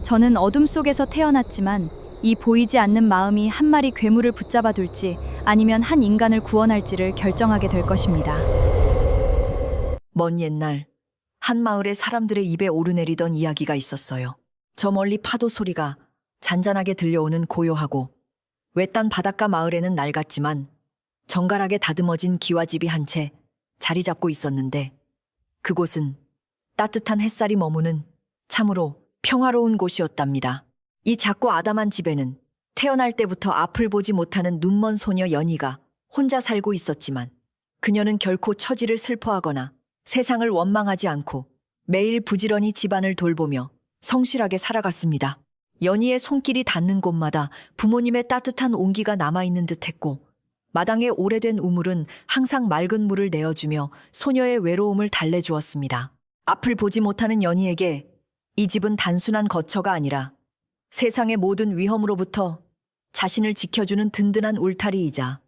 저는 어둠 속에서 태어났지만 이 보이지 않는 마음이 한 마리 괴물을 붙잡아 둘지 아니면 한 인간을 구원할지를 결정하게 될 것입니다. 먼 옛날 한 마을에 사람들의 입에 오르내리던 이야기가 있었어요. 저 멀리 파도 소리가 잔잔하게 들려오는 고요하고 외딴 바닷가 마을에는 낡았지만 정갈하게 다듬어진 기와집이 한 채 자리 잡고 있었는데 그곳은 따뜻한 햇살이 머무는 참으로 평화로운 곳이었답니다. 이 작고 아담한 집에는 태어날 때부터 앞을 보지 못하는 눈먼 소녀 연희가 혼자 살고 있었지만 그녀는 결코 처지를 슬퍼하거나 세상을 원망하지 않고 매일 부지런히 집안을 돌보며 성실하게 살아갔습니다. 연희의 손길이 닿는 곳마다 부모님의 따뜻한 온기가 남아있는 듯했고 마당의 오래된 우물은 항상 맑은 물을 내어주며 소녀의 외로움을 달래주었습니다. 앞을 보지 못하는 연희에게 이 집은 단순한 거처가 아니라 세상의 모든 위험으로부터 자신을 지켜주는 든든한 울타리이자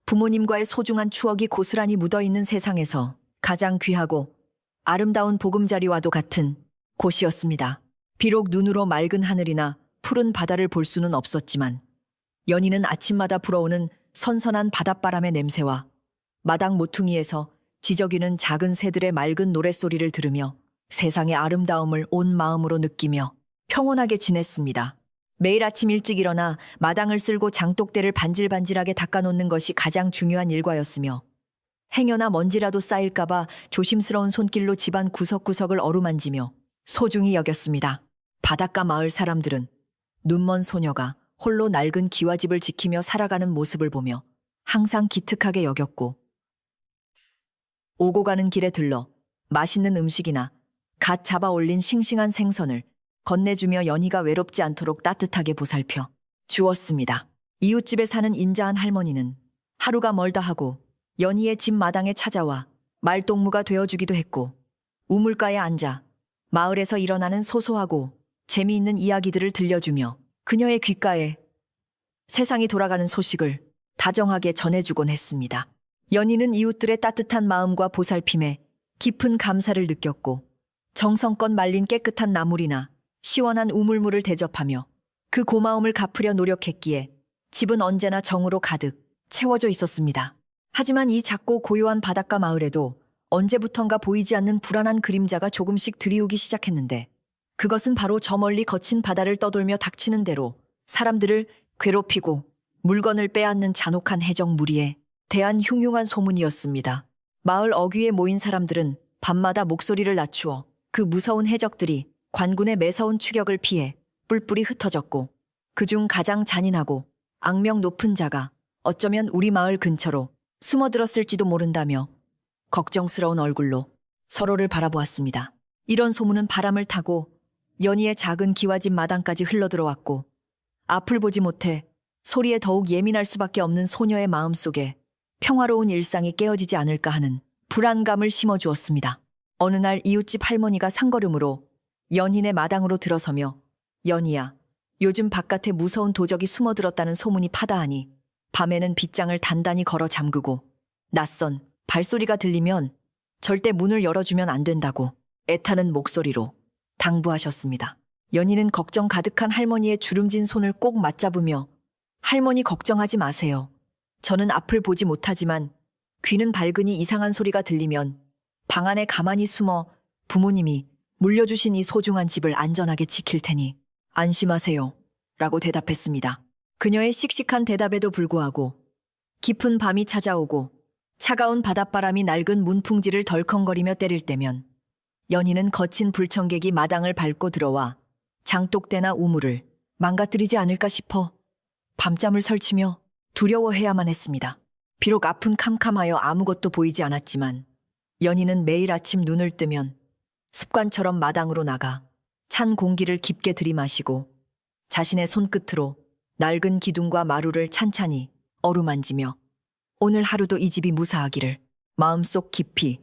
부모님과의 소중한 추억이 고스란히 묻어있는 세상에서 가장 귀하고 아름다운 보금자리와도 같은 곳이었습니다. 비록 눈으로 맑은 하늘이나 푸른 바다를 볼 수는 없었지만 연희는 아침마다 불어오는 선선한 바닷바람의 냄새와 마당 모퉁이에서 지저귀는 작은 새들의 맑은 노랫소리를 들으며 세상의 아름다움을 온 마음으로 느끼며 평온하게 지냈습니다. 매일 아침 일찍 일어나 마당을 쓸고 장독대를 반질반질하게 닦아놓는 것이 가장 중요한 일과였으며 행여나 먼지라도 쌓일까봐 조심스러운 손길로 집안 구석구석을 어루만지며 소중히 여겼습니다. 바닷가 마을 사람들은 눈먼 소녀가 홀로 낡은 기와집을 지키며 살아가는 모습을 보며 항상 기특하게 여겼고 오고 가는 길에 들러 맛있는 음식이나 갓 잡아 올린 싱싱한 생선을 건네주며 연희가 외롭지 않도록 따뜻하게 보살펴 주었습니다. 이웃집에 사는 인자한 할머니는 하루가 멀다 하고 연희의 집 마당에 찾아와 말동무가 되어주기도 했고 우물가에 앉아 마을에서 일어나는 소소하고 재미있는 이야기들을 들려주며 그녀의 귓가에 세상이 돌아가는 소식을 다정하게 전해주곤 했습니다. 연희는 이웃들의 따뜻한 마음과 보살핌에 깊은 감사를 느꼈고 정성껏 말린 깨끗한 나물이나 시원한 우물물을 대접하며 그 고마움을 갚으려 노력했기에 집은 언제나 정으로 가득 채워져 있었습니다. 하지만 이 작고 고요한 바닷가 마을에도 언제부턴가 보이지 않는 불안한 그림자가 조금씩 들이우기 시작했는데 그것은 바로 저 멀리 거친 바다를 떠돌며 닥치는 대로 사람들을 괴롭히고 물건을 빼앗는 잔혹한 해적 무리에 대한 흉흉한 소문이었습니다. 마을 어귀에 모인 사람들은 밤마다 목소리를 낮추어 그 무서운 해적들이 관군의 매서운 추격을 피해 뿔뿔이 흩어졌고 그중 가장 잔인하고 악명 높은 자가 어쩌면 우리 마을 근처로 숨어들었을지도 모른다며 걱정스러운 얼굴로 서로를 바라보았습니다. 이런 소문은 바람을 타고 연희의 작은 기와집 마당까지 흘러들어왔고 앞을 보지 못해 소리에 더욱 예민할 수밖에 없는 소녀의 마음속에 평화로운 일상이 깨어지지 않을까 하는 불안감을 심어주었습니다. 어느 날 이웃집 할머니가 상걸음으로 연희네 마당으로 들어서며 연희야, 요즘 바깥에 무서운 도적이 숨어들었다는 소문이 파다하니 밤에는 빗장을 단단히 걸어 잠그고 낯선 발소리가 들리면 절대 문을 열어주면 안 된다고 애타는 목소리로 당부하셨습니다. 연희는 걱정 가득한 할머니의 주름진 손을 꼭 맞잡으며 할머니 걱정하지 마세요. 저는 앞을 보지 못하지만 귀는 밝으니 이상한 소리가 들리면 방 안에 가만히 숨어 부모님이 물려주신 이 소중한 집을 안전하게 지킬 테니 안심하세요. 라고 대답했습니다. 그녀의 씩씩한 대답에도 불구하고 깊은 밤이 찾아오고 차가운 바닷바람이 낡은 문풍지를 덜컹거리며 때릴 때면 연희는 거친 불청객이 마당을 밟고 들어와 장독대나 우물을 망가뜨리지 않을까 싶어 밤잠을 설치며 두려워해야만 했습니다. 비록 앞은 캄캄하여 아무것도 보이지 않았지만 연희는 매일 아침 눈을 뜨면 습관처럼 마당으로 나가 찬 공기를 깊게 들이마시고 자신의 손끝으로 낡은 기둥과 마루를 찬찬히 어루만지며 오늘 하루도 이 집이 무사하기를 마음속 깊이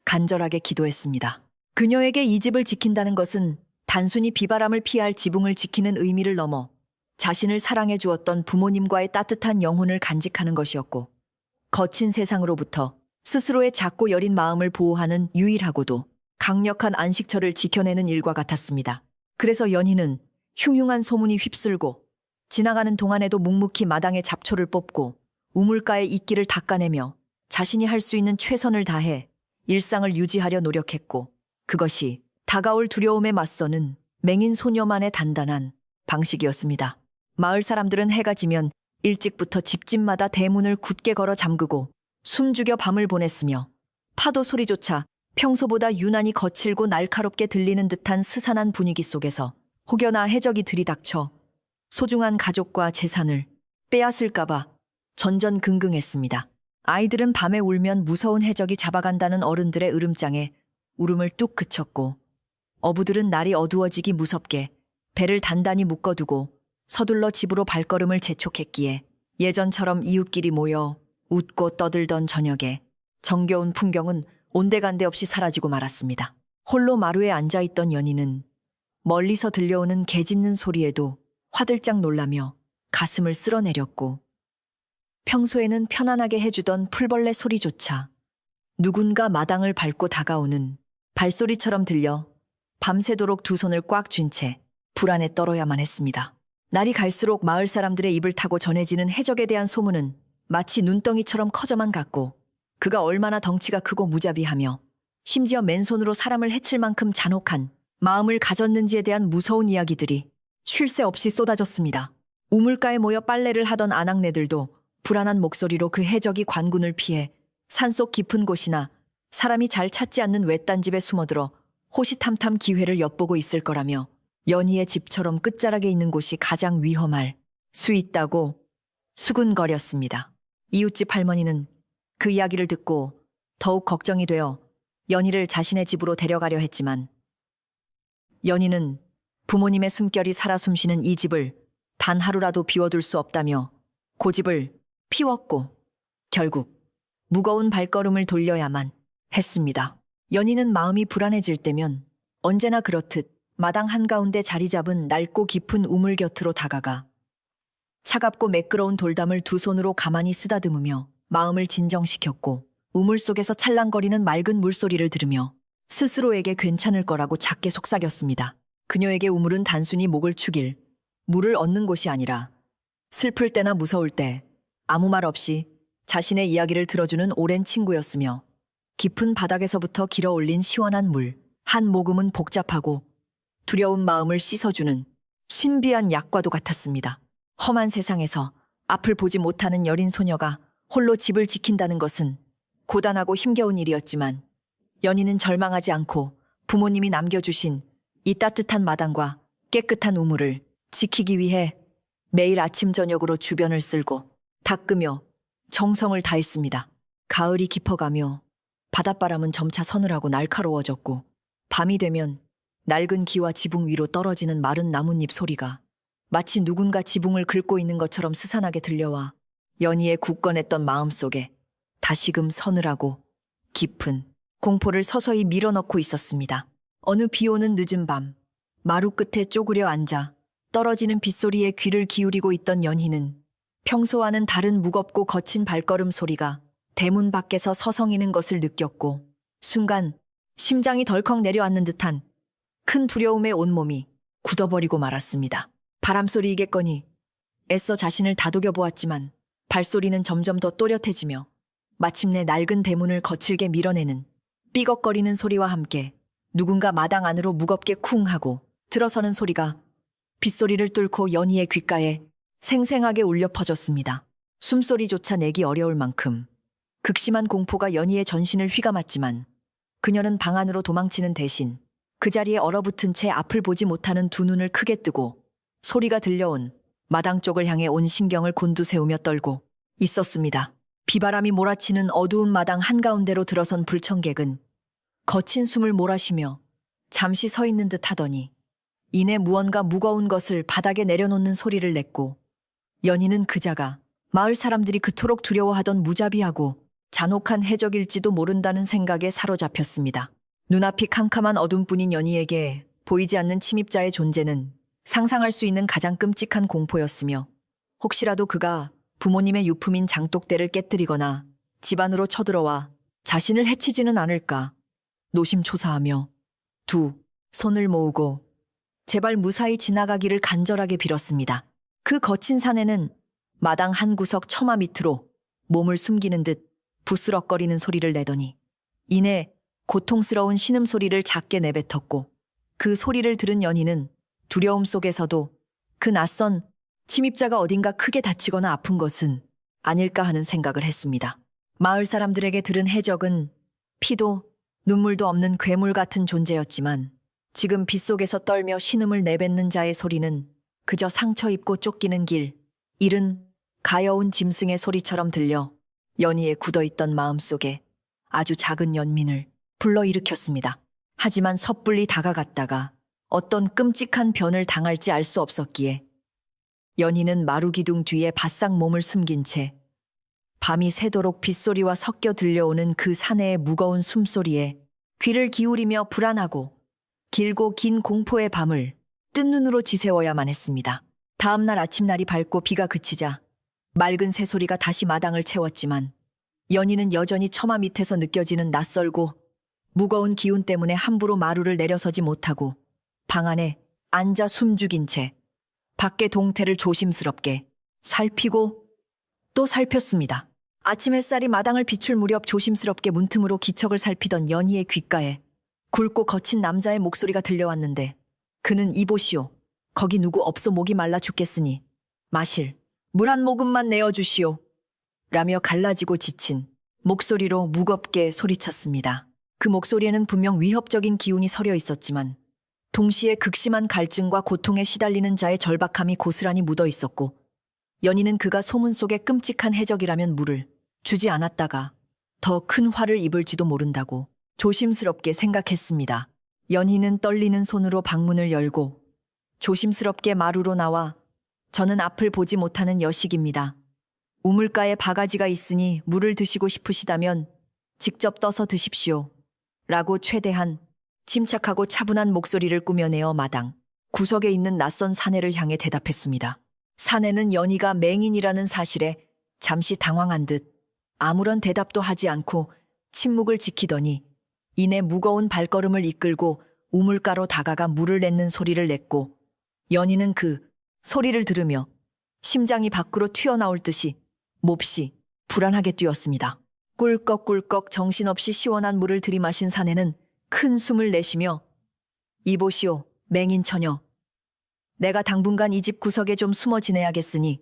간절하게 기도했습니다. 그녀에게 이 집을 지킨다는 것은 단순히 비바람을 피할 지붕을 지키는 의미를 넘어 자신을 사랑해 주었던 부모님과의 따뜻한 영혼을 간직하는 것이었고 거친 세상으로부터 스스로의 작고 여린 마음을 보호하는 유일하고도 강력한 안식처를 지켜내는 일과 같았습니다. 그래서 연희는 흉흉한 소문이 휩쓸고 지나가는 동안에도 묵묵히 마당에 잡초를 뽑고 우물가에 이끼를 닦아내며 자신이 할 수 있는 최선을 다해 일상을 유지하려 노력했고, 그것이 다가올 두려움에 맞서는 맹인 소녀만의 단단한 방식이었습니다. 마을 사람들은 해가 지면 일찍부터 집집마다 대문을 굳게 걸어 잠그고 숨죽여 밤을 보냈으며, 파도 소리조차 평소보다 유난히 거칠고 날카롭게 들리는 듯한 스산한 분위기 속에서 혹여나 해적이 들이닥쳐 소중한 가족과 재산을 빼앗을까봐 전전긍긍했습니다. 아이들은 밤에 울면 무서운 해적이 잡아간다는 어른들의 으름장에 울음을 뚝 그쳤고, 어부들은 날이 어두워지기 무섭게 배를 단단히 묶어두고 서둘러 집으로 발걸음을 재촉했기에 예전처럼 이웃끼리 모여 웃고 떠들던 저녁에 정겨운 풍경은 온데간데 없이 사라지고 말았습니다. 홀로 마루에 앉아있던 연희는 멀리서 들려오는 개 짖는 소리에도 화들짝 놀라며 가슴을 쓸어내렸고, 평소에는 편안하게 해주던 풀벌레 소리조차 누군가 마당을 밟고 다가오는 발소리처럼 들려 밤새도록 두 손을 꽉 쥔 채 불안에 떨어야만 했습니다. 날이 갈수록 마을 사람들의 입을 타고 전해지는 해적에 대한 소문은 마치 눈덩이처럼 커져만 갔고, 그가 얼마나 덩치가 크고 무자비하며 심지어 맨손으로 사람을 해칠 만큼 잔혹한 마음을 가졌는지에 대한 무서운 이야기들이 쉴 새 없이 쏟아졌습니다. 우물가에 모여 빨래를 하던 아낙네들도 불안한 목소리로 그 해적이 관군을 피해 산속 깊은 곳이나 사람이 잘 찾지 않는 외딴 집에 숨어들어 호시탐탐 기회를 엿보고 있을 거라며 연희의 집처럼 끝자락에 있는 곳이 가장 위험할 수 있다고 수군거렸습니다. 이웃집 할머니는 그 이야기를 듣고 더욱 걱정이 되어 연희를 자신의 집으로 데려가려 했지만, 연희는 부모님의 숨결이 살아 숨쉬는 이 집을 단 하루라도 비워둘 수 없다며 고집을 피웠고 결국 무거운 발걸음을 돌려야만 했습니다. 연희는 마음이 불안해질 때면 언제나 그렇듯 마당 한가운데 자리 잡은 낡고 깊은 우물 곁으로 다가가 차갑고 매끄러운 돌담을 두 손으로 가만히 쓰다듬으며 마음을 진정시켰고, 우물 속에서 찰랑거리는 맑은 물소리를 들으며 스스로에게 괜찮을 거라고 작게 속삭였습니다. 그녀에게 우물은 단순히 목을 축일 물을 얻는 곳이 아니라 슬플 때나 무서울 때 아무 말 없이 자신의 이야기를 들어주는 오랜 친구였으며, 깊은 바닥에서부터 길어올린 시원한 물 한 모금은 복잡하고 두려운 마음을 씻어주는 신비한 약과도 같았습니다. 험한 세상에서 앞을 보지 못하는 여린 소녀가 홀로 집을 지킨다는 것은 고단하고 힘겨운 일이었지만, 연희는 절망하지 않고 부모님이 남겨주신 이 따뜻한 마당과 깨끗한 우물을 지키기 위해 매일 아침 저녁으로 주변을 쓸고 닦으며 정성을 다했습니다. 가을이 깊어가며 바닷바람은 점차 서늘하고 날카로워졌고, 밤이 되면 낡은 기와 지붕 위로 떨어지는 마른 나뭇잎 소리가 마치 누군가 지붕을 긁고 있는 것처럼 스산하게 들려와 연희의 굳건했던 마음속에 다시금 서늘하고 깊은 공포를 서서히 밀어넣고 있었습니다. 어느 비오는 늦은 밤, 마루 끝에 쪼그려 앉아 떨어지는 빗소리에 귀를 기울이고 있던 연희는 평소와는 다른 무겁고 거친 발걸음 소리가 대문 밖에서 서성이는 것을 느꼈고, 순간 심장이 덜컥 내려앉는 듯한 큰 두려움에 온몸이 굳어버리고 말았습니다. 바람소리이겠거니 애써 자신을 다독여 보았지만 발소리는 점점 더 또렷해지며 마침내 낡은 대문을 거칠게 밀어내는 삐걱거리는 소리와 함께 누군가 마당 안으로 무겁게 쿵 하고 들어서는 소리가 빗소리를 뚫고 연희의 귓가에 생생하게 울려 퍼졌습니다. 숨소리조차 내기 어려울 만큼 극심한 공포가 연희의 전신을 휘감았지만, 그녀는 방 안으로 도망치는 대신 그 자리에 얼어붙은 채 앞을 보지 못하는 두 눈을 크게 뜨고 소리가 들려온 마당 쪽을 향해 온 신경을 곤두세우며 떨고 있었습니다. 비바람이 몰아치는 어두운 마당 한가운데로 들어선 불청객은 거친 숨을 몰아쉬며 잠시 서 있는 듯 하더니 이내 무언가 무거운 것을 바닥에 내려놓는 소리를 냈고, 연희는 그자가 마을 사람들이 그토록 두려워하던 무자비하고 잔혹한 해적일지도 모른다는 생각에 사로잡혔습니다. 눈앞이 캄캄한 어둠뿐인 연희에게 보이지 않는 침입자의 존재는 상상할 수 있는 가장 끔찍한 공포였으며, 혹시라도 그가 부모님의 유품인 장독대를 깨뜨리거나 집안으로 쳐들어와 자신을 해치지는 않을까 노심초사하며 두 손을 모으고 제발 무사히 지나가기를 간절하게 빌었습니다. 그 거친 산에는 마당 한 구석 처마 밑으로 몸을 숨기는 듯 부스럭거리는 소리를 내더니 이내 고통스러운 신음소리를 작게 내뱉었고 그 소리를 들은 연희는 두려움 속에서도 그 낯선 침입자가 어딘가 크게 다치거나 아픈 것은 아닐까 하는 생각을 했습니다. 마을 사람들에게 들은 해적은 피도 눈물도 없는 괴물 같은 존재였지만 지금 빗속에서 떨며 신음을 내뱉는 자의 소리는 그저 상처 입고 쫓기는 길, 잃은 가여운 짐승의 소리처럼 들려 연희의 굳어있던 마음속에 아주 작은 연민을 불러일으켰습니다. 하지만 섣불리 다가갔다가 어떤 끔찍한 변을 당할지 알 수 없었기에 연희는 마루기둥 뒤에 바싹 몸을 숨긴 채 밤이 새도록 빗소리와 섞여 들려오는 그 사내의 무거운 숨소리에 귀를 기울이며 불안하고 길고 긴 공포의 밤을 뜬 눈으로 지새워야만 했습니다. 다음 날 아침날이 밝고 비가 그치자 맑은 새소리가 다시 마당을 채웠지만 연희는 여전히 처마 밑에서 느껴지는 낯설고 무거운 기운 때문에 함부로 마루를 내려서지 못하고 방 안에 앉아 숨죽인 채 밖의 동태를 조심스럽게 살피고 또 살폈습니다. 아침 햇살이 마당을 비출 무렵 조심스럽게 문틈으로 기척을 살피던 연희의 귓가에 굵고 거친 남자의 목소리가 들려왔는데 그는 이보시오. 거기 누구 없어 목이 말라 죽겠으니 마실 물 한 모금만 내어주시오. 라며 갈라지고 지친 목소리로 무겁게 소리쳤습니다. 그 목소리에는 분명 위협적인 기운이 서려 있었지만 동시에 극심한 갈증과 고통에 시달리는 자의 절박함이 고스란히 묻어 있었고 연희는 그가 소문 속의 끔찍한 해적이라면 물을 주지 않았다가 더 큰 화를 입을지도 모른다고 조심스럽게 생각했습니다. 연희는 떨리는 손으로 방문을 열고 조심스럽게 마루로 나와 저는 앞을 보지 못하는 여식입니다. 우물가에 바가지가 있으니 물을 드시고 싶으시다면 직접 떠서 드십시오. 라고 최대한 침착하고 차분한 목소리를 꾸며내어 마당 구석에 있는 낯선 사내를 향해 대답했습니다. 사내는 연희가 맹인이라는 사실에 잠시 당황한 듯 아무런 대답도 하지 않고 침묵을 지키더니 이내 무거운 발걸음을 이끌고 우물가로 다가가 물을 내는 소리를 냈고 연희는 그 소리를 들으며 심장이 밖으로 튀어나올 듯이 몹시 불안하게 뛰었습니다. 꿀꺽꿀꺽 정신없이 시원한 물을 들이마신 사내는 큰 숨을 내쉬며 이보시오, 맹인 처녀. 내가 당분간 이 집 구석에 좀 숨어 지내야겠으니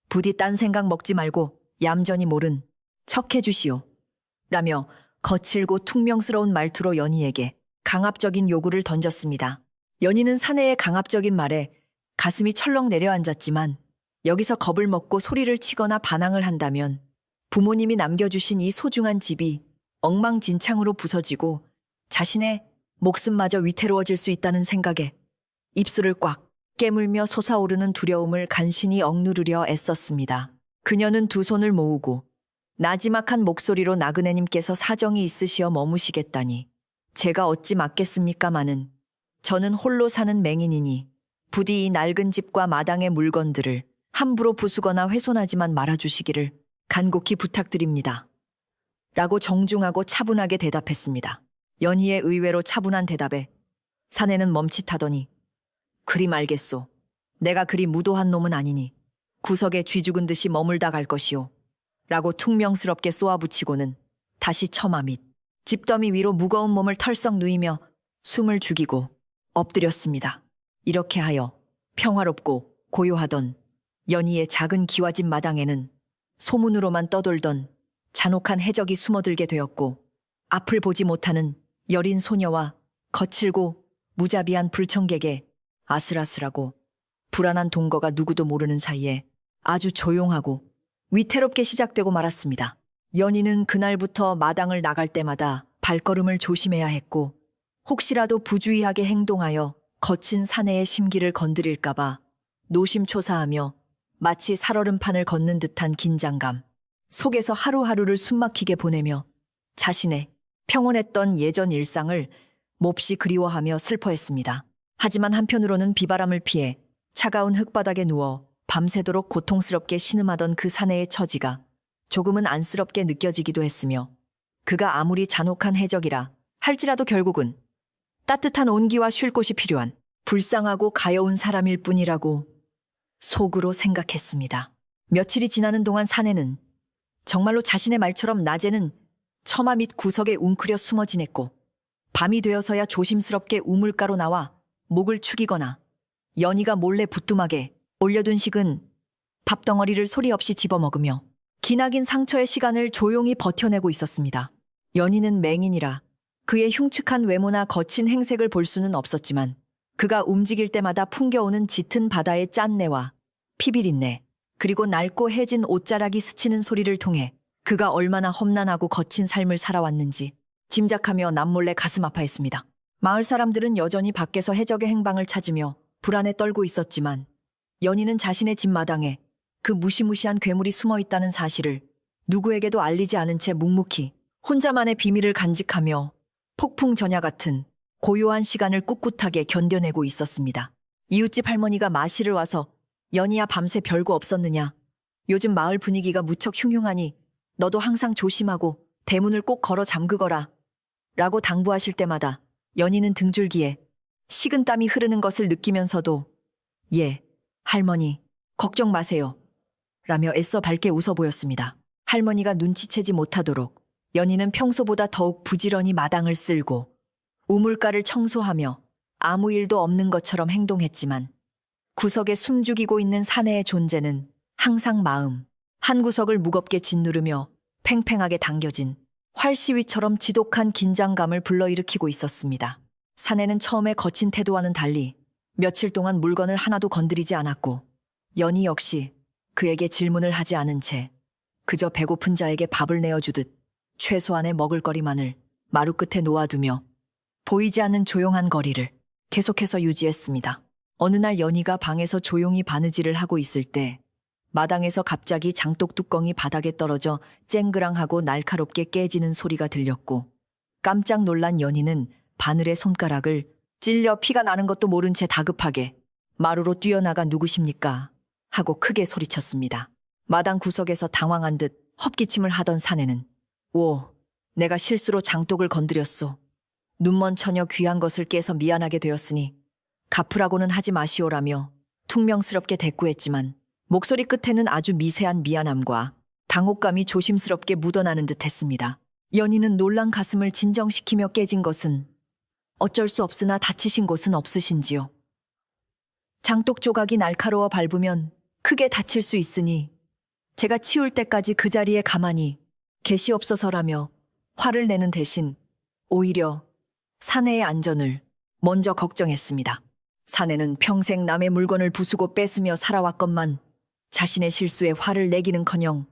부디 딴 생각 먹지 말고 얌전히 모른 척해 주시오. 라며 거칠고 퉁명스러운 말투로 연희에게 강압적인 요구를 던졌습니다. 연희는 사내의 강압적인 말에 가슴이 철렁 내려앉았지만 여기서 겁을 먹고 소리를 치거나 반항을 한다면 부모님이 남겨주신 이 소중한 집이 엉망진창으로 부서지고 자신의 목숨마저 위태로워질 수 있다는 생각에 입술을 꽉 깨물며 솟아오르는 두려움을 간신히 억누르려 애썼습니다. 그녀는 두 손을 모으고 나지막한 목소리로 나그네님께서 사정이 있으시어 머무시겠다니 제가 어찌 맞겠습니까마는 저는 홀로 사는 맹인이니 부디 이 낡은 집과 마당의 물건들을 함부로 부수거나 훼손하지만 말아주시기를 간곡히 부탁드립니다. 라고 정중하고 차분하게 대답했습니다. 연희의 의외로 차분한 대답에 사내는 멈칫하더니 그리 말겠소. 내가 그리 무도한 놈은 아니니 구석에 쥐 죽은 듯이 머물다 갈 것이오. 라고 퉁명스럽게 쏘아붙이고는 다시 처마 밑 집더미 위로 무거운 몸을 털썩 누이며 숨을 죽이고 엎드렸습니다. 이렇게 하여 평화롭고 고요하던 연희의 작은 기와집 마당에는 소문으로만 떠돌던 잔혹한 해적이 숨어들게 되었고 앞을 보지 못하는 여린 소녀와 거칠고 무자비한 불청객의 아슬아슬하고 불안한 동거가 누구도 모르는 사이에 아주 조용하고 위태롭게 시작되고 말았습니다. 연희는 그날부터 마당을 나갈 때마다 발걸음을 조심해야 했고 혹시라도 부주의하게 행동하여 거친 사내의 심기를 건드릴까봐 노심초사하며 마치 살얼음판을 걷는 듯한 긴장감 속에서 하루하루를 숨막히게 보내며 자신의 평온했던 예전 일상을 몹시 그리워하며 슬퍼했습니다. 하지만 한편으로는 비바람을 피해 차가운 흙바닥에 누워 밤새도록 고통스럽게 신음하던 그 사내의 처지가 조금은 안쓰럽게 느껴지기도 했으며 그가 아무리 잔혹한 해적이라 할지라도 결국은 따뜻한 온기와 쉴 곳이 필요한 불쌍하고 가여운 사람일 뿐이라고 속으로 생각했습니다. 며칠이 지나는 동안 사내는 정말로 자신의 말처럼 낮에는 처마 밑 구석에 웅크려 숨어 지냈고 밤이 되어서야 조심스럽게 우물가로 나와 목을 축이거나 연희가 몰래 부뚜막에 올려둔 식은 밥덩어리를 소리 없이 집어먹으며 기나긴 상처의 시간을 조용히 버텨내고 있었습니다. 연희는 맹인이라 그의 흉측한 외모나 거친 행색을 볼 수는 없었지만 그가 움직일 때마다 풍겨오는 짙은 바다의 짠내와 피비린내, 그리고 낡고 해진 옷자락이 스치는 소리를 통해 그가 얼마나 험난하고 거친 삶을 살아왔는지 짐작하며 남몰래 가슴 아파했습니다. 마을 사람들은 여전히 밖에서 해적의 행방을 찾으며 불안에 떨고 있었지만 연희는 자신의 집 마당에 그 무시무시한 괴물이 숨어 있다는 사실을 누구에게도 알리지 않은 채 묵묵히 혼자만의 비밀을 간직하며 폭풍 전야 같은 고요한 시간을 꿋꿋하게 견뎌내고 있었습니다. 이웃집 할머니가 마시를 와서 연희야 밤새 별거 없었느냐. 요즘 마을 분위기가 무척 흉흉하니 너도 항상 조심하고 대문을 꼭 걸어 잠그거라. 라고 당부하실 때마다 연희는 등줄기에 식은땀이 흐르는 것을 느끼면서도 예, 할머니, 걱정 마세요. 라며 애써 밝게 웃어 보였습니다. 할머니가 눈치채지 못하도록 연희는 평소보다 더욱 부지런히 마당을 쓸고 우물가를 청소하며 아무 일도 없는 것처럼 행동했지만 구석에 숨죽이고 있는 사내의 존재는 항상 마음 한구석을 무겁게 짓누르며 팽팽하게 당겨진 활시위처럼 지독한 긴장감을 불러일으키고 있었습니다. 사내는 처음에 거친 태도와는 달리 며칠 동안 물건을 하나도 건드리지 않았고 연희 역시 그에게 질문을 하지 않은 채 그저 배고픈 자에게 밥을 내어주듯 최소한의 먹을거리만을 마루 끝에 놓아두며 보이지 않는 조용한 거리를 계속해서 유지했습니다. 어느 날 연희가 방에서 조용히 바느질을 하고 있을 때 마당에서 갑자기 장독 뚜껑이 바닥에 떨어져 쨍그랑하고 날카롭게 깨지는 소리가 들렸고 깜짝 놀란 연희는 바늘의 손가락을 찔려 피가 나는 것도 모른 채 다급하게 마루로 뛰어나가 누구십니까? 하고 크게 소리쳤습니다. 마당 구석에서 당황한 듯 헛기침을 하던 사내는 오, 내가 실수로 장독을 건드렸소. 눈먼 처녀 귀한 것을 깨서 미안하게 되었으니 갚으라고는 하지 마시오라며 퉁명스럽게 대꾸했지만 목소리 끝에는 아주 미세한 미안함과 당혹감이 조심스럽게 묻어나는 듯 했습니다. 연희는 놀란 가슴을 진정시키며 깨진 것은 어쩔 수 없으나 다치신 곳은 없으신지요? 장독 조각이 날카로워 밟으면 크게 다칠 수 있으니 제가 치울 때까지 그 자리에 가만히 계시옵소서라며 화를 내는 대신 오히려 사내의 안전을 먼저 걱정했습니다. 사내는 평생 남의 물건을 부수고 뺏으며 살아왔건만 자신의 실수에 화를 내기는커녕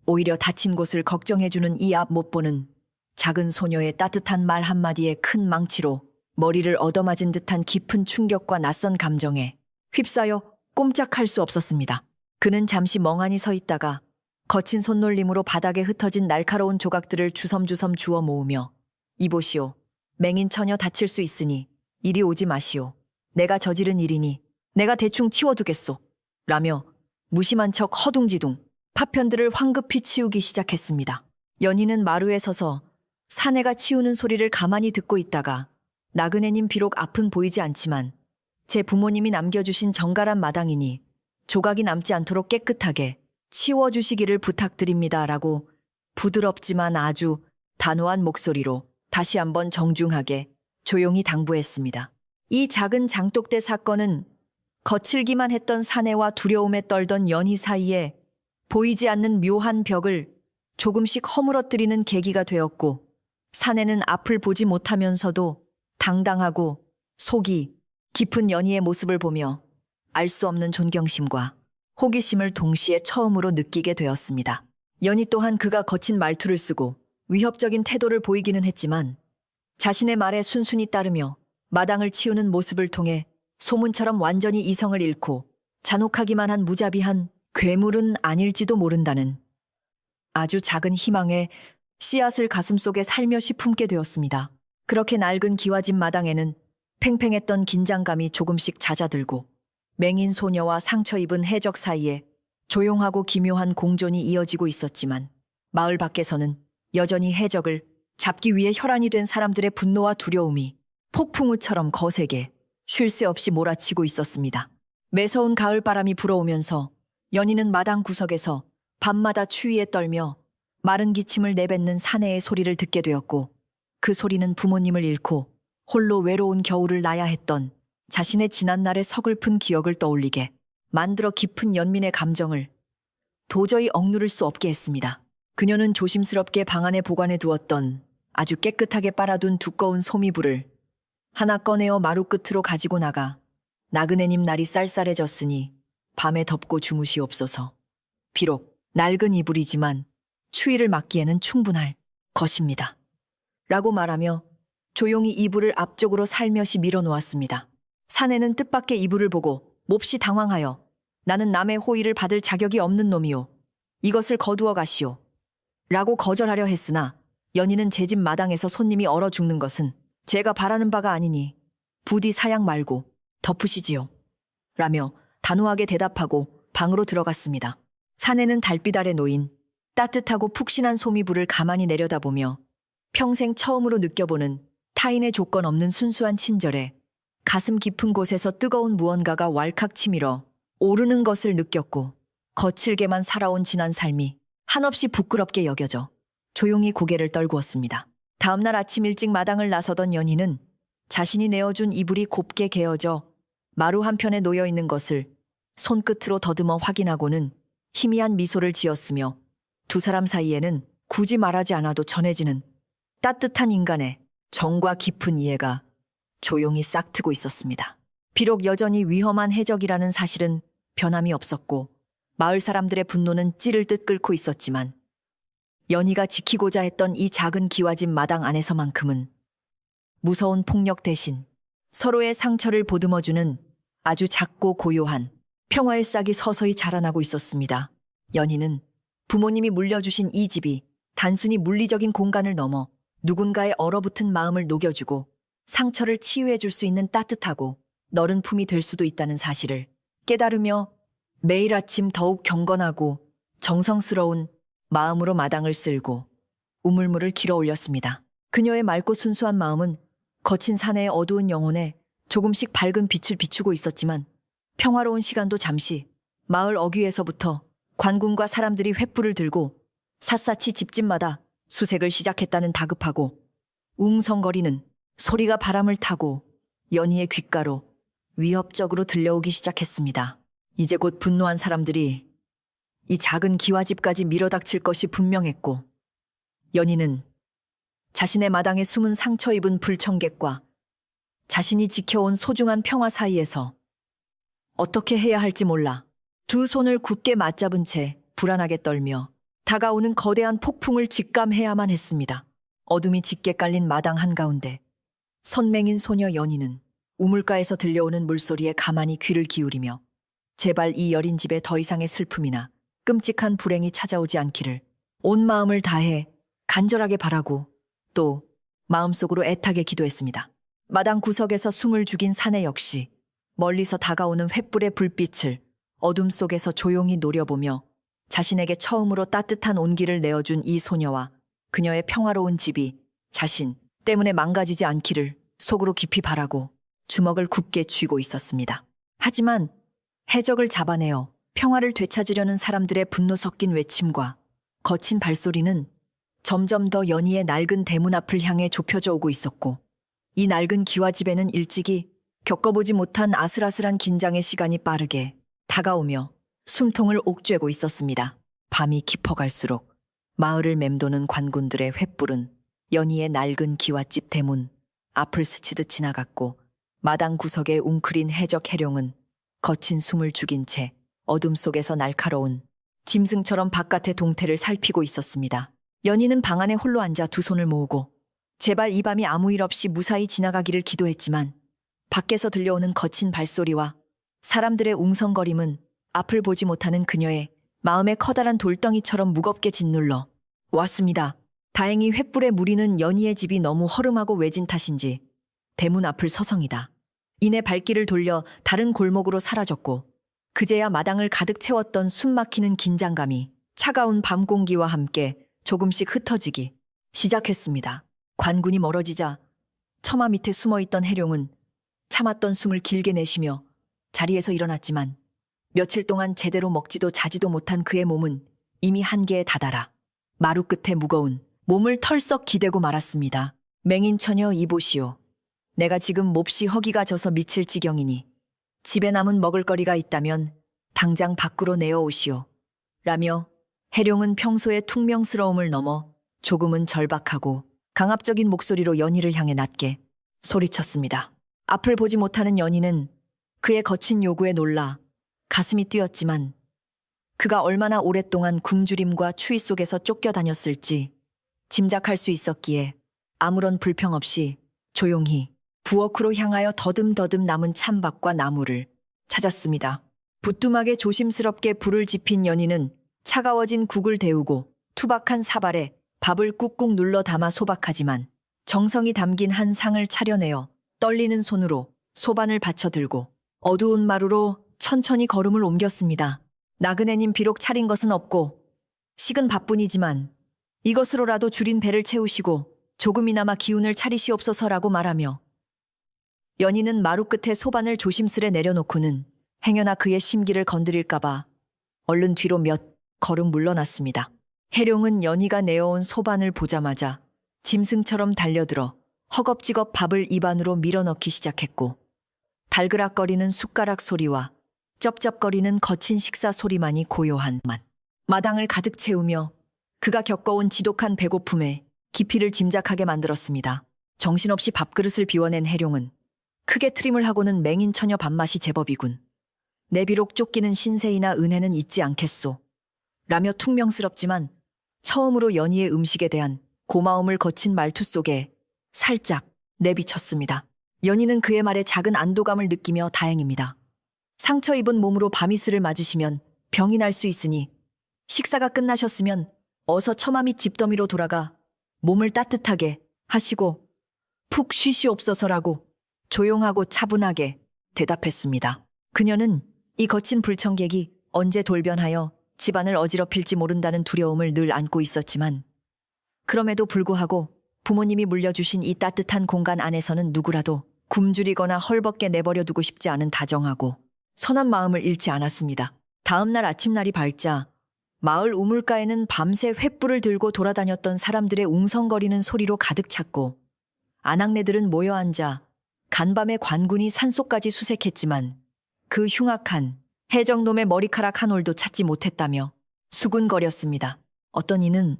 오히려 다친 곳을 걱정해주는 이 앞 못 보는 작은 소녀의 따뜻한 말 한마디에 큰 망치로 머리를 얻어맞은 듯한 깊은 충격과 낯선 감정에 휩싸여 꼼짝할 수 없었습니다. 그는 잠시 멍하니 서 있다가 거친 손놀림으로 바닥에 흩어진 날카로운 조각들을 주섬주섬 주워 모으며 이보시오. 맹인 처녀 다칠 수 있으니 이리 오지 마시오. 내가 저지른 일이니 내가 대충 치워두겠소. 라며 무심한 척 허둥지둥 파편들을 황급히 치우기 시작했습니다. 연희는 마루에 서서 사내가 치우는 소리를 가만히 듣고 있다가 나그네님 비록 앞은 보이지 않지만 제 부모님이 남겨주신 정갈한 마당이니 조각이 남지 않도록 깨끗하게 치워주시기를 부탁드립니다라고 부드럽지만 아주 단호한 목소리로 다시 한번 정중하게 조용히 당부했습니다. 이 작은 장독대 사건은 거칠기만 했던 사내와 두려움에 떨던 연희 사이에 보이지 않는 묘한 벽을 조금씩 허물어뜨리는 계기가 되었고 사내는 앞을 보지 못하면서도 당당하고 속이 깊은 연희의 모습을 보며 알 수 없는 존경심과 호기심을 동시에 처음으로 느끼게 되었습니다. 연희 또한 그가 거친 말투를 쓰고 위협적인 태도를 보이기는 했지만 자신의 말에 순순히 따르며 마당을 치우는 모습을 통해 소문처럼 완전히 이성을 잃고 잔혹하기만 한 무자비한 괴물은 아닐지도 모른다는 아주 작은 희망의 씨앗을 가슴속에 살며시 품게 되었습니다. 그렇게 낡은 기와집 마당에는 팽팽했던 긴장감이 조금씩 잦아들고 맹인 소녀와 상처 입은 해적 사이에 조용하고 기묘한 공존이 이어지고 있었지만 마을 밖에서는 여전히 해적을 잡기 위해 혈안이 된 사람들의 분노와 두려움이 폭풍우처럼 거세게 쉴 새 없이 몰아치고 있었습니다. 매서운 가을바람이 불어오면서 연희는 마당 구석에서 밤마다 추위에 떨며 마른 기침을 내뱉는 사내의 소리를 듣게 되었고, 그 소리는 부모님을 잃고 홀로 외로운 겨울을 나야 했던 자신의 지난날의 서글픈 기억을 떠올리게 만들어 깊은 연민의 감정을 도저히 억누를 수 없게 했습니다. 그녀는 조심스럽게 방 안에 보관해 두었던 아주 깨끗하게 빨아둔 두꺼운 소미불을 하나 꺼내어 마루 끝으로 가지고 나가 나그네님 날이 쌀쌀해졌으니 밤에 덮고 주무시옵소서. 비록 낡은 이불이지만 추위를 막기에는 충분할 것입니다. 라고 말하며 조용히 이불을 앞쪽으로 살며시 밀어놓았습니다. 사내는 뜻밖의 이불을 보고 몹시 당황하여 나는 남의 호의를 받을 자격이 없는 놈이오. 이것을 거두어 가시오. 라고 거절하려 했으나 연희는 제 집 마당에서 손님이 얼어 죽는 것은 제가 바라는 바가 아니니 부디 사양 말고 덮으시지요. 라며 단호하게 대답하고 방으로 들어갔습니다. 사내는 달빛 아래 놓인 따뜻하고 푹신한 소미불을 가만히 내려다보며 평생 처음으로 느껴보는 타인의 조건 없는 순수한 친절에 가슴 깊은 곳에서 뜨거운 무언가가 왈칵 치밀어 오르는 것을 느꼈고, 거칠게만 살아온 지난 삶이 한없이 부끄럽게 여겨져 조용히 고개를 떨구었습니다. 다음날 아침 일찍 마당을 나서던 연희는 자신이 내어준 이불이 곱게 개어져 마루 한편에 놓여 있는 것을 손끝으로 더듬어 확인하고는 희미한 미소를 지었으며, 두 사람 사이에는 굳이 말하지 않아도 전해지는 따뜻한 인간의 정과 깊은 이해가 조용히 싹트고 있었습니다. 비록 여전히 위험한 해적이라는 사실은 변함이 없었고 마을 사람들의 분노는 찌를 듯 끓고 있었지만, 연희가 지키고자 했던 이 작은 기와집 마당 안에서만큼은 무서운 폭력 대신 서로의 상처를 보듬어주는 아주 작고 고요한 평화의 싹이 서서히 자라나고 있었습니다. 연희는 부모님이 물려주신 이 집이 단순히 물리적인 공간을 넘어 누군가의 얼어붙은 마음을 녹여주고 상처를 치유해줄 수 있는 따뜻하고 너른 품이 될 수도 있다는 사실을 깨달으며 매일 아침 더욱 경건하고 정성스러운 마음으로 마당을 쓸고 우물물을 길어 올렸습니다. 그녀의 맑고 순수한 마음은 거친 사내의 어두운 영혼에 조금씩 밝은 빛을 비추고 있었지만, 평화로운 시간도 잠시 마을 어귀에서부터 관군과 사람들이 횃불을 들고 샅샅이 집집마다 수색을 시작했다는 다급하고 웅성거리는 소리가 바람을 타고 연희의 귓가로 위협적으로 들려오기 시작했습니다. 이제 곧 분노한 사람들이 이 작은 기와집까지 밀어닥칠 것이 분명했고, 연희는 자신의 마당에 숨은 상처 입은 불청객과 자신이 지켜온 소중한 평화 사이에서 어떻게 해야 할지 몰라 두 손을 굳게 맞잡은 채 불안하게 떨며 다가오는 거대한 폭풍을 직감해야만 했습니다. 어둠이 짙게 깔린 마당 한가운데 선맹인 소녀 연희는 우물가에서 들려오는 물소리에 가만히 귀를 기울이며 제발 이 여린 집에 더 이상의 슬픔이나 끔찍한 불행이 찾아오지 않기를 온 마음을 다해 간절하게 바라고 또 마음속으로 애타게 기도했습니다. 마당 구석에서 숨을 죽인 사내 역시 멀리서 다가오는 횃불의 불빛을 어둠 속에서 조용히 노려보며 자신에게 처음으로 따뜻한 온기를 내어준 이 소녀와 그녀의 평화로운 집이 자신 때문에 망가지지 않기를 속으로 깊이 바라고 주먹을 굳게 쥐고 있었습니다. 하지만 해적을 잡아내어 평화를 되찾으려는 사람들의 분노 섞인 외침과 거친 발소리는 점점 더 연희의 낡은 대문 앞을 향해 좁혀져 오고 있었고, 이 낡은 기와집에는 일찍이 겪어보지 못한 아슬아슬한 긴장의 시간이 빠르게 다가오며 숨통을 옥죄고 있었습니다. 밤이 깊어갈수록 마을을 맴도는 관군들의 횃불은 연희의 낡은 기와집 대문 앞을 스치듯 지나갔고, 마당 구석의 웅크린 해적 해룡은 거친 숨을 죽인 채 어둠 속에서 날카로운 짐승처럼 바깥의 동태를 살피고 있었습니다. 연희는 방 안에 홀로 앉아 두 손을 모으고 제발 이 밤이 아무 일 없이 무사히 지나가기를 기도했지만, 밖에서 들려오는 거친 발소리와 사람들의 웅성거림은 앞을 보지 못하는 그녀의 마음에 커다란 돌덩이처럼 무겁게 짓눌러 왔습니다. 다행히 횃불에 무리는 연희의 집이 너무 허름하고 외진 탓인지 대문 앞을 서성이다 이내 발길을 돌려 다른 골목으로 사라졌고, 그제야 마당을 가득 채웠던 숨막히는 긴장감이 차가운 밤 공기와 함께 조금씩 흩어지기 시작했습니다. 관군이 멀어지자 처마 밑에 숨어있던 해룡은 참았던 숨을 길게 내쉬며 자리에서 일어났지만 며칠 동안 제대로 먹지도 자지도 못한 그의 몸은 이미 한계에 다다라 마루 끝에 무거운 몸을 털썩 기대고 말았습니다. 맹인 처녀 이보시오. 내가 지금 몹시 허기가 져서 미칠 지경이니 집에 남은 먹을거리가 있다면 당장 밖으로 내어오시오. 라며 해룡은 평소의 퉁명스러움을 넘어 조금은 절박하고 강압적인 목소리로 연희를 향해 낮게 소리쳤습니다. 앞을 보지 못하는 연희는 그의 거친 요구에 놀라 가슴이 뛰었지만 그가 얼마나 오랫동안 굶주림과 추위 속에서 쫓겨다녔을지 짐작할 수 있었기에 아무런 불평 없이 조용히 부엌으로 향하여 더듬더듬 남은 찬밥과 나물을 찾았습니다. 부뚜막에 조심스럽게 불을 지핀 연희는 차가워진 국을 데우고 투박한 사발에 밥을 꾹꾹 눌러 담아 소박하지만 정성이 담긴 한 상을 차려내어 떨리는 손으로 소반을 받쳐들고 어두운 마루로 천천히 걸음을 옮겼습니다. 나그네님 비록 차린 것은 없고 식은 밥뿐이지만 이것으로라도 줄인 배를 채우시고 조금이나마 기운을 차리시옵소서라고 말하며 연희는 마루 끝에 소반을 조심스레 내려놓고는 행여나 그의 심기를 건드릴까봐 얼른 뒤로 몇 걸음 물러났습니다. 해룡은 연희가 내어온 소반을 보자마자 짐승처럼 달려들어 허겁지겁 밥을 입안으로 밀어넣기 시작했고 달그락거리는 숟가락 소리와 쩝쩝거리는 거친 식사 소리만이 고요한 마당을 가득 채우며 그가 겪어온 지독한 배고픔에 깊이를 짐작하게 만들었습니다. 정신없이 밥그릇을 비워낸 해룡은 크게 트림을 하고는 맹인 처녀 밥맛이 제법이군. 내 비록 쫓기는 신세이나 은혜는 잊지 않겠소. 라며 퉁명스럽지만 처음으로 연희의 음식에 대한 고마움을 거친 말투 속에 살짝 내비쳤습니다. 연희는 그의 말에 작은 안도감을 느끼며 다행입니다. 상처 입은 몸으로 밤이슬을 맞으시면 병이 날 수 있으니 식사가 끝나셨으면 어서 처마 밑 집더미로 돌아가 몸을 따뜻하게 하시고 푹 쉬시옵소서라고 조용하고 차분하게 대답했습니다. 그녀는 이 거친 불청객이 언제 돌변하여 집안을 어지럽힐지 모른다는 두려움을 늘 안고 있었지만 그럼에도 불구하고 부모님이 물려주신 이 따뜻한 공간 안에서는 누구라도 굶주리거나 헐벗게 내버려 두고 싶지 않은 다정하고 선한 마음을 잃지 않았습니다. 다음 날 아침날이 밝자 마을 우물가에는 밤새 횃불을 들고 돌아다녔던 사람들의 웅성거리는 소리로 가득 찼고 아낙네들은 모여 앉아 간밤에 관군이 산속까지 수색했지만 그 흉악한 해적놈의 머리카락 한 올도 찾지 못했다며 수군거렸습니다. 어떤 이는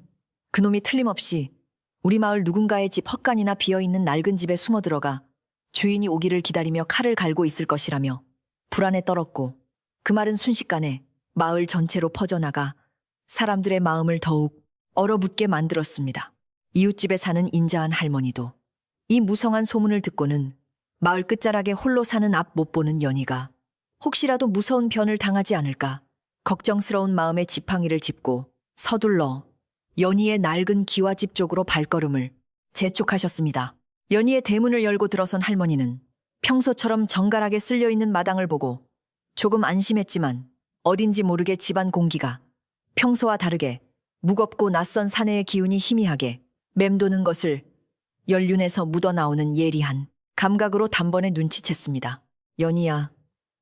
그놈이 틀림없이 우리 마을 누군가의 집 헛간이나 비어있는 낡은 집에 숨어들어가 주인이 오기를 기다리며 칼을 갈고 있을 것이라며 불안에 떨었고 그 말은 순식간에 마을 전체로 퍼져나가 사람들의 마음을 더욱 얼어붙게 만들었습니다. 이웃집에 사는 인자한 할머니도 이 무성한 소문을 듣고는 마을 끝자락에 홀로 사는 앞 못 보는 연희가 혹시라도 무서운 변을 당하지 않을까 걱정스러운 마음에 지팡이를 짚고 서둘러 연희의 낡은 기와집 쪽으로 발걸음을 재촉하셨습니다. 연희의 대문을 열고 들어선 할머니는 평소처럼 정갈하게 쓸려있는 마당을 보고 조금 안심했지만 어딘지 모르게 집안 공기가 평소와 다르게 무겁고 낯선 사내의 기운이 희미하게 맴도는 것을 연륜에서 묻어나오는 예리한 감각으로 단번에 눈치챘습니다. 연희야,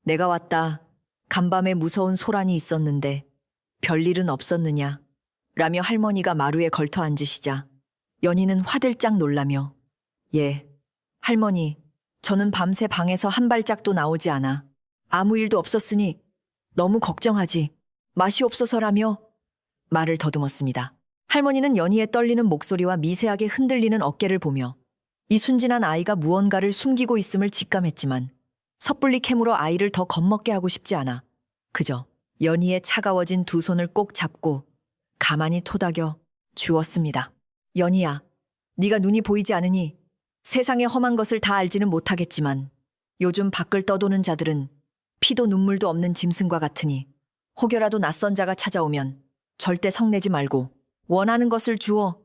내가 왔다. 간밤에 무서운 소란이 있었는데 별일은 없었느냐? 라며 할머니가 마루에 걸터 앉으시자 연희는 화들짝 놀라며 예, 할머니, 저는 밤새 방에서 한 발짝도 나오지 않아 아무 일도 없었으니 너무 걱정하지 마시옵소서라며 말을 더듬었습니다. 할머니는 연희의 떨리는 목소리와 미세하게 흔들리는 어깨를 보며 이 순진한 아이가 무언가를 숨기고 있음을 직감했지만 섣불리 캐물어 아이를 더 겁먹게 하고 싶지 않아 그저 연희의 차가워진 두 손을 꼭 잡고 가만히 토닥여 주었습니다. 연희야, 네가 눈이 보이지 않으니 세상의 험한 것을 다 알지는 못하겠지만 요즘 밖을 떠도는 자들은 피도 눈물도 없는 짐승과 같으니 혹여라도 낯선 자가 찾아오면 절대 성내지 말고 원하는 것을 주어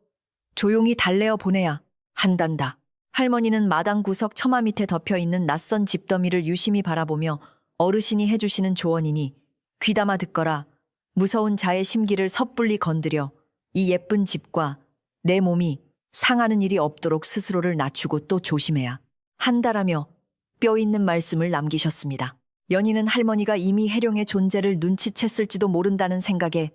조용히 달래어 보내야 한단다. 할머니는 마당 구석 처마 밑에 덮여있는 낯선 집더미를 유심히 바라보며 어르신이 해주시는 조언이니 귀담아 듣거라. 무서운 자의 심기를 섣불리 건드려 이 예쁜 집과 내 몸이 상하는 일이 없도록 스스로를 낮추고 또 조심해야 한다라며 뼈 있는 말씀을 남기셨습니다. 연희는 할머니가 이미 해룡의 존재를 눈치챘을지도 모른다는 생각에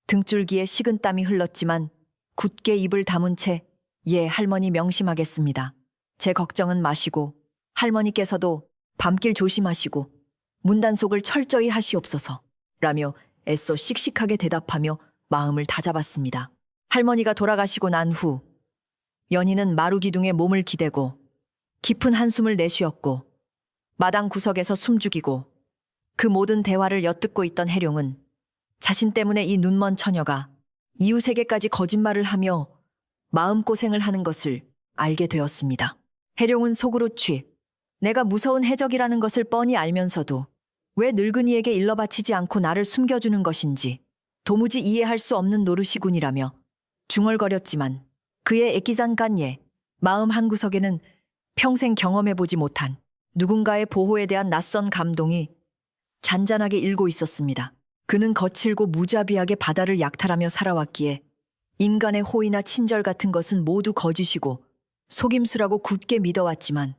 등줄기에 식은땀이 흘렀지만 굳게 입을 다문 채 예, 할머니 명심하겠습니다. 제 걱정은 마시고 할머니께서도 밤길 조심하시고 문단속을 철저히 하시옵소서 라며 애써 씩씩하게 대답하며 마음을 다잡았습니다. 할머니가 돌아가시고 난 후 연희는 마루기둥에 몸을 기대고 깊은 한숨을 내쉬었고 마당 구석에서 숨죽이고 그 모든 대화를 엿듣고 있던 해룡은 자신 때문에 이 눈먼 처녀가 이웃에게까지 거짓말을 하며 마음고생을 하는 것을 알게 되었습니다. 해룡은 속으로 내가 무서운 해적이라는 것을 뻔히 알면서도 왜 늙은이에게 일러바치지 않고 나를 숨겨주는 것인지 도무지 이해할 수 없는 노릇이군이라며 중얼거렸지만 그의 애기장간예 마음 한구석에는 평생 경험해보지 못한 누군가의 보호에 대한 낯선 감동이 잔잔하게 일고 있었습니다. 그는 거칠고 무자비하게 바다를 약탈하며 살아왔기에 인간의 호의나 친절 같은 것은 모두 거짓이고 속임수라고 굳게 믿어왔지만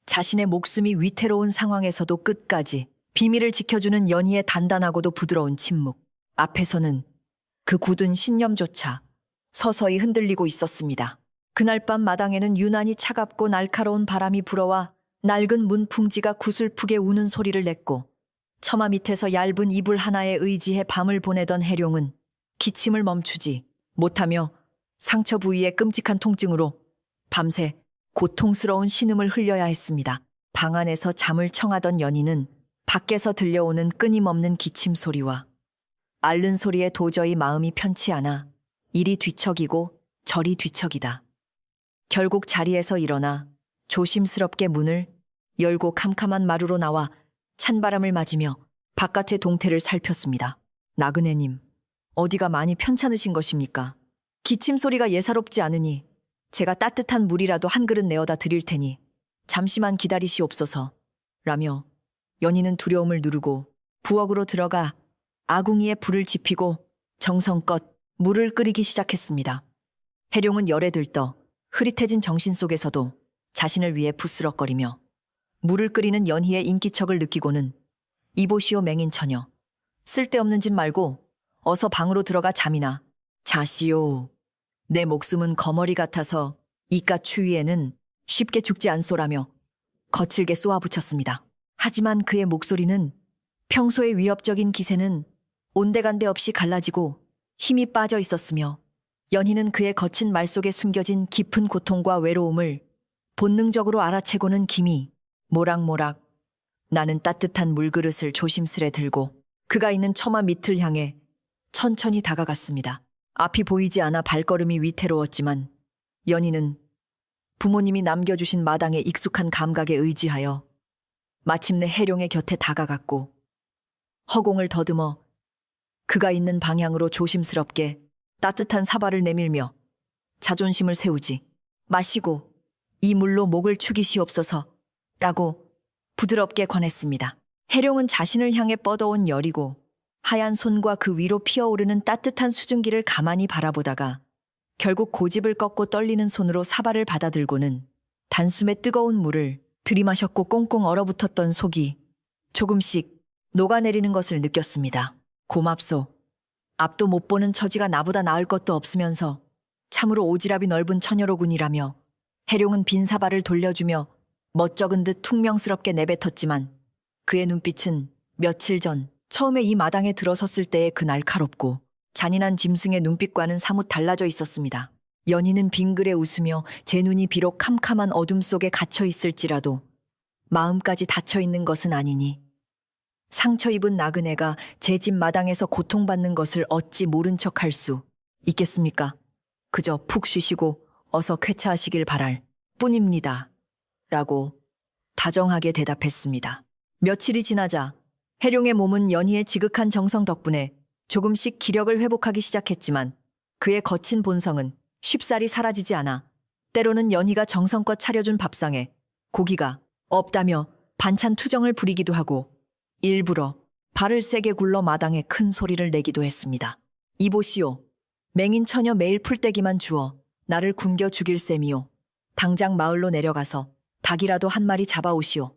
자신의 목숨이 위태로운 상황에서도 끝까지 비밀을 지켜주는 연희의 단단하고도 부드러운 침묵 앞에서는 그 굳은 신념조차 서서히 흔들리고 있었습니다. 그날 밤 마당에는 유난히 차갑고 날카로운 바람이 불어와 낡은 문풍지가 구슬프게 우는 소리를 냈고 처마 밑에서 얇은 이불 하나에 의지해 밤을 보내던 해룡은 기침을 멈추지 못하며 상처 부위의 끔찍한 통증으로 밤새 고통스러운 신음을 흘려야 했습니다. 방 안에서 잠을 청하던 연희는 밖에서 들려오는 끊임없는 기침 소리와 앓는 소리에 도저히 마음이 편치 않아 이리 뒤척이고 저리 뒤척이다. 결국 자리에서 일어나 조심스럽게 문을 열고 캄캄한 마루로 나와 찬바람을 맞으며 바깥의 동태를 살폈습니다. 나그네님, 어디가 많이 편찮으신 것입니까? 기침 소리가 예사롭지 않으니 제가 따뜻한 물이라도 한 그릇 내어다 드릴 테니 잠시만 기다리시옵소서 라며 연희는 두려움을 누르고 부엌으로 들어가 아궁이에 불을 지피고 정성껏 물을 끓이기 시작했습니다. 해룡은 열에 들떠 흐릿해진 정신 속에서도 자신을 위해 부스럭거리며 물을 끓이는 연희의 인기척을 느끼고는 이보시오 맹인 처녀, 쓸데없는 짓 말고 어서 방으로 들어가 잠이나 자시오. 내 목숨은 거머리 같아서 이깟 추위에는 쉽게 죽지 않소라며 거칠게 쏘아붙였습니다. 하지만 그의 목소리는 평소의 위협적인 기세는 온데간데 없이 갈라지고 힘이 빠져 있었으며 연희는 그의 거친 말 속에 숨겨진 깊은 고통과 외로움을 본능적으로 알아채고는 김이 모락모락 나는 따뜻한 물그릇을 조심스레 들고 그가 있는 처마 밑을 향해 천천히 다가갔습니다. 앞이 보이지 않아 발걸음이 위태로웠지만 연희는 부모님이 남겨주신 마당의 익숙한 감각에 의지하여 마침내 해룡의 곁에 다가갔고 허공을 더듬어 그가 있는 방향으로 조심스럽게 따뜻한 사발을 내밀며 자존심을 세우지 마시고 이 물로 목을 축이시옵소서 라고 부드럽게 권했습니다. 해룡은 자신을 향해 뻗어온 열이고 하얀 손과 그 위로 피어오르는 따뜻한 수증기를 가만히 바라보다가 결국 고집을 꺾고 떨리는 손으로 사발을 받아들고는 단숨에 뜨거운 물을 들이마셨고 꽁꽁 얼어붙었던 속이 조금씩 녹아내리는 것을 느꼈습니다. 고맙소. 앞도 못 보는 처지가 나보다 나을 것도 없으면서 참으로 오지랖이 넓은 처녀로군이라며 해룡은 빈 사발을 돌려주며 멋쩍은 듯 퉁명스럽게 내뱉었지만 그의 눈빛은 며칠 전 처음에 이 마당에 들어섰을 때의 그 날카롭고 잔인한 짐승의 눈빛과는 사뭇 달라져 있었습니다. 연희는 빙그레 웃으며 제 눈이 비록 캄캄한 어둠 속에 갇혀 있을지라도 마음까지 닫혀 있는 것은 아니니 상처 입은 나그네가 제 집 마당에서 고통받는 것을 어찌 모른 척할 수 있겠습니까? 그저 푹 쉬시고 어서 쾌차하시길 바랄 뿐입니다. 라고 다정하게 대답했습니다. 며칠이 지나자 해룡의 몸은 연희의 지극한 정성 덕분에 조금씩 기력을 회복하기 시작했지만 그의 거친 본성은 쉽사리 사라지지 않아 때로는 연희가 정성껏 차려준 밥상에 고기가 없다며 반찬 투정을 부리기도 하고 일부러 발을 세게 굴러 마당에 큰 소리를 내기도 했습니다. 이보시오. 맹인 처녀 매일 풀떼기만 주어 나를 굶겨 죽일 셈이오. 당장 마을로 내려가서 닭이라도 한 마리 잡아오시오.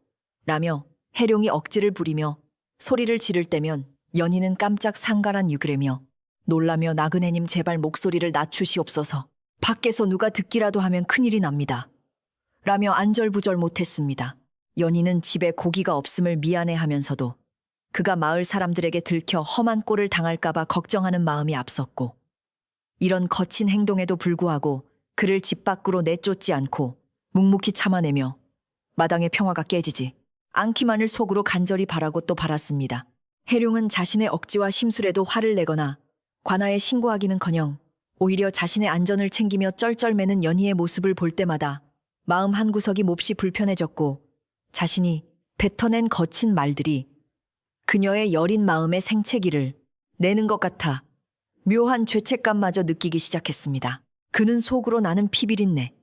라며 해룡이 억지를 부리며 소리를 지를 때면 연희는 깜짝 상갈한 유그래며 놀라며 나그네님 제발 목소리를 낮추시옵소서. 밖에서 누가 듣기라도 하면 큰일이 납니다. 라며 안절부절 못했습니다. 연희는 집에 고기가 없음을 미안해하면서도 그가 마을 사람들에게 들켜 험한 꼴을 당할까봐 걱정하는 마음이 앞섰고 이런 거친 행동에도 불구하고 그를 집 밖으로 내쫓지 않고 묵묵히 참아내며 마당의 평화가 깨지지 않기만을 속으로 간절히 바라고 또 바랐습니다. 해룡은 자신의 억지와 심술에도 화를 내거나 관아에 신고하기는커녕 오히려 자신의 안전을 챙기며 쩔쩔매는 연희의 모습을 볼 때마다 마음 한구석이 몹시 불편해졌고 자신이 뱉어낸 거친 말들이 그녀의 여린 마음에 생채기를 내는 것 같아 묘한 죄책감마저 느끼기 시작했습니다. 그는 속으로 나는 피비린내,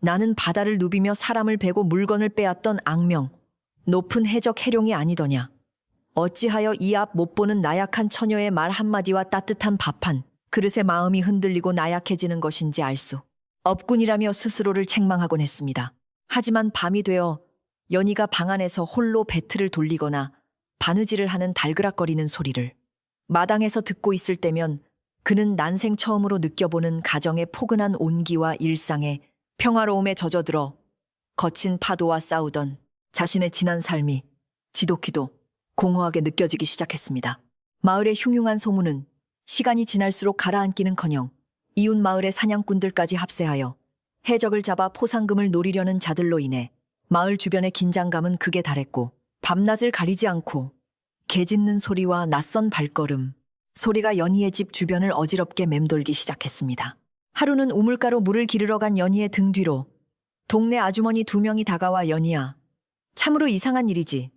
나는 바다를 누비며 사람을 베고 물건을 빼앗던 악명, 높은 해적 해룡이 아니더냐. 어찌하여 이 앞 못 보는 나약한 처녀의 말 한마디와 따뜻한 밥 한 그릇에 마음이 흔들리고 나약해지는 것인지 알 수 없군이라며 스스로를 책망하곤 했습니다. 하지만 밤이 되어 연희가 방 안에서 홀로 배틀을 돌리거나 바느질을 하는 달그락거리는 소리를 마당에서 듣고 있을 때면 그는 난생 처음으로 느껴보는 가정의 포근한 온기와 일상의 평화로움에 젖어들어 거친 파도와 싸우던 자신의 지난 삶이 지독히도 공허하게 느껴지기 시작했습니다. 마을의 흉흉한 소문은 시간이 지날수록 가라앉기는커녕 이웃 마을의 사냥꾼들까지 합세하여 해적을 잡아 포상금을 노리려는 자들로 인해 마을 주변의 긴장감은 극에 달했고 밤낮을 가리지 않고 개 짖는 소리와 낯선 발걸음, 소리가 연희의 집 주변을 어지럽게 맴돌기 시작했습니다. 하루는 우물가로 물을 기르러 간 연희의 등 뒤로 동네 아주머니 2명이 다가와 연희야, 참으로 이상한 일이지.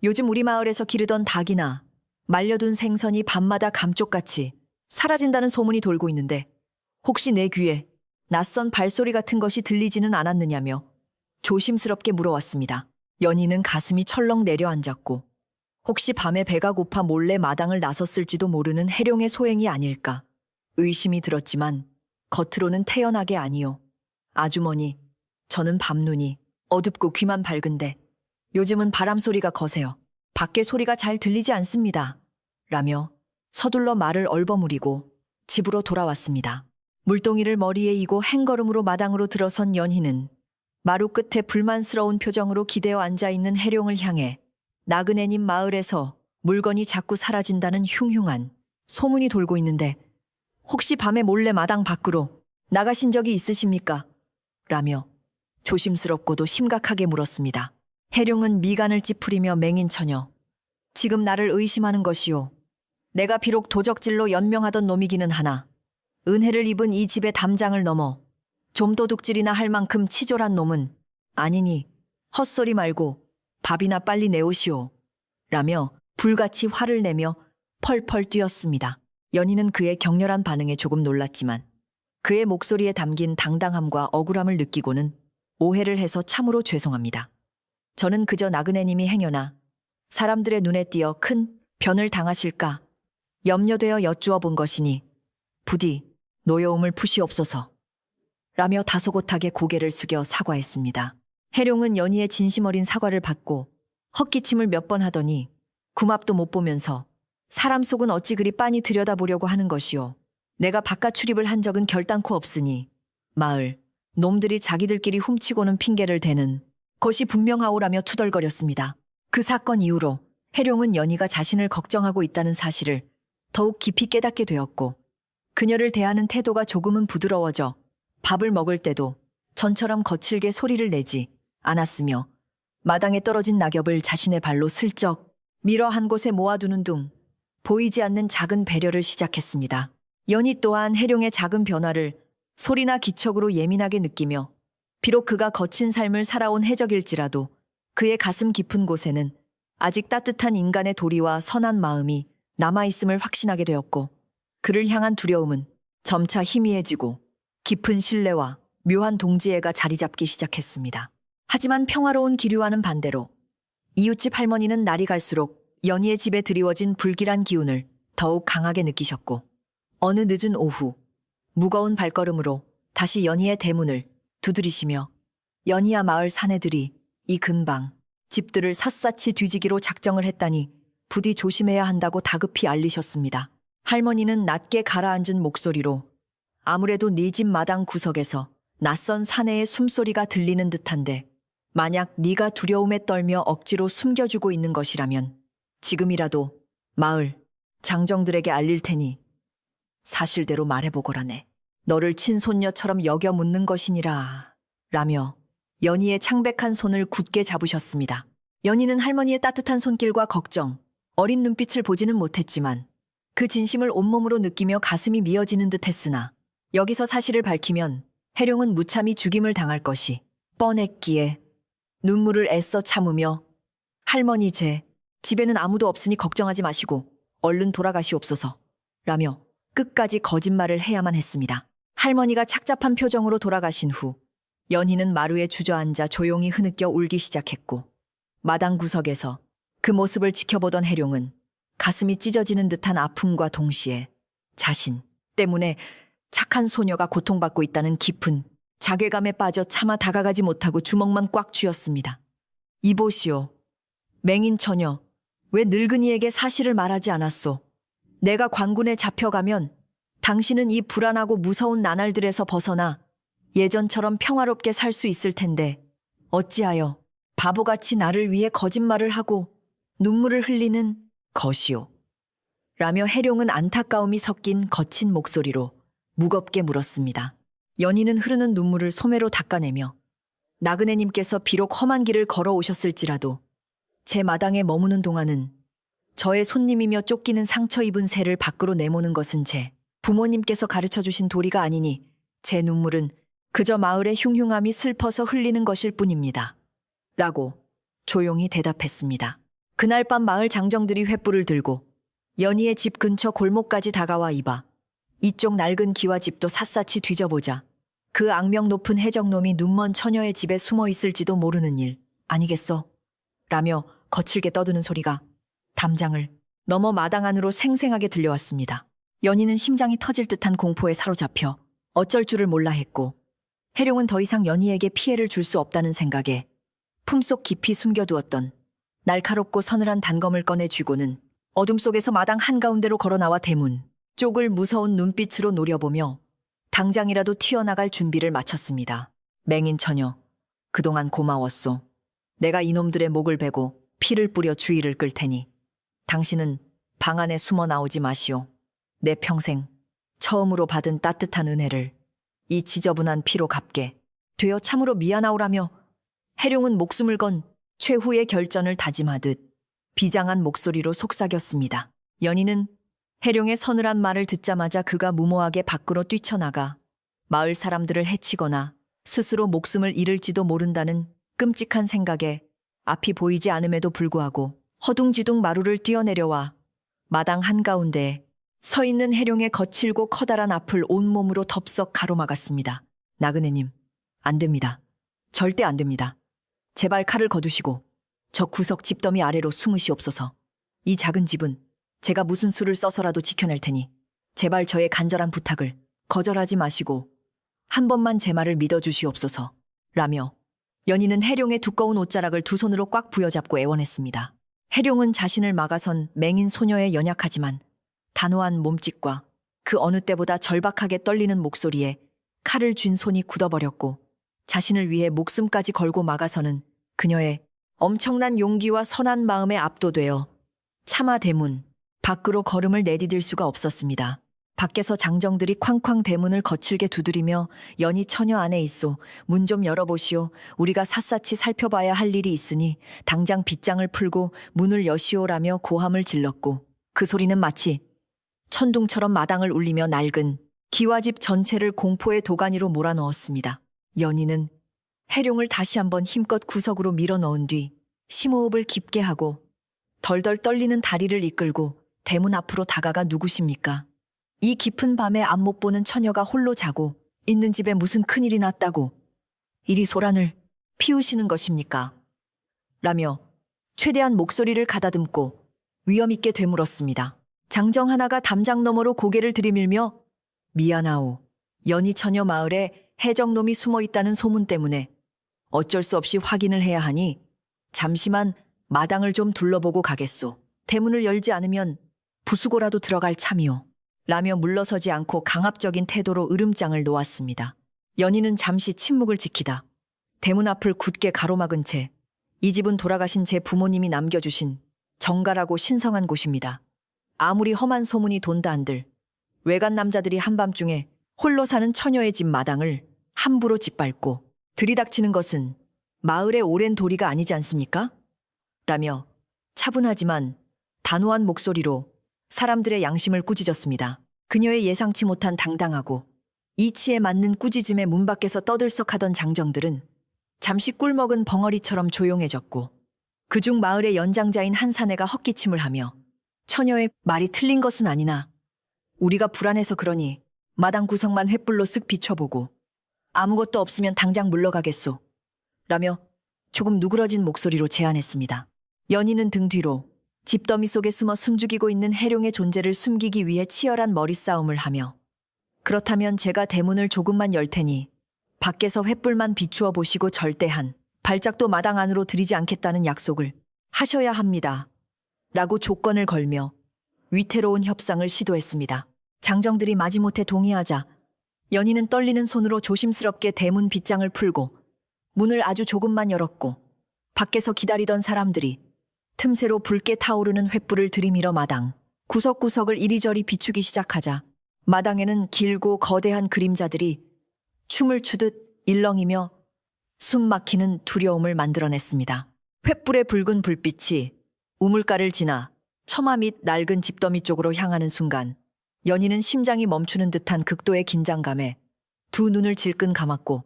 요즘 우리 마을에서 기르던 닭이나 말려둔 생선이 밤마다 감쪽같이 사라진다는 소문이 돌고 있는데 혹시 내 귀에 낯선 발소리 같은 것이 들리지는 않았느냐며 조심스럽게 물어왔습니다. 연희는 가슴이 철렁 내려앉았고 혹시 밤에 배가 고파 몰래 마당을 나섰을지도 모르는 해룡의 소행이 아닐까 의심이 들었지만 겉으로는 태연하게 아니요. 아주머니, 저는 밤눈이 어둡고 귀만 밝은데 요즘은 바람소리가 거세요. 밖에 소리가 잘 들리지 않습니다. 라며 서둘러 말을 얼버무리고 집으로 돌아왔습니다. 물동이를 머리에 이고 행걸음으로 마당으로 들어선 연희는 마루 끝에 불만스러운 표정으로 기대어 앉아있는 해룡을 향해 나그네님 마을에서 물건이 자꾸 사라진다는 흉흉한 소문이 돌고 있는데 혹시 밤에 몰래 마당 밖으로 나가신 적이 있으십니까? 라며 조심스럽고도 심각하게 물었습니다. 해룡은 미간을 찌푸리며 맹인 처녀, 지금 나를 의심하는 것이오. 내가 비록 도적질로 연명하던 놈이기는 하나 은혜를 입은 이 집의 담장을 넘어 좀도둑질이나 할 만큼 치졸한 놈은 아니니 헛소리 말고 밥이나 빨리 내오시오. 라며 불같이 화를 내며 펄펄 뛰었습니다. 연희는 그의 격렬한 반응에 조금 놀랐지만 그의 목소리에 담긴 당당함과 억울함을 느끼고는 오해를 해서 참으로 죄송합니다. 저는 그저 나그네님이 행여나 사람들의 눈에 띄어 큰 변을 당하실까 염려되어 여쭈어 본 것이니 부디 노여움을 푸시옵소서. 라며 다소곳하게 고개를 숙여 사과했습니다. 해룡은 연희의 진심 어린 사과를 받고 헛기침을 몇 번 하더니 궁합도 못 보면서 사람 속은 어찌 그리 빤히 들여다보려고 하는 것이오. 내가 바깥 출입을 한 적은 결단코 없으니 마을 놈들이 자기들끼리 훔치고는 핑계를 대는 것이 분명하오라며 투덜거렸습니다. 그 사건 이후로 해룡은 연희가 자신을 걱정하고 있다는 사실을 더욱 깊이 깨닫게 되었고 그녀를 대하는 태도가 조금은 부드러워져 밥을 먹을 때도 전처럼 거칠게 소리를 내지 않았으며 마당에 떨어진 낙엽을 자신의 발로 슬쩍 밀어 한 곳에 모아두는 둥 보이지 않는 작은 배려를 시작했습니다. 연희 또한 해룡의 작은 변화를 소리나 기척으로 예민하게 느끼며 비록 그가 거친 삶을 살아온 해적일지라도 그의 가슴 깊은 곳에는 아직 따뜻한 인간의 도리와 선한 마음이 남아있음을 확신하게 되었고 그를 향한 두려움은 점차 희미해지고 깊은 신뢰와 묘한 동지애가 자리 잡기 시작했습니다. 하지만 평화로운 기류와는 반대로 이웃집 할머니는 날이 갈수록 연희의 집에 드리워진 불길한 기운을 더욱 강하게 느끼셨고 어느 늦은 오후 무거운 발걸음으로 다시 연희의 대문을 두드리시며 연희야 마을 사내들이 이 근방 집들을 샅샅이 뒤지기로 작정을 했다니 부디 조심해야 한다고 다급히 알리셨습니다. 할머니는 낮게 가라앉은 목소리로 아무래도 네 집 마당 구석에서 낯선 사내의 숨소리가 들리는 듯한데 만약 네가 두려움에 떨며 억지로 숨겨주고 있는 것이라면 지금이라도 마을 장정들에게 알릴 테니 사실대로 말해보거라네. 너를 친손녀처럼 여겨 묻는 것이니라 라며 연희의 창백한 손을 굳게 잡으셨습니다. 연희는 할머니의 따뜻한 손길과 걱정, 어린 눈빛을 보지는 못했지만 그 진심을 온몸으로 느끼며 가슴이 미어지는 듯 했으나 여기서 사실을 밝히면 해룡은 무참히 죽임을 당할 것이 뻔했기에 눈물을 애써 참으며 할머니 집에는 아무도 없으니 걱정하지 마시고 얼른 돌아가시옵소서 라며 끝까지 거짓말을 해야만 했습니다. 할머니가 착잡한 표정으로 돌아가신 후 연희는 마루에 주저앉아 조용히 흐느껴 울기 시작했고 마당 구석에서 그 모습을 지켜보던 해룡은 가슴이 찢어지는 듯한 아픔과 동시에 자신 때문에 착한 소녀가 고통받고 있다는 깊은 자괴감에 빠져 차마 다가가지 못하고 주먹만 꽉 쥐었습니다. 이보시오. 맹인 처녀, 왜 늙은이에게 사실을 말하지 않았소? 내가 관군에 잡혀가면 당신은 이 불안하고 무서운 나날들에서 벗어나 예전처럼 평화롭게 살 수 있을 텐데 어찌하여 바보같이 나를 위해 거짓말을 하고 눈물을 흘리는 것이오? 라며 해룡은 안타까움이 섞인 거친 목소리로 무겁게 물었습니다. 연희는 흐르는 눈물을 소매로 닦아내며 나그네님께서 비록 험한 길을 걸어오셨을지라도 제 마당에 머무는 동안은 저의 손님이며 쫓기는 상처 입은 새를 밖으로 내모는 것은 제 부모님께서 가르쳐주신 도리가 아니니 제 눈물은 그저 마을의 흉흉함이 슬퍼서 흘리는 것일 뿐입니다. 라고 조용히 대답했습니다. 그날 밤 마을 장정들이 횃불을 들고 연희의 집 근처 골목까지 다가와 이봐 이쪽 낡은 기와집도 샅샅이 뒤져보자 그 악명 높은 해적놈이 눈먼 처녀의 집에 숨어 있을지도 모르는 일 아니겠어? 라며 거칠게 떠드는 소리가 담장을 넘어 마당 안으로 생생하게 들려왔습니다. 연희는 심장이 터질 듯한 공포에 사로잡혀 어쩔 줄을 몰라 했고 해룡은 더 이상 연희에게 피해를 줄 수 없다는 생각에 품속 깊이 숨겨두었던 날카롭고 서늘한 단검을 꺼내 쥐고는 어둠 속에서 마당 한가운데로 걸어나와 대문 쪽을 무서운 눈빛으로 노려보며 당장이라도 튀어나갈 준비를 마쳤습니다. 맹인 처녀, 그동안 고마웠소. 내가 이놈들의 목을 베고 피를 뿌려 주의를 끌 테니 당신은 방 안에 숨어 나오지 마시오. 내 평생 처음으로 받은 따뜻한 은혜를 이 지저분한 피로 갚게 되어 참으로 미안하오라며 해룡은 목숨을 건 최후의 결전을 다짐하듯 비장한 목소리로 속삭였습니다. 연희는 해룡의 서늘한 말을 듣자마자 그가 무모하게 밖으로 뛰쳐나가 마을 사람들을 해치거나 스스로 목숨을 잃을지도 모른다는 끔찍한 생각에 앞이 보이지 않음에도 불구하고 허둥지둥 마루를 뛰어내려와 마당 한가운데에 서 있는 해룡의 거칠고 커다란 앞을 온몸으로 덥석 가로막았습니다. 나그네님, 안 됩니다. 절대 안 됩니다. 제발 칼을 거두시고 저 구석 집더미 아래로 숨으시옵소서. 이 작은 집은 제가 무슨 수를 써서라도 지켜낼 테니 제발 저의 간절한 부탁을 거절하지 마시고 한 번만 제 말을 믿어주시옵소서. 라며 연희는 해룡의 두꺼운 옷자락을 두 손으로 꽉 부여잡고 애원했습니다. 해룡은 자신을 막아선 맹인 소녀의 연약하지만 단호한 몸짓과 그 어느 때보다 절박하게 떨리는 목소리에 칼을 쥔 손이 굳어버렸고 자신을 위해 목숨까지 걸고 막아서는 그녀의 엄청난 용기와 선한 마음에 압도되어 차마 대문 밖으로 걸음을 내디딜 수가 없었습니다. 밖에서 장정들이 쾅쾅 대문을 거칠게 두드리며 연희 처녀 안에 있소. 문 좀 열어보시오. 우리가 샅샅이 살펴봐야 할 일이 있으니 당장 빗장을 풀고 문을 여시오라며 고함을 질렀고 그 소리는 마치 천둥처럼 마당을 울리며 낡은 기와집 전체를 공포의 도가니로 몰아넣었습니다. 연희는 해룡을 다시 한번 힘껏 구석으로 밀어넣은 뒤 심호흡을 깊게 하고 덜덜 떨리는 다리를 이끌고 대문 앞으로 다가가 누구십니까? 이 깊은 밤에 앞 못 보는 처녀가 홀로 자고 있는 집에 무슨 큰일이 났다고 이리 소란을 피우시는 것입니까? 라며 최대한 목소리를 가다듬고 위엄있게 되물었습니다. 장정 하나가 담장 너머로 고개를 들이밀며 미안하오. 연희 처녀 마을에 해적놈이 숨어 있다는 소문 때문에 어쩔 수 없이 확인을 해야 하니 잠시만 마당을 좀 둘러보고 가겠소. 대문을 열지 않으면 부수고라도 들어갈 참이오. 라며 물러서지 않고 강압적인 태도로 으름장을 놓았습니다. 연희는 잠시 침묵을 지키다 대문 앞을 굳게 가로막은 채 이 집은 돌아가신 제 부모님이 남겨주신 정갈하고 신성한 곳입니다. 아무리 험한 소문이 돈다 한들 외간 남자들이 한밤중에 홀로 사는 처녀의 집 마당을 함부로 짓밟고 들이닥치는 것은 마을의 오랜 도리가 아니지 않습니까? 라며 차분하지만 단호한 목소리로 사람들의 양심을 꾸짖었습니다. 그녀의 예상치 못한 당당하고 이치에 맞는 꾸짖음에 문 밖에서 떠들썩하던 장정들은 잠시 꿀먹은 벙어리처럼 조용해졌고 그중 마을의 연장자인 한 사내가 헛기침을 하며 처녀의 말이 틀린 것은 아니나 우리가 불안해서 그러니 마당 구석만 횃불로 쓱 비춰보고 아무것도 없으면 당장 물러가겠소. 라며 조금 누그러진 목소리로 제안했습니다. 연희는 등 뒤로 집더미 속에 숨어 숨죽이고 있는 해룡의 존재를 숨기기 위해 치열한 머리싸움을 하며 그렇다면 제가 대문을 조금만 열 테니 밖에서 횃불만 비추어 보시고 절대 한 발짝도 마당 안으로 들이지 않겠다는 약속을 하셔야 합니다. 라고 조건을 걸며 위태로운 협상을 시도했습니다. 장정들이 마지못해 동의하자 연희는 떨리는 손으로 조심스럽게 대문 빗장을 풀고 문을 아주 조금만 열었고 밖에서 기다리던 사람들이 틈새로 붉게 타오르는 횃불을 들이밀어 마당 구석구석을 이리저리 비추기 시작하자 마당에는 길고 거대한 그림자들이 춤을 추듯 일렁이며 숨 막히는 두려움을 만들어냈습니다. 횃불의 붉은 불빛이 우물가를 지나 처마 및 낡은 집더미 쪽으로 향하는 순간 연희는 심장이 멈추는 듯한 극도의 긴장감에 두 눈을 질끈 감았고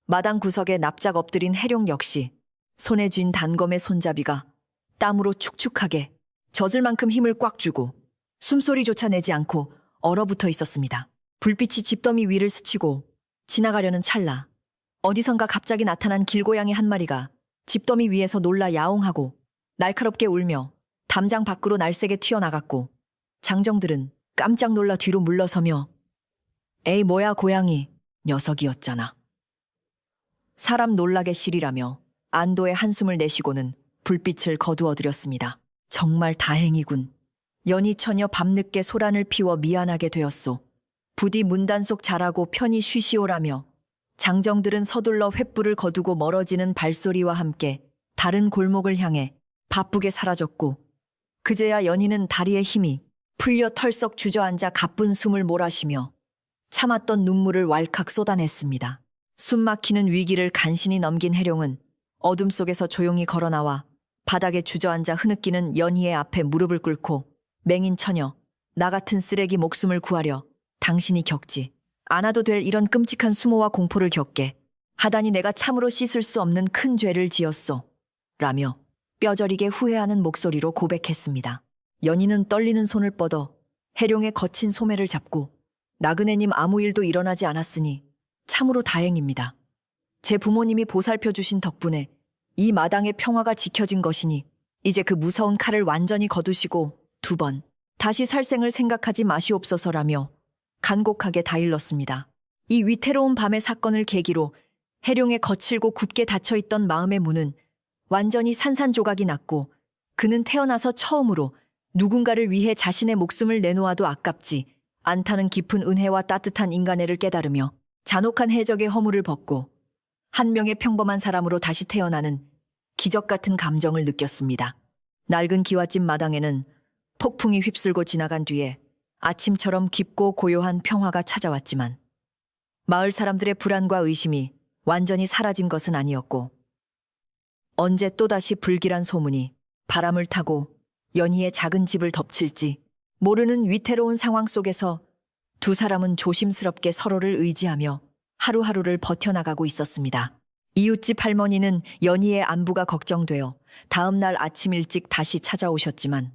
마당 구석에 납작 엎드린 해룡 역시 손에 쥔 단검의 손잡이가 땀으로 축축하게 젖을 만큼 힘을 꽉 주고 숨소리조차 내지 않고 얼어붙어 있었습니다. 불빛이 집더미 위를 스치고 지나가려는 찰나 어디선가 갑자기 나타난 길고양이 한 마리가 집더미 위에서 놀라 야옹하고 날카롭게 울며 담장 밖으로 날쌔게 튀어나갔고 장정들은 깜짝 놀라 뒤로 물러서며 에이 뭐야 고양이 녀석이었잖아. 사람 놀라게 시리라며 안도의 한숨을 내쉬고는 불빛을 거두어들였습니다. 정말 다행이군. 연희 처녀 밤늦게 소란을 피워 미안하게 되었소. 부디 문단 속 잘하고 편히 쉬시오라며 장정들은 서둘러 횃불을 거두고 멀어지는 발소리와 함께 다른 골목을 향해 바쁘게 사라졌고 그제야 연희는 다리에 힘이 풀려 털썩 주저앉아 가쁜 숨을 몰아쉬며 참았던 눈물을 왈칵 쏟아냈습니다. 숨막히는 위기를 간신히 넘긴 해룡은 어둠 속에서 조용히 걸어나와 바닥에 주저앉아 흐느끼는 연희의 앞에 무릎을 꿇고 맹인 처녀, 나 같은 쓰레기 목숨을 구하려 당신이 겪지 않아도 될 이런 끔찍한 수모와 공포를 겪게 하다니 내가 참으로 씻을 수 없는 큰 죄를 지었소. 라며 뼈저리게 후회하는 목소리로 고백했습니다. 연희는 떨리는 손을 뻗어 해룡의 거친 소매를 잡고 나그네님 아무 일도 일어나지 않았으니 참으로 다행입니다. 제 부모님이 보살펴 주신 덕분에 이 마당의 평화가 지켜진 것이니 이제 그 무서운 칼을 완전히 거두시고 두 번 다시 살생을 생각하지 마시옵소서라며 간곡하게 다일렀습니다. 이 위태로운 밤의 사건을 계기로 해룡의 거칠고 굽게 닫혀있던 마음의 문은 완전히 산산조각이 났고 그는 태어나서 처음으로 누군가를 위해 자신의 목숨을 내놓아도 아깝지 않다는 깊은 은혜와 따뜻한 인간애를 깨달으며 잔혹한 해적의 허물을 벗고 한 명의 평범한 사람으로 다시 태어나는 기적 같은 감정을 느꼈습니다. 낡은 기와집 마당에는 폭풍이 휩쓸고 지나간 뒤에 아침처럼 깊고 고요한 평화가 찾아왔지만 마을 사람들의 불안과 의심이 완전히 사라진 것은 아니었고 언제 또다시 불길한 소문이 바람을 타고 연희의 작은 집을 덮칠지 모르는 위태로운 상황 속에서 두 사람은 조심스럽게 서로를 의지하며 하루하루를 버텨나가고 있었습니다. 이웃집 할머니는 연희의 안부가 걱정되어 다음 날 아침 일찍 다시 찾아오셨지만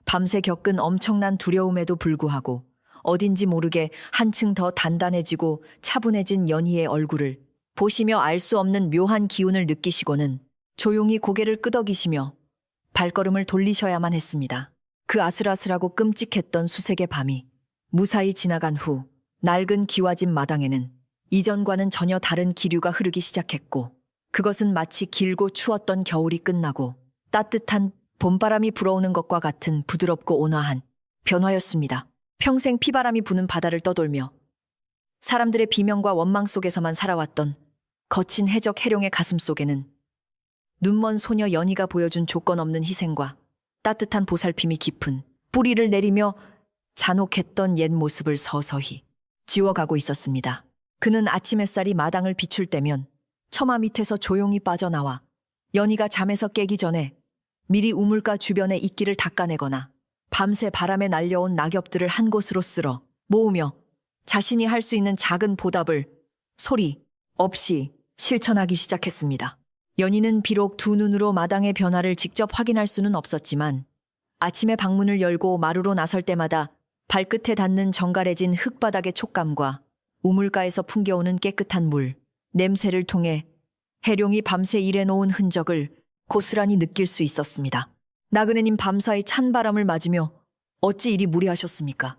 밤새 겪은 엄청난 두려움에도 불구하고 어딘지 모르게 한층 더 단단해지고 차분해진 연희의 얼굴을 보시며 알 수 없는 묘한 기운을 느끼시고는 조용히 고개를 끄덕이시며 발걸음을 돌리셔야만 했습니다. 그 아슬아슬하고 끔찍했던 수색의 밤이 무사히 지나간 후 낡은 기와집 마당에는 이전과는 전혀 다른 기류가 흐르기 시작했고 그것은 마치 길고 추웠던 겨울이 끝나고 따뜻한 봄바람이 불어오는 것과 같은 부드럽고 온화한 변화였습니다. 평생 피바람이 부는 바다를 떠돌며 사람들의 비명과 원망 속에서만 살아왔던 거친 해적 해룡의 가슴 속에는 눈먼 소녀 연희가 보여준 조건 없는 희생과 따뜻한 보살핌이 깊은 뿌리를 내리며 잔혹했던 옛 모습을 서서히 지워가고 있었습니다. 그는 아침 햇살이 마당을 비출 때면 처마 밑에서 조용히 빠져나와 연희가 잠에서 깨기 전에 미리 우물가 주변의 이끼를 닦아내거나 밤새 바람에 날려온 낙엽들을 한 곳으로 쓸어 모으며 자신이 할 수 있는 작은 보답을 소리 없이 실천하기 시작했습니다. 연희는 비록 두 눈으로 마당의 변화를 직접 확인할 수는 없었지만 아침에 방문을 열고 마루로 나설 때마다 발끝에 닿는 정갈해진 흙바닥의 촉감과 우물가에서 풍겨오는 깨끗한 물, 냄새를 통해 해룡이 밤새 일해놓은 흔적을 고스란히 느낄 수 있었습니다. 나그네님 밤사이 찬바람을 맞으며 어찌 이리 무리하셨습니까?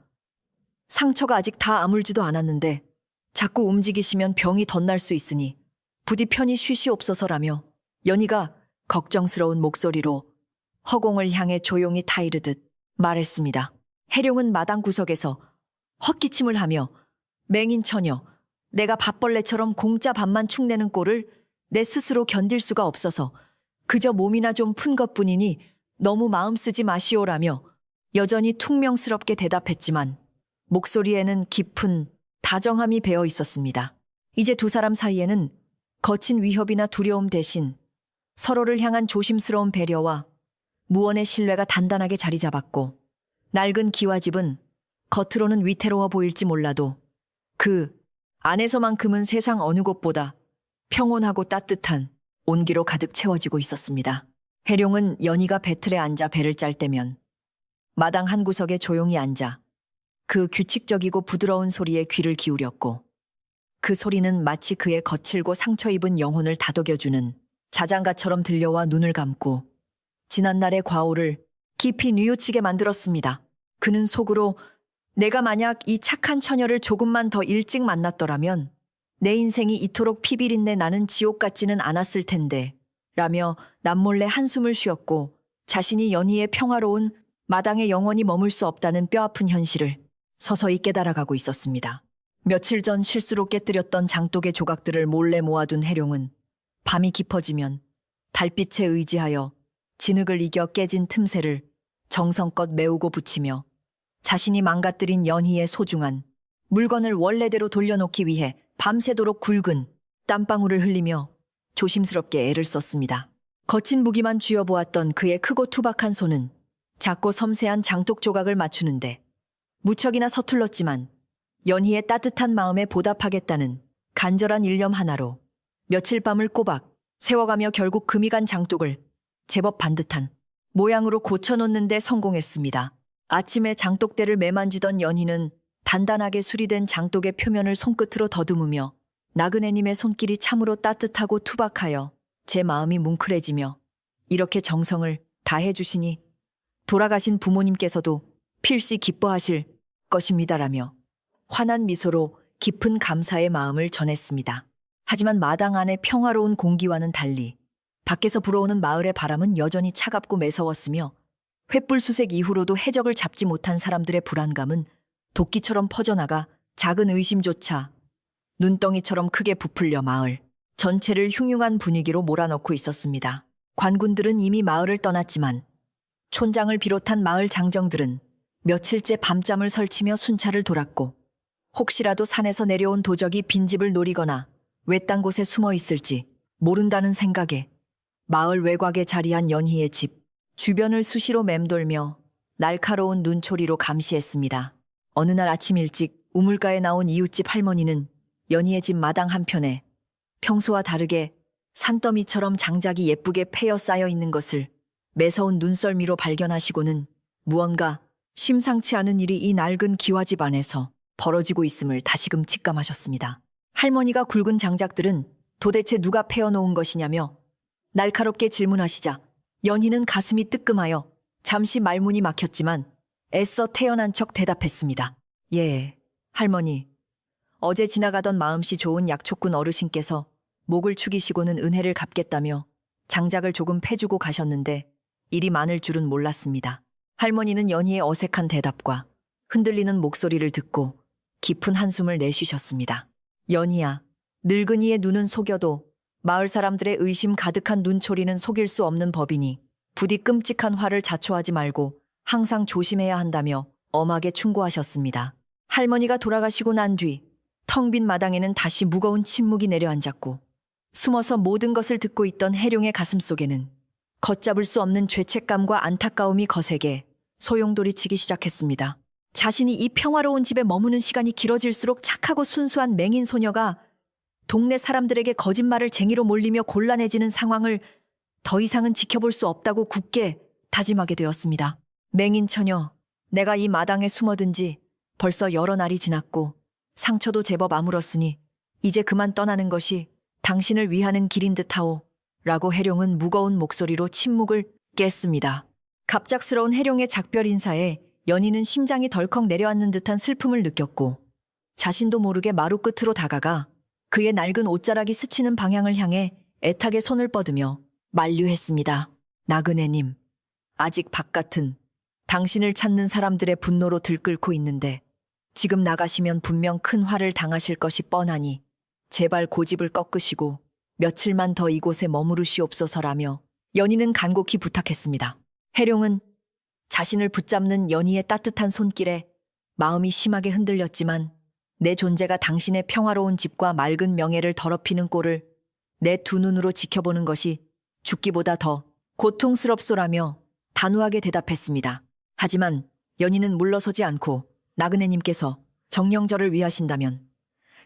상처가 아직 다 아물지도 않았는데 자꾸 움직이시면 병이 덧날 수 있으니 부디 편히 쉬시옵소서라며 연희가 걱정스러운 목소리로 허공을 향해 조용히 타이르듯 말했습니다. 해룡은 마당 구석에서 헛기침을 하며 맹인 처녀, 내가 밥벌레처럼 공짜 밥만 축내는 꼴을 내 스스로 견딜 수가 없어서 그저 몸이나 좀 푼 것뿐이니 너무 마음 쓰지 마시오라며 여전히 퉁명스럽게 대답했지만 목소리에는 깊은 다정함이 배어 있었습니다. 이제 두 사람 사이에는 거친 위협이나 두려움 대신 서로를 향한 조심스러운 배려와 무언의 신뢰가 단단하게 자리 잡았고 낡은 기와집은 겉으로는 위태로워 보일지 몰라도 그 안에서만큼은 세상 어느 곳보다 평온하고 따뜻한 온기로 가득 채워지고 있었습니다. 해룡은 연희가 배틀에 앉아 배를 짤 때면 마당 한 구석에 조용히 앉아 그 규칙적이고 부드러운 소리에 귀를 기울였고 그 소리는 마치 그의 거칠고 상처 입은 영혼을 다독여주는 자장가처럼 들려와 눈을 감고 지난날의 과오를 깊이 뉘우치게 만들었습니다. 그는 속으로 내가 만약 이 착한 처녀를 조금만 더 일찍 만났더라면 내 인생이 이토록 피비린내 나는 지옥 같지는 않았을 텐데 라며 남몰래 한숨을 쉬었고 자신이 연희의 평화로운 마당에 영원히 머물 수 없다는 뼈아픈 현실을 서서히 깨달아가고 있었습니다. 며칠 전 실수로 깨뜨렸던 장독의 조각들을 몰래 모아둔 해룡은 밤이 깊어지면 달빛에 의지하여 진흙을 이겨 깨진 틈새를 정성껏 메우고 붙이며 자신이 망가뜨린 연희의 소중한 물건을 원래대로 돌려놓기 위해 밤새도록 굵은 땀방울을 흘리며 조심스럽게 애를 썼습니다. 거친 무기만 쥐어보았던 그의 크고 투박한 손은 작고 섬세한 장독 조각을 맞추는데 무척이나 서툴렀지만 연희의 따뜻한 마음에 보답하겠다는 간절한 일념 하나로 며칠 밤을 꼬박 세워가며 결국 금이 간 장독을 제법 반듯한 모양으로 고쳐놓는 데 성공했습니다. 아침에 장독대를 매만지던 연희는 단단하게 수리된 장독의 표면을 손끝으로 더듬으며 나그네님의 손길이 참으로 따뜻하고 투박하여 제 마음이 뭉클해지며 이렇게 정성을 다해주시니 돌아가신 부모님께서도 필시 기뻐하실 것입니다라며 환한 미소로 깊은 감사의 마음을 전했습니다. 하지만 마당 안의 평화로운 공기와는 달리 밖에서 불어오는 마을의 바람은 여전히 차갑고 매서웠으며 횃불수색 이후로도 해적을 잡지 못한 사람들의 불안감은 도끼처럼 퍼져나가 작은 의심조차 눈덩이처럼 크게 부풀려 마을 전체를 흉흉한 분위기로 몰아넣고 있었습니다. 관군들은 이미 마을을 떠났지만 촌장을 비롯한 마을 장정들은 며칠째 밤잠을 설치며 순찰을 돌았고 혹시라도 산에서 내려온 도적이 빈집을 노리거나 외딴 곳에 숨어 있을지 모른다는 생각에 마을 외곽에 자리한 연희의 집 주변을 수시로 맴돌며 날카로운 눈초리로 감시했습니다. 어느 날 아침 일찍 우물가에 나온 이웃집 할머니는 연희의 집 마당 한편에 평소와 다르게 산더미처럼 장작이 예쁘게 패여 쌓여 있는 것을 매서운 눈썰미로 발견하시고는 무언가 심상치 않은 일이 이 낡은 기와집 안에서 벌어지고 있음을 다시금 직감하셨습니다. 할머니가 굵은 장작들은 도대체 누가 패어놓은 것이냐며 날카롭게 질문하시자 연희는 가슴이 뜨끔하여 잠시 말문이 막혔지만 애써 태연한 척 대답했습니다. 예, 할머니. 어제 지나가던 마음씨 좋은 약초꾼 어르신께서 목을 축이시고는 은혜를 갚겠다며 장작을 조금 패주고 가셨는데 일이 많을 줄은 몰랐습니다. 할머니는 연희의 어색한 대답과 흔들리는 목소리를 듣고 깊은 한숨을 내쉬셨습니다. 연희야, 늙은이의 눈은 속여도 마을 사람들의 의심 가득한 눈초리는 속일 수 없는 법이니 부디 끔찍한 화를 자초하지 말고 항상 조심해야 한다며 엄하게 충고하셨습니다. 할머니가 돌아가시고 난 뒤 텅 빈 마당에는 다시 무거운 침묵이 내려앉았고 숨어서 모든 것을 듣고 있던 해룡의 가슴속에는 걷잡을 수 없는 죄책감과 안타까움이 거세게 소용돌이치기 시작했습니다. 자신이 이 평화로운 집에 머무는 시간이 길어질수록 착하고 순수한 맹인 소녀가 동네 사람들에게 거짓말을 쟁이로 몰리며 곤란해지는 상황을 더 이상은 지켜볼 수 없다고 굳게 다짐하게 되었습니다. 맹인 처녀, 내가 이 마당에 숨어든 지 벌써 여러 날이 지났고 상처도 제법 아물었으니 이제 그만 떠나는 것이 당신을 위하는 길인 듯하오. 라고 해룡은 무거운 목소리로 침묵을 깼습니다. 갑작스러운 해룡의 작별 인사에 연희는 심장이 덜컥 내려앉는 듯한 슬픔을 느꼈고 자신도 모르게 마루 끝으로 다가가 그의 낡은 옷자락이 스치는 방향을 향해 애타게 손을 뻗으며 만류했습니다. 나그네님, 아직 바깥은 당신을 찾는 사람들의 분노로 들끓고 있는데 지금 나가시면 분명 큰 화를 당하실 것이 뻔하니 제발 고집을 꺾으시고 며칠만 더 이곳에 머무르시옵소서라며 연희는 간곡히 부탁했습니다. 해룡은 자신을 붙잡는 연희의 따뜻한 손길에 마음이 심하게 흔들렸지만 내 존재가 당신의 평화로운 집과 맑은 명예를 더럽히는 꼴을 내 두 눈으로 지켜보는 것이 죽기보다 더 고통스럽소라며 단호하게 대답했습니다. 하지만 연희는 물러서지 않고 나그네님께서 정녕 저를 위하신다면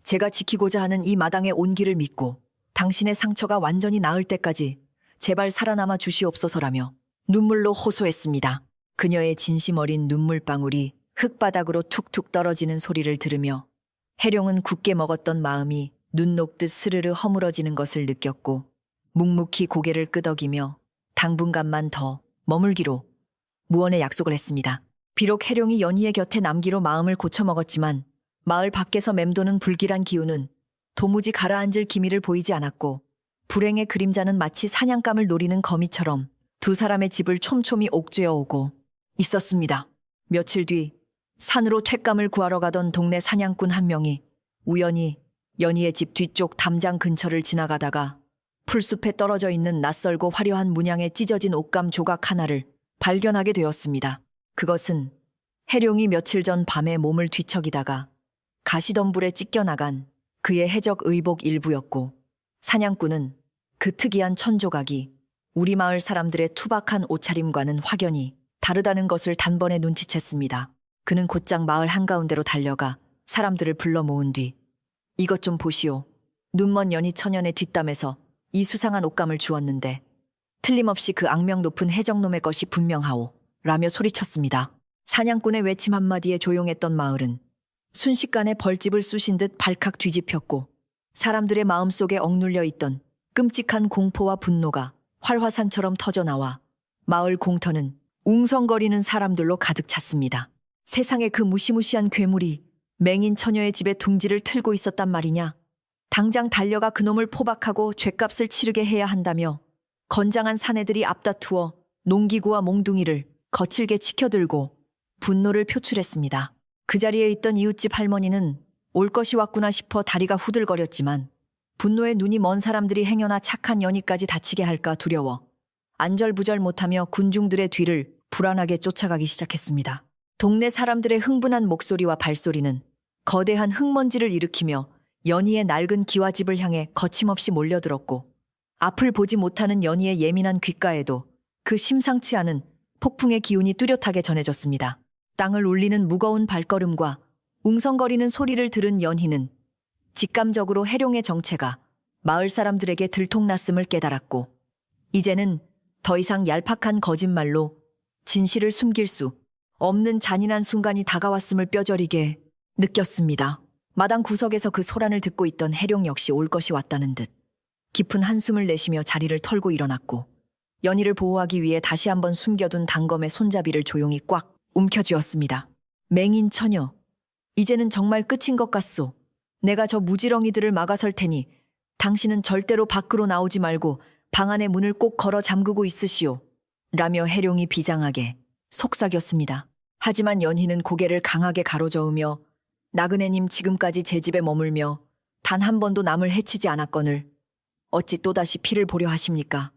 제가 지키고자 하는 이 마당의 온기를 믿고 당신의 상처가 완전히 나을 때까지 제발 살아남아 주시옵소서라며 눈물로 호소했습니다. 그녀의 진심 어린 눈물방울이 흙바닥으로 툭툭 떨어지는 소리를 들으며 해룡은 굳게 먹었던 마음이 눈 녹듯 스르르 허물어지는 것을 느꼈고 묵묵히 고개를 끄덕이며 당분간만 더 머물기로 무언의 약속을 했습니다. 비록 해룡이 연희의 곁에 남기로 마음을 고쳐먹었지만 마을 밖에서 맴도는 불길한 기운은 도무지 가라앉을 기미를 보이지 않았고 불행의 그림자는 마치 사냥감을 노리는 거미처럼 두 사람의 집을 촘촘히 옥죄어 오고 있었습니다. 며칠 뒤 산으로 쇳감을 구하러 가던 동네 사냥꾼 한 명이 우연히 연희의 집 뒤쪽 담장 근처를 지나가다가 풀숲에 떨어져 있는 낯설고 화려한 문양에 찢어진 옷감 조각 하나를 발견하게 되었습니다. 그것은 해룡이 며칠 전 밤에 몸을 뒤척이다가 가시덤불에 찢겨나간 그의 해적 의복 일부였고 사냥꾼은 그 특이한 천조각이 우리 마을 사람들의 투박한 옷차림과는 확연히 다르다는 것을 단번에 눈치챘습니다. 그는 곧장 마을 한가운데로 달려가 사람들을 불러 모은 뒤 이것 좀 보시오. 눈먼 연희 처년의 뒷담에서 이 수상한 옷감을 주었는데 틀림없이 그 악명 높은 해적놈의 것이 분명하오. 라며 소리쳤습니다. 사냥꾼의 외침 한마디에 조용했던 마을은 순식간에 벌집을 쑤신 듯 발칵 뒤집혔고 사람들의 마음속에 억눌려 있던 끔찍한 공포와 분노가 활화산처럼 터져나와 마을 공터는 웅성거리는 사람들로 가득 찼습니다. 세상에 그 무시무시한 괴물이 맹인 처녀의 집에 둥지를 틀고 있었단 말이냐. 당장 달려가 그놈을 포박하고 죗값을 치르게 해야 한다며 건장한 사내들이 앞다투어 농기구와 몽둥이를 거칠게 치켜들고 분노를 표출했습니다. 그 자리에 있던 이웃집 할머니는 올 것이 왔구나 싶어 다리가 후들거렸지만 분노에 눈이 먼 사람들이 행여나 착한 연희까지 다치게 할까 두려워 안절부절 못하며 군중들의 뒤를 불안하게 쫓아가기 시작했습니다. 동네 사람들의 흥분한 목소리와 발소리는 거대한 흙먼지를 일으키며 연희의 낡은 기와집을 향해 거침없이 몰려들었고 앞을 보지 못하는 연희의 예민한 귓가에도 그 심상치 않은 폭풍의 기운이 뚜렷하게 전해졌습니다. 땅을 울리는 무거운 발걸음과 웅성거리는 소리를 들은 연희는 직감적으로 해룡의 정체가 마을 사람들에게 들통났음을 깨달았고 이제는 더 이상 얄팍한 거짓말로 진실을 숨길 수 없는 잔인한 순간이 다가왔음을 뼈저리게 느꼈습니다. 마당 구석에서 그 소란을 듣고 있던 해룡 역시 올 것이 왔다는 듯 깊은 한숨을 내쉬며 자리를 털고 일어났고 연희를 보호하기 위해 다시 한번 숨겨둔 단검의 손잡이를 조용히 꽉 움켜쥐었습니다. 맹인 처녀, 이제는 정말 끝인 것 같소. 내가 저 무지렁이들을 막아설 테니 당신은 절대로 밖으로 나오지 말고 방 안의 문을 꼭 걸어 잠그고 있으시오. 라며 해룡이 비장하게 속삭였습니다. 하지만 연희는 고개를 강하게 가로저으며 나그네님 지금까지 제 집에 머물며 단 한 번도 남을 해치지 않았거늘 어찌 또다시 피를 보려 하십니까?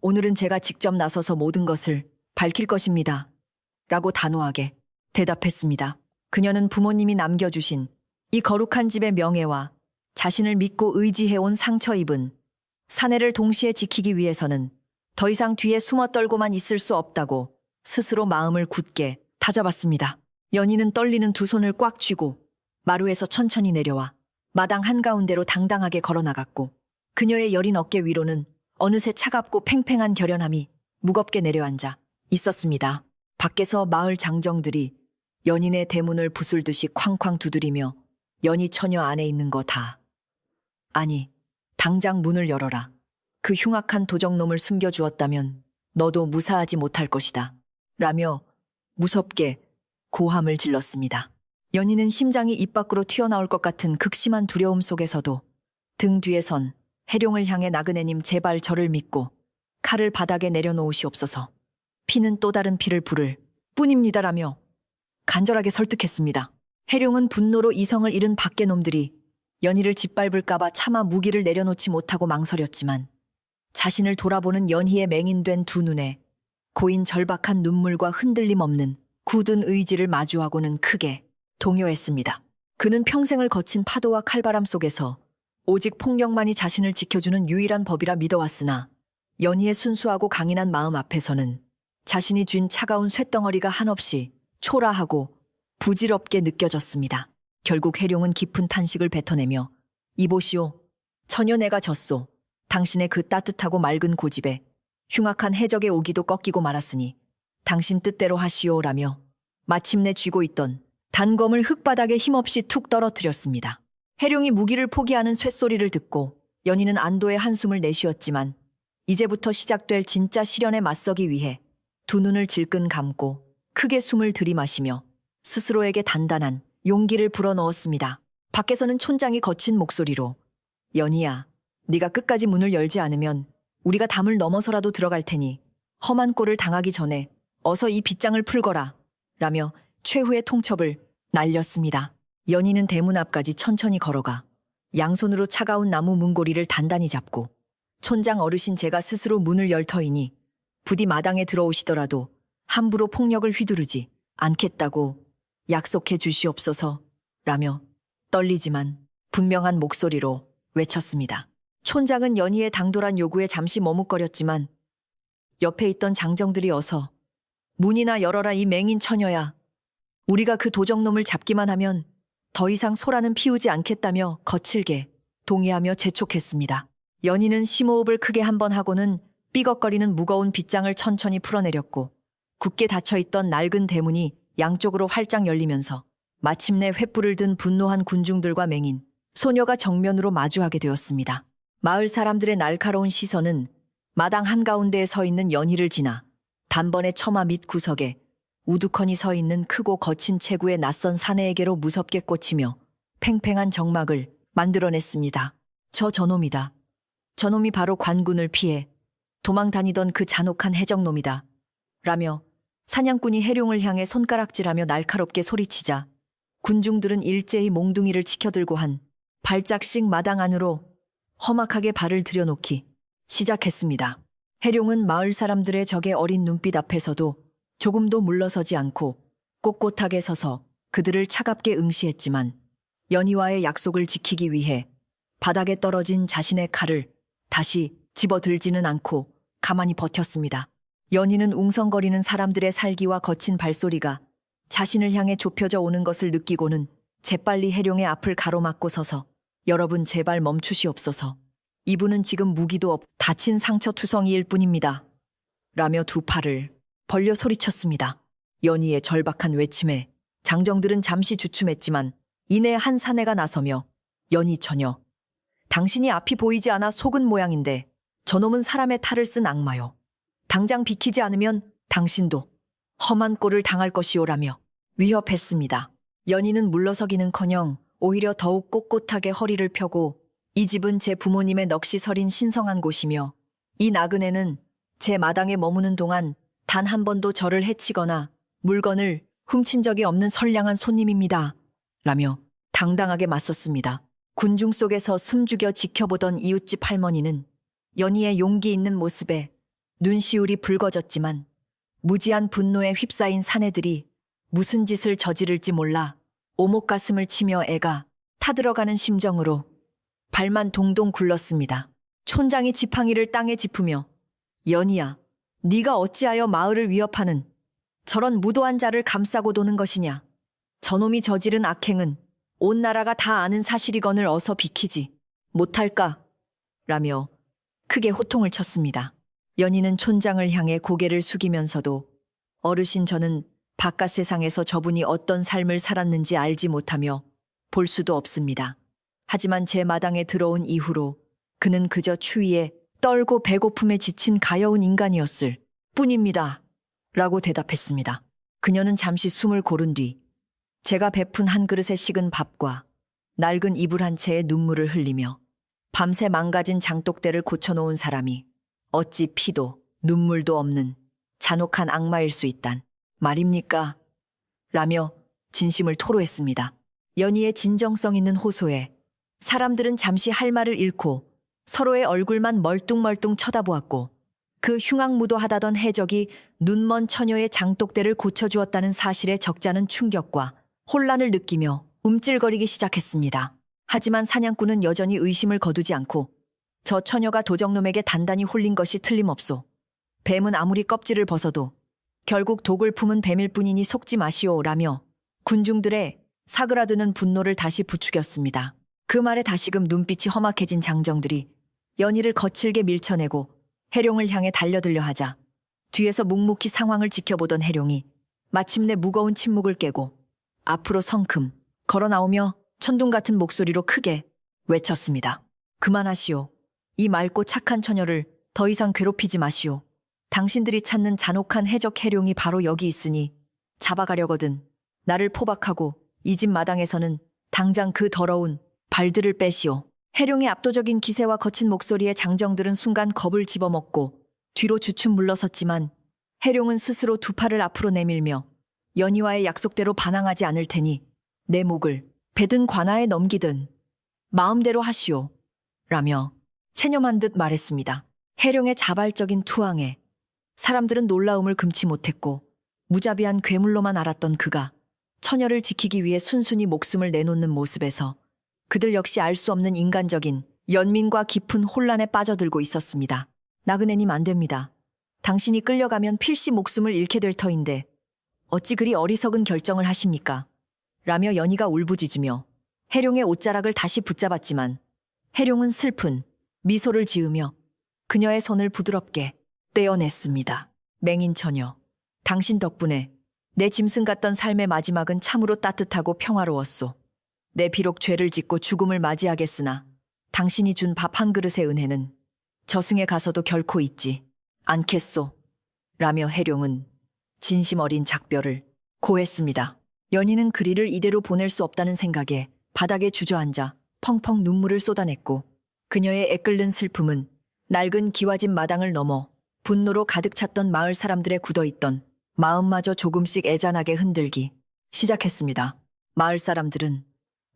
오늘은 제가 직접 나서서 모든 것을 밝힐 것입니다. 라고 단호하게 대답했습니다. 그녀는 부모님이 남겨주신 이 거룩한 집의 명예와 자신을 믿고 의지해온 상처 입은 사내를 동시에 지키기 위해서는 더 이상 뒤에 숨어 떨고만 있을 수 없다고 스스로 마음을 굳게 다잡았습니다. 연희는 떨리는 두 손을 꽉 쥐고 마루에서 천천히 내려와 마당 한가운데로 당당하게 걸어나갔고 그녀의 여린 어깨 위로는 어느새 차갑고 팽팽한 결연함이 무겁게 내려앉아 있었습니다. 밖에서 마을 장정들이 연인의 대문을 부술듯이 쾅쾅 두드리며 연희 처녀 안에 있는 거 다. 아니, 당장 문을 열어라. 그 흉악한 도적놈을 숨겨주었다면 너도 무사하지 못할 것이다. 라며 무섭게 고함을 질렀습니다. 연희는 심장이 입 밖으로 튀어나올 것 같은 극심한 두려움 속에서도 등 뒤에 선 해룡을 향해 나그네님 제발 저를 믿고 칼을 바닥에 내려놓으시옵소서. 피는 또 다른 피를 부를 뿐입니다라며 간절하게 설득했습니다. 해룡은 분노로 이성을 잃은 밖의 놈들이 연희를 짓밟을까봐 차마 무기를 내려놓지 못하고 망설였지만 자신을 돌아보는 연희의 맹인된 두 눈에 고인 절박한 눈물과 흔들림 없는 굳은 의지를 마주하고는 크게 동요했습니다. 그는 평생을 거친 파도와 칼바람 속에서 오직 폭력만이 자신을 지켜주는 유일한 법이라 믿어왔으나 연희의 순수하고 강인한 마음 앞에서는 자신이 쥔 차가운 쇳덩어리가 한없이 초라하고 부질없게 느껴졌습니다. 결국 해룡은 깊은 탄식을 뱉어내며 이보시오. 처녀 내가 졌소. 당신의 그 따뜻하고 맑은 고집에 흉악한 해적의 오기도 꺾이고 말았으니 당신 뜻대로 하시오라며 마침내 쥐고 있던 단검을 흙바닥에 힘없이 툭 떨어뜨렸습니다. 해룡이 무기를 포기하는 쇳소리를 듣고 연희는 안도의 한숨을 내쉬었지만 이제부터 시작될 진짜 시련에 맞서기 위해 두 눈을 질끈 감고 크게 숨을 들이마시며 스스로에게 단단한 용기를 불어넣었습니다. 밖에서는 촌장이 거친 목소리로 연희야, 네가 끝까지 문을 열지 않으면 우리가 담을 넘어서라도 들어갈 테니 험한 꼴을 당하기 전에 어서 이 빗장을 풀거라 라며 최후의 통첩을 날렸습니다. 연희는 대문 앞까지 천천히 걸어가 양손으로 차가운 나무 문고리를 단단히 잡고 촌장 어르신 제가 스스로 문을 열 터이니 부디 마당에 들어오시더라도 함부로 폭력을 휘두르지 않겠다고 약속해 주시옵소서 라며 떨리지만 분명한 목소리로 외쳤습니다. 촌장은 연희의 당돌한 요구에 잠시 머뭇거렸지만 옆에 있던 장정들이 어서 문이나 열어라 이 맹인 처녀야. 우리가 그 도적놈을 잡기만 하면 더 이상 소라는 피우지 않겠다며 거칠게 동의하며 재촉했습니다. 연희는 심호흡을 크게 한 번 하고는 삐걱거리는 무거운 빗장을 천천히 풀어내렸고 굳게 닫혀있던 낡은 대문이 양쪽으로 활짝 열리면서 마침내 횃불을 든 분노한 군중들과 맹인, 소녀가 정면으로 마주하게 되었습니다. 마을 사람들의 날카로운 시선은 마당 한가운데에 서 있는 연희를 지나 단번에 처마 밑 구석에 우두커니 서 있는 크고 거친 체구의 낯선 사내에게로 무섭게 꽂히며 팽팽한 정막을 만들어냈습니다. 저놈이다. 저놈이 바로 관군을 피해 도망 다니던 그 잔혹한 해적놈이다. 라며 사냥꾼이 해룡을 향해 손가락질하며 날카롭게 소리치자 군중들은 일제히 몽둥이를 치켜들고 한 발짝씩 마당 안으로 험악하게 발을 들여놓기 시작했습니다. 해룡은 마을 사람들의 적의 어린 눈빛 앞에서도 조금도 물러서지 않고 꼿꼿하게 서서 그들을 차갑게 응시했지만 연희와의 약속을 지키기 위해 바닥에 떨어진 자신의 칼을 다시 집어들지는 않고 가만히 버텼습니다. 연희는 웅성거리는 사람들의 살기와 거친 발소리가 자신을 향해 좁혀져 오는 것을 느끼고는 재빨리 해룡의 앞을 가로막고 서서 여러분 제발 멈추시옵소서. 이분은 지금 무기도 없 다친 상처투성이일 뿐입니다. 라며 두 팔을 벌려 소리쳤습니다. 연희의 절박한 외침에 장정들은 잠시 주춤했지만 이내 한 사내가 나서며 연희 처녀, 당신이 앞이 보이지 않아 속은 모양인데 저놈은 사람의 탈을 쓴 악마요. 당장 비키지 않으면 당신도 험한 꼴을 당할 것이오라며 위협했습니다. 연희는 물러서기는커녕 오히려 더욱 꼿꼿하게 허리를 펴고 이 집은 제 부모님의 넋이 서린 신성한 곳이며 이 나그네는 제 마당에 머무는 동안 단 한 번도 저를 해치거나 물건을 훔친 적이 없는 선량한 손님입니다. 라며 당당하게 맞섰습니다. 군중 속에서 숨죽여 지켜보던 이웃집 할머니는 연희의 용기 있는 모습에 눈시울이 붉어졌지만 무지한 분노에 휩싸인 사내들이 무슨 짓을 저지를지 몰라 오목가슴을 치며 애가 타들어가는 심정으로 발만 동동 굴렀습니다. 촌장이 지팡이를 땅에 짚으며 연희야, 네가 어찌하여 마을을 위협하는 저런 무도한 자를 감싸고 도는 것이냐. 저놈이 저지른 악행은 온 나라가 다 아는 사실이거늘 어서 비키지 못할까? 라며 크게 호통을 쳤습니다. 연희는 촌장을 향해 고개를 숙이면서도 어르신 저는 바깥 세상에서 저분이 어떤 삶을 살았는지 알지 못하며 볼 수도 없습니다. 하지만 제 마당에 들어온 이후로 그는 그저 추위에 떨고 배고픔에 지친 가여운 인간이었을 뿐입니다. 라고 대답했습니다. 그녀는 잠시 숨을 고른 뒤 제가 베푼 한 그릇의 식은 밥과 낡은 이불 한 채에 눈물을 흘리며 밤새 망가진 장독대를 고쳐놓은 사람이 어찌 피도 눈물도 없는 잔혹한 악마일 수 있단 말입니까? 라며 진심을 토로했습니다. 연희의 진정성 있는 호소에 사람들은 잠시 할 말을 잃고 서로의 얼굴만 멀뚱멀뚱 쳐다보았고 그 흉악무도하다던 해적이 눈먼 처녀의 장독대를 고쳐주었다는 사실에 적잖은 충격과 혼란을 느끼며 움찔거리기 시작했습니다. 하지만 사냥꾼은 여전히 의심을 거두지 않고 저 처녀가 도적놈에게 단단히 홀린 것이 틀림없소. 뱀은 아무리 껍질을 벗어도 결국 독을 품은 뱀일 뿐이니 속지 마시오라며 군중들의 사그라드는 분노를 다시 부추겼습니다. 그 말에 다시금 눈빛이 험악해진 장정들이 연희를 거칠게 밀쳐내고 해룡을 향해 달려들려 하자 뒤에서 묵묵히 상황을 지켜보던 해룡이 마침내 무거운 침묵을 깨고 앞으로 성큼 걸어 나오며 천둥 같은 목소리로 크게 외쳤습니다. 그만하시오. 이 맑고 착한 처녀를 더 이상 괴롭히지 마시오. 당신들이 찾는 잔혹한 해적 해룡이 바로 여기 있으니 잡아가려거든 나를 포박하고 이 집 마당에서는 당장 그 더러운 발들을 빼시오. 해룡의 압도적인 기세와 거친 목소리에 장정들은 순간 겁을 집어먹고 뒤로 주춤 물러섰지만 해룡은 스스로 두 팔을 앞으로 내밀며 연희와의 약속대로 반항하지 않을 테니 내 목을 베든 관아에 넘기든 마음대로 하시오. 라며 체념한 듯 말했습니다. 해룡의 자발적인 투항에 사람들은 놀라움을 금치 못했고 무자비한 괴물로만 알았던 그가 처녀를 지키기 위해 순순히 목숨을 내놓는 모습에서 그들 역시 알 수 없는 인간적인 연민과 깊은 혼란에 빠져들고 있었습니다. 나그네님 안 됩니다. 당신이 끌려가면 필시 목숨을 잃게 될 터인데 어찌 그리 어리석은 결정을 하십니까? 라며 연희가 울부짖으며 해룡의 옷자락을 다시 붙잡았지만 해룡은 슬픈 미소를 지으며 그녀의 손을 부드럽게 떼어냈습니다. 맹인 처녀, 당신 덕분에 내 짐승 같던 삶의 마지막은 참으로 따뜻하고 평화로웠소. 내 비록 죄를 짓고 죽음을 맞이하겠으나 당신이 준 밥 한 그릇의 은혜는 저승에 가서도 결코 잊지 않겠소. 라며 해룡은 진심 어린 작별을 고했습니다. 연희는 그리를 이대로 보낼 수 없다는 생각에 바닥에 주저앉아 펑펑 눈물을 쏟아냈고 그녀의 애끓는 슬픔은 낡은 기와집 마당을 넘어 분노로 가득 찼던 마을 사람들의 굳어있던 마음마저 조금씩 애잔하게 흔들기 시작했습니다. 마을 사람들은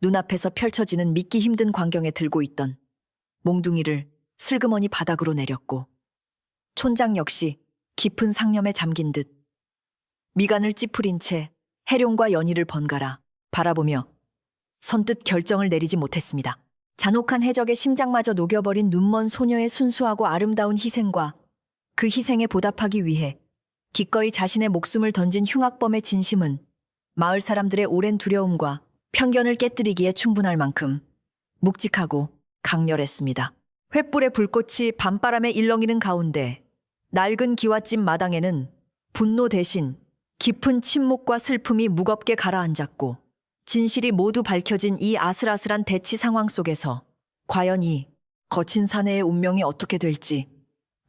눈앞에서 펼쳐지는 믿기 힘든 광경에 들고 있던 몽둥이를 슬그머니 바닥으로 내렸고 촌장 역시 깊은 상념에 잠긴 듯 미간을 찌푸린 채 해룡과 연희를 번갈아 바라보며 선뜻 결정을 내리지 못했습니다. 잔혹한 해적의 심장마저 녹여버린 눈먼 소녀의 순수하고 아름다운 희생과 그 희생에 보답하기 위해 기꺼이 자신의 목숨을 던진 흉악범의 진심은 마을 사람들의 오랜 두려움과 편견을 깨뜨리기에 충분할 만큼 묵직하고 강렬했습니다. 횃불의 불꽃이 밤바람에 일렁이는 가운데 낡은 기와집 마당에는 분노 대신 깊은 침묵과 슬픔이 무겁게 가라앉았고 진실이 모두 밝혀진 이 아슬아슬한 대치 상황 속에서 과연 이 거친 사내의 운명이 어떻게 될지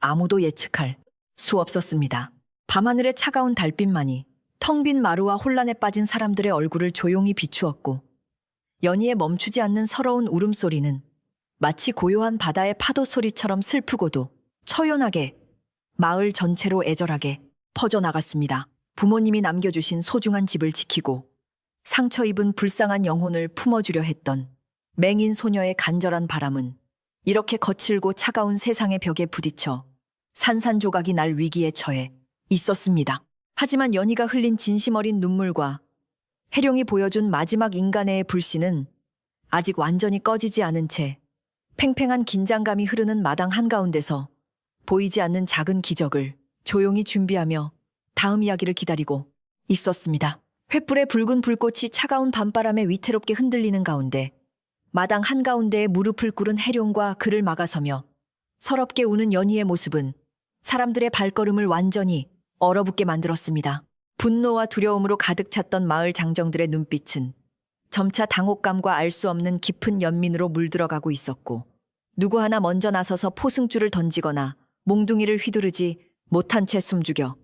아무도 예측할 수 없었습니다. 밤하늘의 차가운 달빛만이 텅 빈 마루와 혼란에 빠진 사람들의 얼굴을 조용히 비추었고 연희의 멈추지 않는 서러운 울음소리는 마치 고요한 바다의 파도 소리처럼 슬프고도 처연하게 마을 전체로 애절하게 퍼져나갔습니다. 부모님이 남겨주신 소중한 집을 지키고 상처 입은 불쌍한 영혼을 품어주려 했던 맹인 소녀의 간절한 바람은 이렇게 거칠고 차가운 세상의 벽에 부딪혀 산산조각이 날 위기에 처해 있었습니다. 하지만 연희가 흘린 진심 어린 눈물과 해룡이 보여준 마지막 인간의 불씨는 아직 완전히 꺼지지 않은 채 팽팽한 긴장감이 흐르는 마당 한가운데서 보이지 않는 작은 기적을 조용히 준비하며 다음 이야기를 기다리고 있었습니다. 횃불의 붉은 불꽃이 차가운 밤바람에 위태롭게 흔들리는 가운데 마당 한가운데에 무릎을 꿇은 해룡과 그를 막아서며 서럽게 우는 연희의 모습은 사람들의 발걸음을 완전히 얼어붙게 만들었습니다. 분노와 두려움으로 가득 찼던 마을 장정들의 눈빛은 점차 당혹감과 알 수 없는 깊은 연민으로 물들어가고 있었고 누구 하나 먼저 나서서 포승줄을 던지거나 몽둥이를 휘두르지 못한 채 숨죽여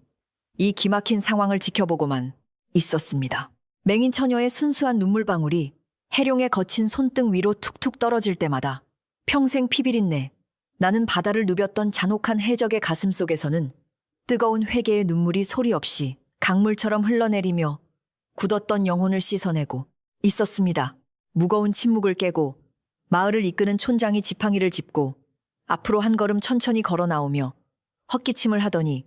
이 기막힌 상황을 지켜보고만 있었습니다. 맹인 처녀의 순수한 눈물방울이 해룡의 거친 손등 위로 툭툭 떨어질 때마다 평생 피비린내 나는 바다를 누볐던 잔혹한 해적의 가슴 속에서는 뜨거운 회개의 눈물이 소리 없이 강물처럼 흘러내리며 굳었던 영혼을 씻어내고 있었습니다. 무거운 침묵을 깨고 마을을 이끄는 촌장이 지팡이를 짚고 앞으로 한 걸음 천천히 걸어 나오며 헛기침을 하더니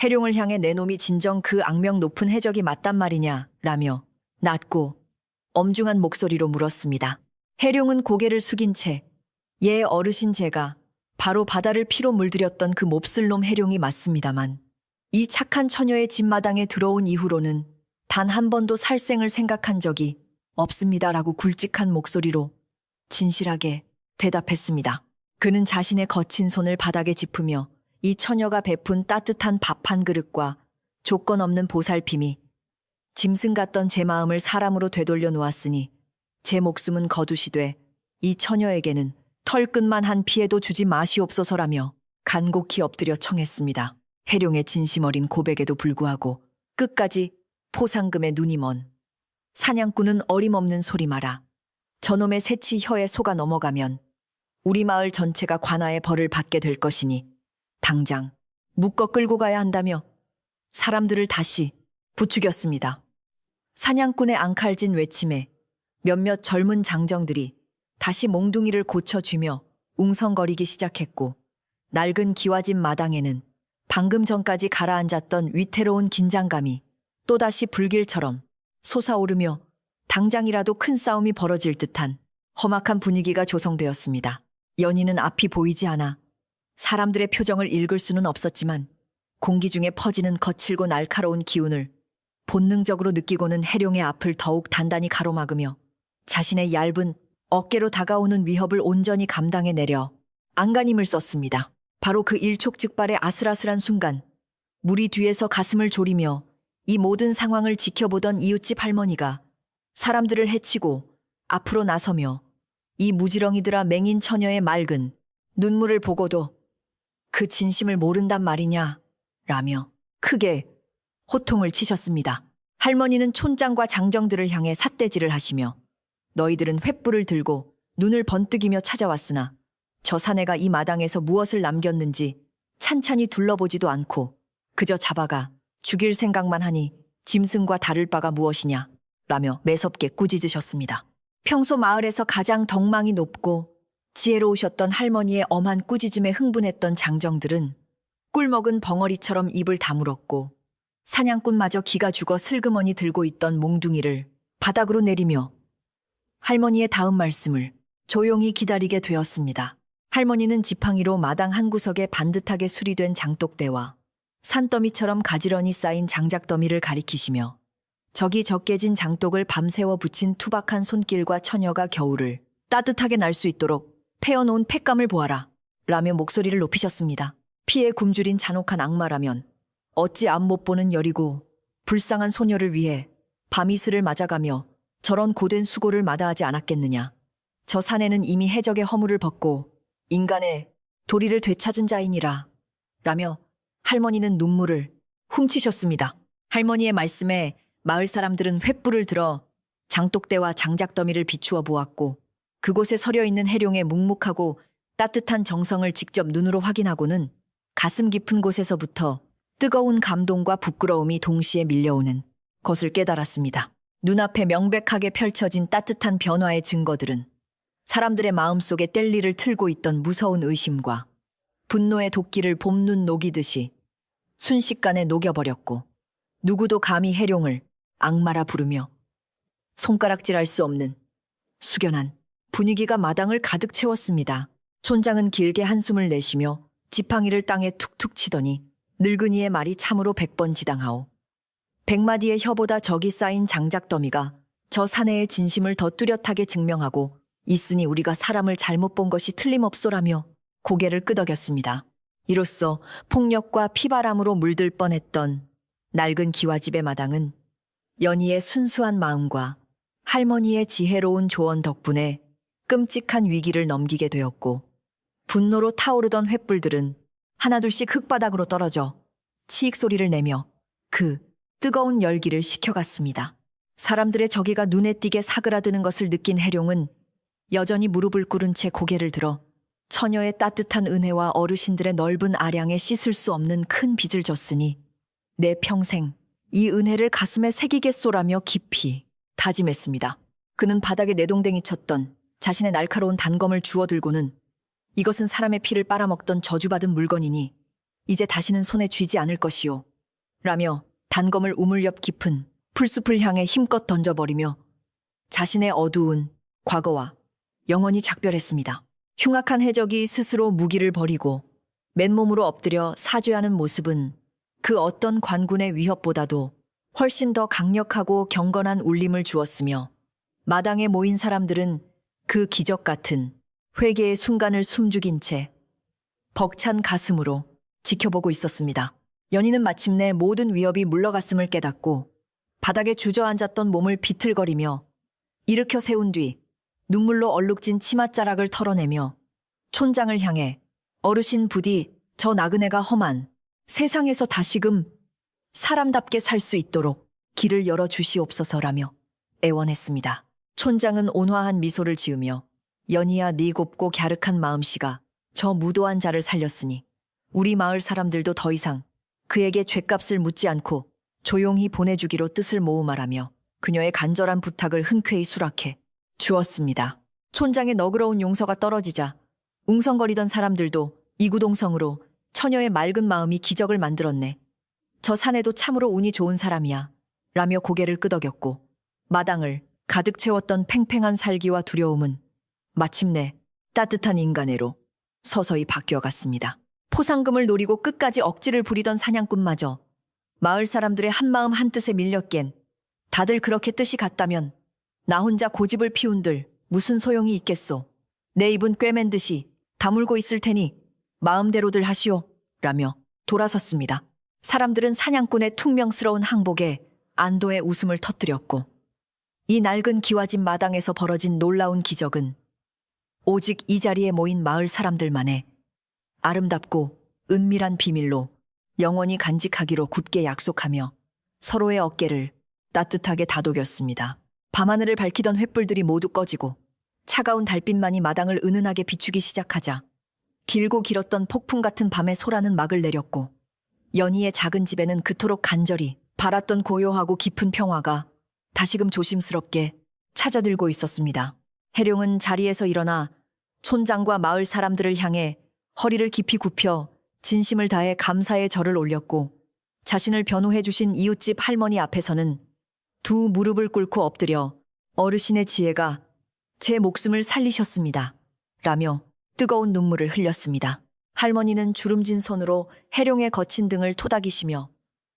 해룡을 향해 내 놈이 진정 그 악명 높은 해적이 맞단 말이냐 라며 낮고 엄중한 목소리로 물었습니다. 해룡은 고개를 숙인 채 예 어르신 제가 바로 바다를 피로 물들였던 그 몹쓸 놈 해룡이 맞습니다만 이 착한 처녀의 집마당에 들어온 이후로는 단 한 번도 살생을 생각한 적이 없습니다라고 굵직한 목소리로 진실하게 대답했습니다. 그는 자신의 거친 손을 바닥에 짚으며 이 처녀가 베푼 따뜻한 밥 한 그릇과 조건 없는 보살핌이 짐승 같던 제 마음을 사람으로 되돌려 놓았으니 제 목숨은 거두시되 이 처녀에게는 털끝만 한 피해도 주지 마시옵소서라며 간곡히 엎드려 청했습니다. 해룡의 진심 어린 고백에도 불구하고 끝까지 포상금에 눈이 먼 사냥꾼은 어림없는 소리 마라. 저놈의 새치 혀에 속아 넘어가면 우리 마을 전체가 관아의 벌을 받게 될 것이니 당장 묶어 끌고 가야 한다며 사람들을 다시 부추겼습니다. 사냥꾼의 앙칼진 외침에 몇몇 젊은 장정들이 다시 몽둥이를 고쳐쥐며 웅성거리기 시작했고 낡은 기와집 마당에는 방금 전까지 가라앉았던 위태로운 긴장감이 또다시 불길처럼 솟아오르며 당장이라도 큰 싸움이 벌어질 듯한 험악한 분위기가 조성되었습니다. 연희는 앞이 보이지 않아 사람들의 표정을 읽을 수는 없었지만 공기 중에 퍼지는 거칠고 날카로운 기운을 본능적으로 느끼고는 해룡의 앞을 더욱 단단히 가로막으며 자신의 얇은 어깨로 다가오는 위협을 온전히 감당해내려 안간힘을 썼습니다. 바로 그 일촉즉발의 아슬아슬한 순간 무리 뒤에서 가슴을 졸이며 이 모든 상황을 지켜보던 이웃집 할머니가 사람들을 해치고 앞으로 나서며 이 무지렁이들아 맹인 처녀의 맑은 눈물을 보고도 그 진심을 모른단 말이냐 라며 크게 호통을 치셨습니다. 할머니는 촌장과 장정들을 향해 삿대질을 하시며 너희들은 횃불을 들고 눈을 번뜩이며 찾아왔으나 저 사내가 이 마당에서 무엇을 남겼는지 찬찬히 둘러보지도 않고 그저 잡아가 죽일 생각만 하니 짐승과 다를 바가 무엇이냐 라며 매섭게 꾸짖으셨습니다. 평소 마을에서 가장 덕망이 높고 지혜로우셨던 할머니의 엄한 꾸짖음에 흥분했던 장정들은 꿀먹은 벙어리처럼 입을 다물었고 사냥꾼마저 기가 죽어 슬그머니 들고 있던 몽둥이를 바닥으로 내리며 할머니의 다음 말씀을 조용히 기다리게 되었습니다. 할머니는 지팡이로 마당 한 구석에 반듯하게 수리된 장독대와 산더미처럼 가지런히 쌓인 장작더미를 가리키시며 저기 적게진 장독을 밤새워 붙인 투박한 손길과 처녀가 겨울을 따뜻하게 날 수 있도록 패어놓은 팩감을 보아라 라며 목소리를 높이셨습니다. 피에 굶주린 잔혹한 악마라면 어찌 앞 못 보는 여리고 불쌍한 소녀를 위해 밤이슬을 맞아가며 저런 고된 수고를 마다하지 않았겠느냐. 저 사내는 이미 해적의 허물을 벗고 인간의 도리를 되찾은 자이니라 라며 할머니는 눈물을 훔치셨습니다. 할머니의 말씀에 마을 사람들은 횃불을 들어 장독대와 장작더미를 비추어 보았고 그곳에 서려 있는 해룡의 묵묵하고 따뜻한 정성을 직접 눈으로 확인하고는 가슴 깊은 곳에서부터 뜨거운 감동과 부끄러움이 동시에 밀려오는 것을 깨달았습니다. 눈앞에 명백하게 펼쳐진 따뜻한 변화의 증거들은 사람들의 마음속에 뗄리를 틀고 있던 무서운 의심과 분노의 도끼를 봄눈 녹이듯이 순식간에 녹여버렸고, 누구도 감히 해룡을 악마라 부르며 손가락질할 수 없는 숙연한 분위기가 마당을 가득 채웠습니다. 촌장은 길게 한숨을 내쉬며 지팡이를 땅에 툭툭 치더니 늙은이의 말이 참으로 100번 지당하오. 100마디의 혀보다 적이 쌓인 장작더미가 저 사내의 진심을 더 뚜렷하게 증명하고 있으니 우리가 사람을 잘못 본 것이 틀림없소라며 고개를 끄덕였습니다. 이로써 폭력과 피바람으로 물들 뻔했던 낡은 기와집의 마당은 연희의 순수한 마음과 할머니의 지혜로운 조언 덕분에 끔찍한 위기를 넘기게 되었고, 분노로 타오르던 횃불들은 하나둘씩 흙바닥으로 떨어져 치익 소리를 내며 그 뜨거운 열기를 식혀갔습니다. 사람들의 저기가 눈에 띄게 사그라드는 것을 느낀 해룡은 여전히 무릎을 꿇은 채 고개를 들어 처녀의 따뜻한 은혜와 어르신들의 넓은 아량에 씻을 수 없는 큰 빚을 졌으니 내 평생 이 은혜를 가슴에 새기겠소라며 깊이 다짐했습니다. 그는 바닥에 내동댕이 쳤던 자신의 날카로운 단검을 주워들고는 이것은 사람의 피를 빨아먹던 저주받은 물건이니 이제 다시는 손에 쥐지 않을 것이오 라며 단검을 우물 옆 깊은 풀숲을 향해 힘껏 던져버리며 자신의 어두운 과거와 영원히 작별했습니다. 흉악한 해적이 스스로 무기를 버리고 맨몸으로 엎드려 사죄하는 모습은 그 어떤 관군의 위협보다도 훨씬 더 강력하고 경건한 울림을 주었으며, 마당에 모인 사람들은 그 기적 같은 회개의 순간을 숨죽인 채 벅찬 가슴으로 지켜보고 있었습니다. 연희는 마침내 모든 위협이 물러갔음을 깨닫고 바닥에 주저앉았던 몸을 비틀거리며 일으켜 세운 뒤 눈물로 얼룩진 치맛자락을 털어내며 촌장을 향해 어르신 부디 저 나그네가 험한 세상에서 다시금 사람답게 살 수 있도록 길을 열어주시옵소서라며 애원했습니다. 촌장은 온화한 미소를 지으며 연희야 네 곱고 갸륵한 마음씨가 저 무도한 자를 살렸으니 우리 마을 사람들도 더 이상 그에게 죗값을 묻지 않고 조용히 보내주기로 뜻을 모으마라며 그녀의 간절한 부탁을 흔쾌히 수락해 주었습니다. 촌장의 너그러운 용서가 떨어지자 웅성거리던 사람들도 이구동성으로 처녀의 맑은 마음이 기적을 만들었네. 저 사내도 참으로 운이 좋은 사람이야 라며 고개를 끄덕였고, 마당을 가득 채웠던 팽팽한 살기와 두려움은 마침내 따뜻한 인간애로 서서히 바뀌어갔습니다. 포상금을 노리고 끝까지 억지를 부리던 사냥꾼마저 마을 사람들의 한마음 한뜻에 밀려 깬 다들 그렇게 뜻이 같다면 나 혼자 고집을 피운들 무슨 소용이 있겠소. 내 입은 꿰맨 듯이 다물고 있을 테니 마음대로들 하시오 라며 돌아섰습니다. 사람들은 사냥꾼의 퉁명스러운 항복에 안도의 웃음을 터뜨렸고, 이 낡은 기와집 마당에서 벌어진 놀라운 기적은 오직 이 자리에 모인 마을 사람들만의 아름답고 은밀한 비밀로 영원히 간직하기로 굳게 약속하며 서로의 어깨를 따뜻하게 다독였습니다. 밤하늘을 밝히던 횃불들이 모두 꺼지고 차가운 달빛만이 마당을 은은하게 비추기 시작하자 길고 길었던 폭풍 같은 밤의 소라는 막을 내렸고, 연희의 작은 집에는 그토록 간절히 바랐던 고요하고 깊은 평화가 다시금 조심스럽게 찾아들고 있었습니다. 해룡은 자리에서 일어나 촌장과 마을 사람들을 향해 허리를 깊이 굽혀 진심을 다해 감사의 절을 올렸고, 자신을 변호해 주신 이웃집 할머니 앞에서는 두 무릎을 꿇고 엎드려 어르신의 지혜가 제 목숨을 살리셨습니다 라며 뜨거운 눈물을 흘렸습니다. 할머니는 주름진 손으로 해룡의 거친 등을 토닥이시며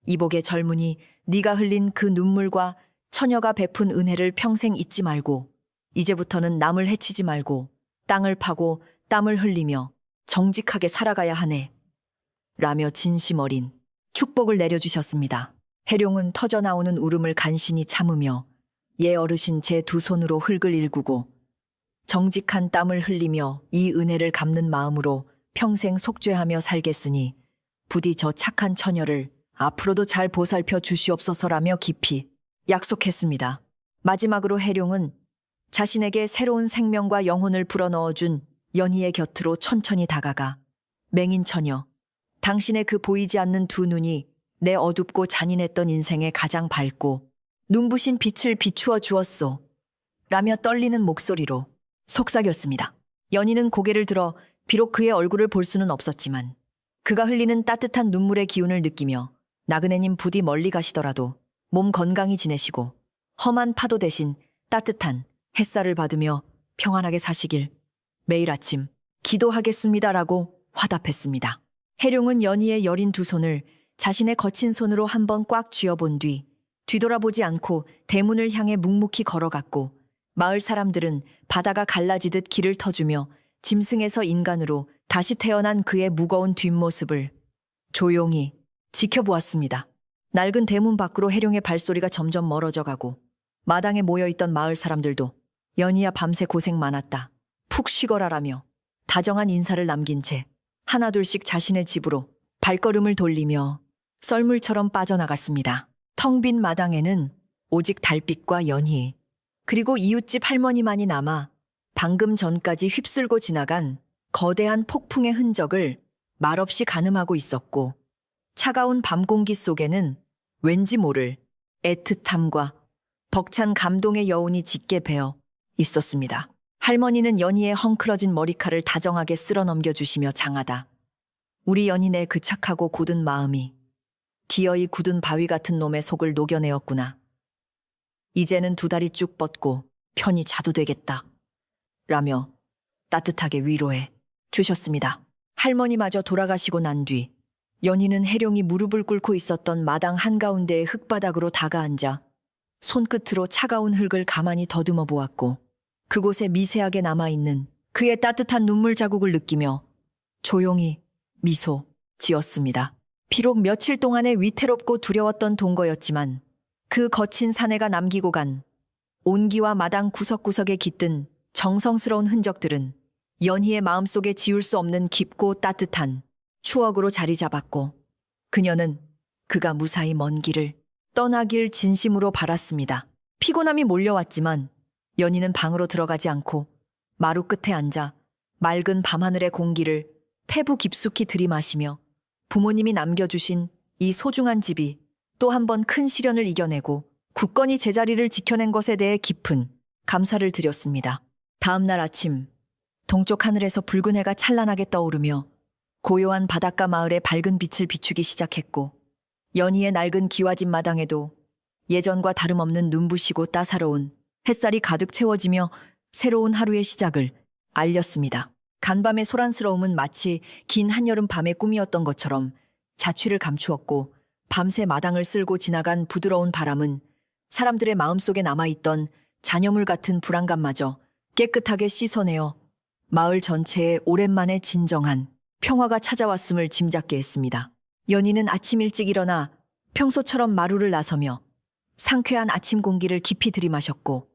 이복의 젊은이 네가 흘린 그 눈물과 처녀가 베푼 은혜를 평생 잊지 말고 이제부터는 남을 해치지 말고 땅을 파고 땀을 흘리며 정직하게 살아가야 하네 라며 진심 어린 축복을 내려주셨습니다. 해룡은 터져나오는 울음을 간신히 참으며 예 어르신 제 두 손으로 흙을 일구고 정직한 땀을 흘리며 이 은혜를 갚는 마음으로 평생 속죄하며 살겠으니 부디 저 착한 처녀를 앞으로도 잘 보살펴 주시옵소서라며 깊이 약속했습니다. 마지막으로 해룡은 자신에게 새로운 생명과 영혼을 불어넣어준 연희의 곁으로 천천히 다가가 맹인 처녀, 당신의 그 보이지 않는 두 눈이 내 어둡고 잔인했던 인생에 가장 밝고 눈부신 빛을 비추어 주었소. 라며 떨리는 목소리로 속삭였습니다. 연희는 고개를 들어 비록 그의 얼굴을 볼 수는 없었지만 그가 흘리는 따뜻한 눈물의 기운을 느끼며 나그네님 부디 멀리 가시더라도 몸 건강히 지내시고 험한 파도 대신 따뜻한 햇살을 받으며 평안하게 사시길 매일 아침 기도하겠습니다라고 화답했습니다. 해룡은 연희의 여린 두 손을 자신의 거친 손으로 한번 꽉 쥐어본 뒤 뒤돌아보지 않고 대문을 향해 묵묵히 걸어갔고 마을 사람들은 바다가 갈라지듯 길을 터주며 짐승에서 인간으로 다시 태어난 그의 무거운 뒷모습을 조용히 지켜보았습니다. 낡은 대문 밖으로 해룡의 발소리가 점점 멀어져 가고 마당에 모여있던 마을 사람들도 연희야 밤새 고생 많았다. 푹 쉬거라라며 다정한 인사를 남긴 채 하나둘씩 자신의 집으로 발걸음을 돌리며 썰물처럼 빠져나갔습니다. 텅 빈 마당에는 오직 달빛과 연희, 그리고 이웃집 할머니만이 남아 방금 전까지 휩쓸고 지나간 거대한 폭풍의 흔적을 말없이 가늠하고 있었고 차가운 밤 공기 속에는 왠지 모를 애틋함과 벅찬 감동의 여운이 짙게 배어 있었습니다. 할머니는 연희의 헝클어진 머리칼을 다정하게 쓸어 넘겨주시며 장하다. 우리 연희네 그 착하고 굳은 마음이 기어이 굳은 바위 같은 놈의 속을 녹여내었구나. 이제는 두 다리 쭉 뻗고 편히 자도 되겠다. 라며 따뜻하게 위로해 주셨습니다. 할머니마저 돌아가시고 난 뒤 연희는 해룡이 무릎을 꿇고 있었던 마당 한가운데의 흙바닥으로 다가앉아 손끝으로 차가운 흙을 가만히 더듬어 보았고 그곳에 미세하게 남아있는 그의 따뜻한 눈물 자국을 느끼며 조용히 미소 지었습니다. 비록 며칠 동안의 위태롭고 두려웠던 동거였지만 그 거친 사내가 남기고 간 온기와 마당 구석구석에 깃든 정성스러운 흔적들은 연희의 마음속에 지울 수 없는 깊고 따뜻한 추억으로 자리 잡았고 그녀는 그가 무사히 먼 길을 떠나길 진심으로 바랐습니다. 피곤함이 몰려왔지만 연희는 방으로 들어가지 않고 마루 끝에 앉아 맑은 밤하늘의 공기를 폐부 깊숙이 들이마시며 부모님이 남겨주신 이 소중한 집이 또 한 번 큰 시련을 이겨내고 굳건히 제자리를 지켜낸 것에 대해 깊은 감사를 드렸습니다. 다음 날 아침 동쪽 하늘에서 붉은 해가 찬란하게 떠오르며 고요한 바닷가 마을에 밝은 빛을 비추기 시작했고 연희의 낡은 기와집 마당에도 예전과 다름없는 눈부시고 따사로운 햇살이 가득 채워지며 새로운 하루의 시작을 알렸습니다. 간밤의 소란스러움은 마치 긴 한여름 밤의 꿈이었던 것처럼 자취를 감추었고 밤새 마당을 쓸고 지나간 부드러운 바람은 사람들의 마음속에 남아있던 잔여물 같은 불안감마저 깨끗하게 씻어내어 마을 전체에 오랜만에 진정한 평화가 찾아왔음을 짐작게 했습니다. 연희는 아침 일찍 일어나 평소처럼 마루를 나서며 상쾌한 아침 공기를 깊이 들이마셨고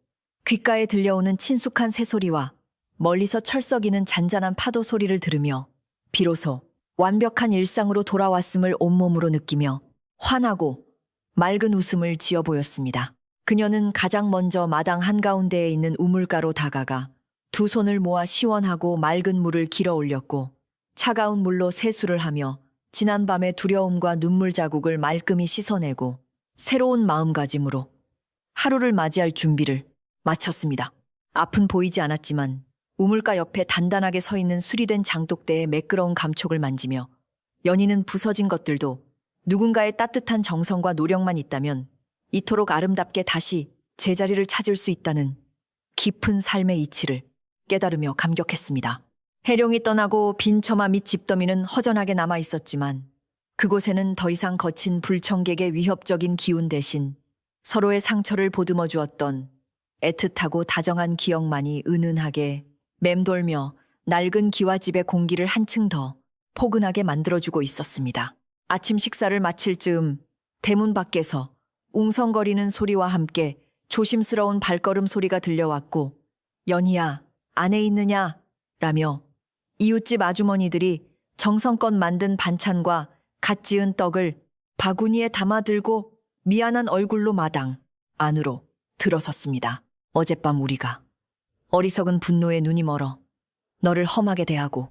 귓가에 들려오는 친숙한 새소리와 멀리서 철썩이는 잔잔한 파도 소리를 들으며 비로소 완벽한 일상으로 돌아왔음을 온몸으로 느끼며 환하고 맑은 웃음을 지어 보였습니다. 그녀는 가장 먼저 마당 한가운데에 있는 우물가로 다가가 두 손을 모아 시원하고 맑은 물을 길어 올렸고 차가운 물로 세수를 하며 지난밤의 두려움과 눈물 자국을 말끔히 씻어내고 새로운 마음가짐으로 하루를 맞이할 준비를 마쳤습니다. 앞은 보이지 않았지만 우물가 옆에 단단하게 서 있는 수리된 장독대의 매끄러운 감촉을 만지며 연희는 부서진 것들도 누군가의 따뜻한 정성과 노력만 있다면 이토록 아름답게 다시 제자리를 찾을 수 있다는 깊은 삶의 이치를 깨달으며 감격했습니다. 해룡이 떠나고 빈 처마 및 집더미는 허전하게 남아 있었지만 그곳에는 더 이상 거친 불청객의 위협적인 기운 대신 서로의 상처를 보듬어 주었던 애틋하고 다정한 기억만이 은은하게 맴돌며 낡은 기와집의 공기를 한층 더 포근하게 만들어주고 있었습니다. 아침 식사를 마칠 즈음 대문 밖에서 웅성거리는 소리와 함께 조심스러운 발걸음 소리가 들려왔고 연희야, 안에 있느냐? 라며 이웃집 아주머니들이 정성껏 만든 반찬과 갓 지은 떡을 바구니에 담아들고 미안한 얼굴로 마당 안으로 들어섰습니다. 어젯밤 우리가 어리석은 분노에 눈이 멀어 너를 험하게 대하고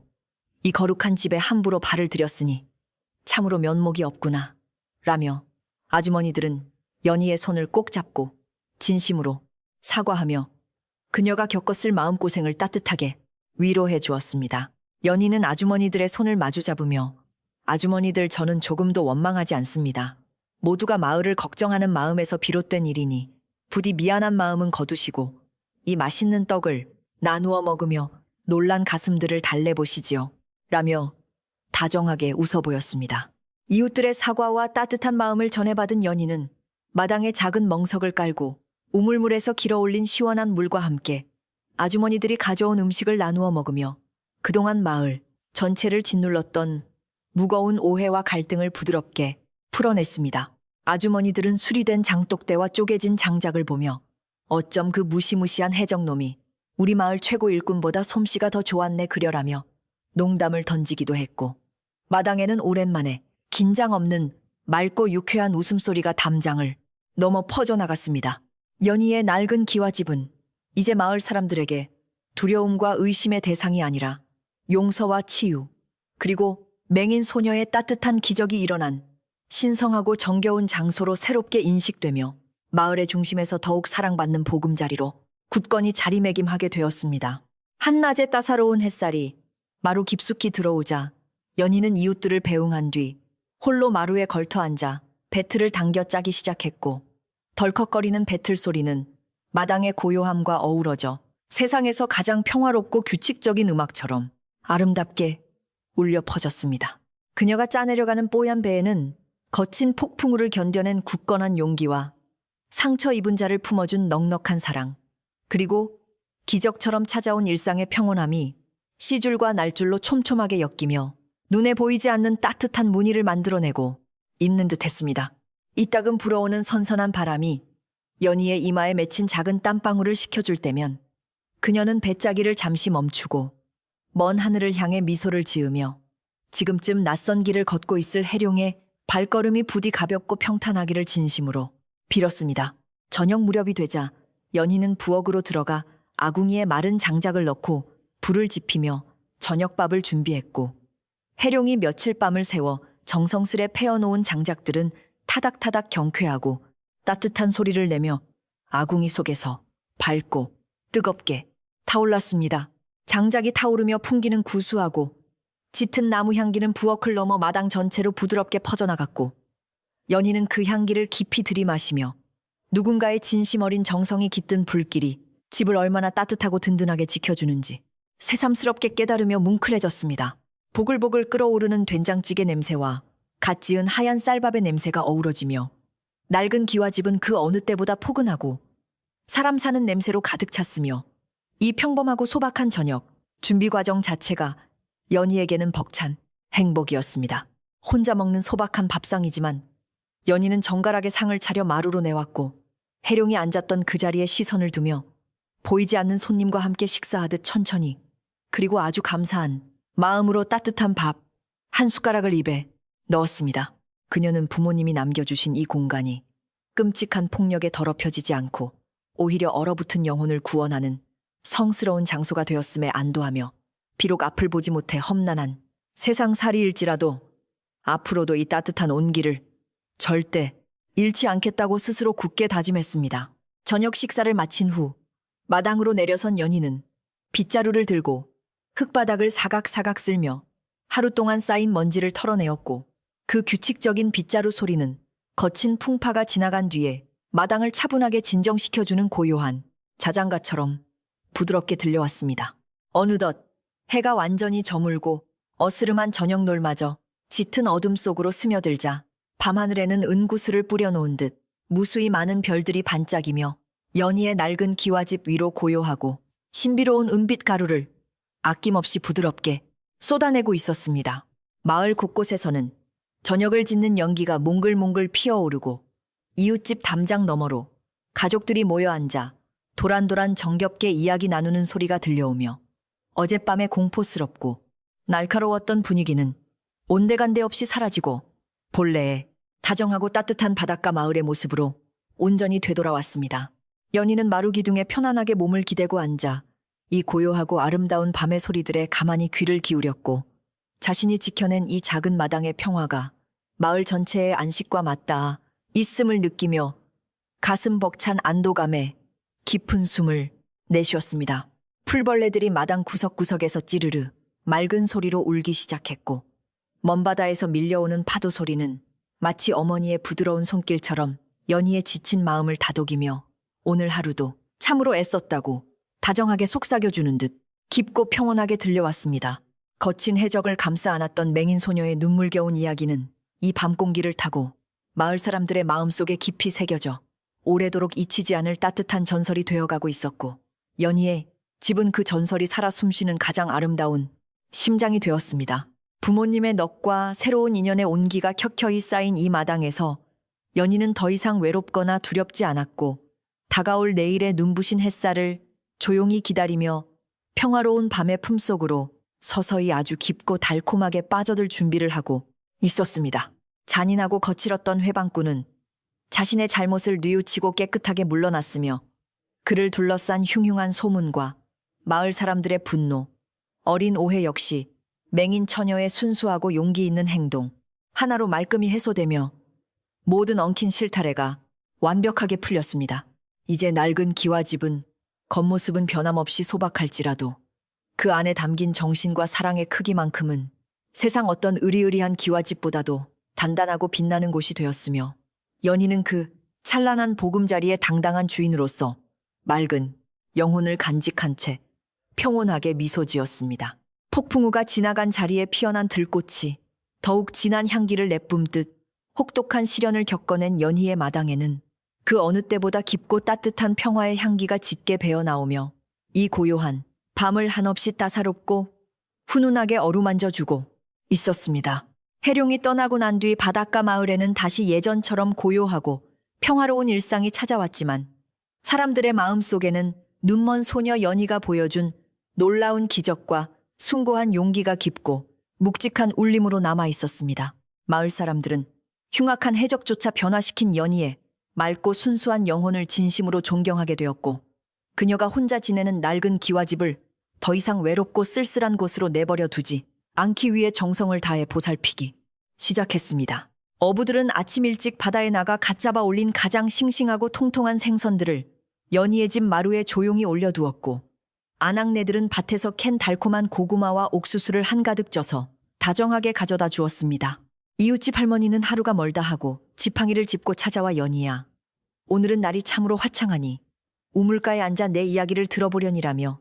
이 거룩한 집에 함부로 발을 들였으니 참으로 면목이 없구나 라며 아주머니들은 연희의 손을 꼭 잡고 진심으로 사과하며 그녀가 겪었을 마음고생을 따뜻하게 위로해 주었습니다. 연희는 아주머니들의 손을 마주 잡으며 아주머니들 저는 조금도 원망하지 않습니다. 모두가 마을을 걱정하는 마음에서 비롯된 일이니 부디 미안한 마음은 거두시고 이 맛있는 떡을 나누어 먹으며 놀란 가슴들을 달래보시지요. 라며 다정하게 웃어 보였습니다. 이웃들의 사과와 따뜻한 마음을 전해받은 연희는 마당에 작은 멍석을 깔고 우물물에서 길어올린 시원한 물과 함께 아주머니들이 가져온 음식을 나누어 먹으며 그동안 마을 전체를 짓눌렀던 무거운 오해와 갈등을 부드럽게 풀어냈습니다. 아주머니들은 수리된 장독대와 쪼개진 장작을 보며 어쩜 그 무시무시한 해적놈이 우리 마을 최고 일꾼보다 솜씨가 더 좋았네 그려라며 농담을 던지기도 했고 마당에는 오랜만에 긴장 없는 맑고 유쾌한 웃음소리가 담장을 넘어 퍼져나갔습니다. 연희의 낡은 기와집은 이제 마을 사람들에게 두려움과 의심의 대상이 아니라 용서와 치유, 그리고 맹인 소녀의 따뜻한 기적이 일어난 신성하고 정겨운 장소로 새롭게 인식되며 마을의 중심에서 더욱 사랑받는 보금자리로 굳건히 자리매김하게 되었습니다. 한낮의 따사로운 햇살이 마루 깊숙이 들어오자 연희는 이웃들을 배웅한 뒤 홀로 마루에 걸터 앉아 배틀을 당겨 짜기 시작했고 덜컥거리는 배틀 소리는 마당의 고요함과 어우러져 세상에서 가장 평화롭고 규칙적인 음악처럼 아름답게 울려 퍼졌습니다. 그녀가 짜내려가는 뽀얀 배에는 거친 폭풍우를 견뎌낸 굳건한 용기와 상처 입은 자를 품어준 넉넉한 사랑, 그리고 기적처럼 찾아온 일상의 평온함이 씨줄과 날줄로 촘촘하게 엮이며 눈에 보이지 않는 따뜻한 무늬를 만들어내고 있는 듯했습니다. 이따금 불어오는 선선한 바람이 연희의 이마에 맺힌 작은 땀방울을 식혀줄 때면 그녀는 배짜기를 잠시 멈추고 먼 하늘을 향해 미소를 지으며 지금쯤 낯선 길을 걷고 있을 해룡의 발걸음이 부디 가볍고 평탄하기를 진심으로 빌었습니다. 저녁 무렵이 되자 연희는 부엌으로 들어가 아궁이에 마른 장작을 넣고 불을 지피며 저녁밥을 준비했고 해룡이 며칠 밤을 새워 정성스레 패어놓은 장작들은 타닥타닥 경쾌하고 따뜻한 소리를 내며 아궁이 속에서 밝고 뜨겁게 타올랐습니다. 장작이 타오르며 풍기는 구수하고 짙은 나무 향기는 부엌을 넘어 마당 전체로 부드럽게 퍼져나갔고 연희는 그 향기를 깊이 들이마시며 누군가의 진심 어린 정성이 깃든 불길이 집을 얼마나 따뜻하고 든든하게 지켜주는지 새삼스럽게 깨달으며 뭉클해졌습니다. 보글보글 끓어오르는 된장찌개 냄새와 갓 지은 하얀 쌀밥의 냄새가 어우러지며 낡은 기와집은 그 어느 때보다 포근하고 사람 사는 냄새로 가득 찼으며 이 평범하고 소박한 저녁 준비 과정 자체가 연희에게는 벅찬 행복이었습니다. 혼자 먹는 소박한 밥상이지만 연희는 정갈하게 상을 차려 마루로 내왔고 해룡이 앉았던 그 자리에 시선을 두며 보이지 않는 손님과 함께 식사하듯 천천히 그리고 아주 감사한 마음으로 따뜻한 밥 한 숟가락을 입에 넣었습니다. 그녀는 부모님이 남겨주신 이 공간이 끔찍한 폭력에 더럽혀지지 않고 오히려 얼어붙은 영혼을 구원하는 성스러운 장소가 되었음에 안도하며 비록 앞을 보지 못해 험난한 세상살이일지라도 앞으로도 이 따뜻한 온기를 절대 잃지 않겠다고 스스로 굳게 다짐했습니다. 저녁 식사를 마친 후 마당으로 내려선 연희는 빗자루를 들고 흙바닥을 사각사각 쓸며 하루 동안 쌓인 먼지를 털어내었고 그 규칙적인 빗자루 소리는 거친 풍파가 지나간 뒤에 마당을 차분하게 진정시켜주는 고요한 자장가처럼 부드럽게 들려왔습니다. 어느덧 해가 완전히 저물고 어스름한 저녁놀마저 짙은 어둠 속으로 스며들자 밤하늘에는 은구슬을 뿌려놓은 듯 무수히 많은 별들이 반짝이며 연희의 낡은 기와집 위로 고요하고 신비로운 은빛 가루를 아낌없이 부드럽게 쏟아내고 있었습니다. 마을 곳곳에서는 저녁을 짓는 연기가 몽글몽글 피어오르고 이웃집 담장 너머로 가족들이 모여 앉아 도란도란 정겹게 이야기 나누는 소리가 들려오며 어젯밤의 공포스럽고 날카로웠던 분위기는 온데간데 없이 사라지고 본래의 다정하고 따뜻한 바닷가 마을의 모습으로 온전히 되돌아왔습니다. 연희는 마루 기둥에 편안하게 몸을 기대고 앉아 이 고요하고 아름다운 밤의 소리들에 가만히 귀를 기울였고 자신이 지켜낸 이 작은 마당의 평화가 마을 전체의 안식과 맞닿아 있음을 느끼며 가슴 벅찬 안도감에 깊은 숨을 내쉬었습니다. 풀벌레들이 마당 구석구석에서 찌르르 맑은 소리로 울기 시작했고 먼 바다에서 밀려오는 파도 소리는 마치 어머니의 부드러운 손길처럼 연희의 지친 마음을 다독이며 오늘 하루도 참으로 애썼다고 다정하게 속삭여주는 듯 깊고 평온하게 들려왔습니다. 거친 해적을 감싸 안았던 맹인 소녀의 눈물겨운 이야기는 이 밤 공기를 타고 마을 사람들의 마음속에 깊이 새겨져 오래도록 잊히지 않을 따뜻한 전설이 되어가고 있었고 연희의 집은 그 전설이 살아 숨쉬는 가장 아름다운 심장이 되었습니다. 부모님의 넋과 새로운 인연의 온기가 켜켜이 쌓인 이 마당에서 연희는 더 이상 외롭거나 두렵지 않았고 다가올 내일의 눈부신 햇살을 조용히 기다리며 평화로운 밤의 품속으로 서서히 아주 깊고 달콤하게 빠져들 준비를 하고 있었습니다. 잔인하고 거칠었던 회방꾼은 자신의 잘못을 뉘우치고 깨끗하게 물러났으며 그를 둘러싼 흉흉한 소문과 마을 사람들의 분노, 어린 오해 역시 맹인 처녀의 순수하고 용기 있는 행동 하나로 말끔히 해소되며 모든 엉킨 실타래가 완벽하게 풀렸습니다. 이제 낡은 기와집은 겉모습은 변함없이 소박할지라도 그 안에 담긴 정신과 사랑의 크기만큼은 세상 어떤 으리으리한 기와집보다도 단단하고 빛나는 곳이 되었으며 연희는 그 찬란한 보금자리의 당당한 주인으로서 맑은 영혼을 간직한 채 평온하게 미소 지었습니다. 폭풍우가 지나간 자리에 피어난 들꽃이 더욱 진한 향기를 내뿜듯 혹독한 시련을 겪어낸 연희의 마당에는 그 어느 때보다 깊고 따뜻한 평화의 향기가 짙게 배어나오며 이 고요한 밤을 한없이 따사롭고 훈훈하게 어루만져주고 있었습니다. 해룡이 떠나고 난 뒤 바닷가 마을에는 다시 예전처럼 고요하고 평화로운 일상이 찾아왔지만 사람들의 마음속에는 눈먼 소녀 연희가 보여준 놀라운 기적과 숭고한 용기가 깊고 묵직한 울림으로 남아 있었습니다. 마을 사람들은 흉악한 해적조차 변화시킨 연희의 맑고 순수한 영혼을 진심으로 존경하게 되었고 그녀가 혼자 지내는 낡은 기와집을 더 이상 외롭고 쓸쓸한 곳으로 내버려 두지 않기 위해 정성을 다해 보살피기 시작했습니다. 어부들은 아침 일찍 바다에 나가 갓 잡아 올린 가장 싱싱하고 통통한 생선들을 연희의 집 마루에 조용히 올려두었고 아낙네들은 밭에서 캔 달콤한 고구마와 옥수수를 한가득 쪄서 다정하게 가져다 주었습니다. 이웃집 할머니는 하루가 멀다 하고 지팡이를 짚고 찾아와 연희야. 오늘은 날이 참으로 화창하니 우물가에 앉아 내 이야기를 들어보려니라며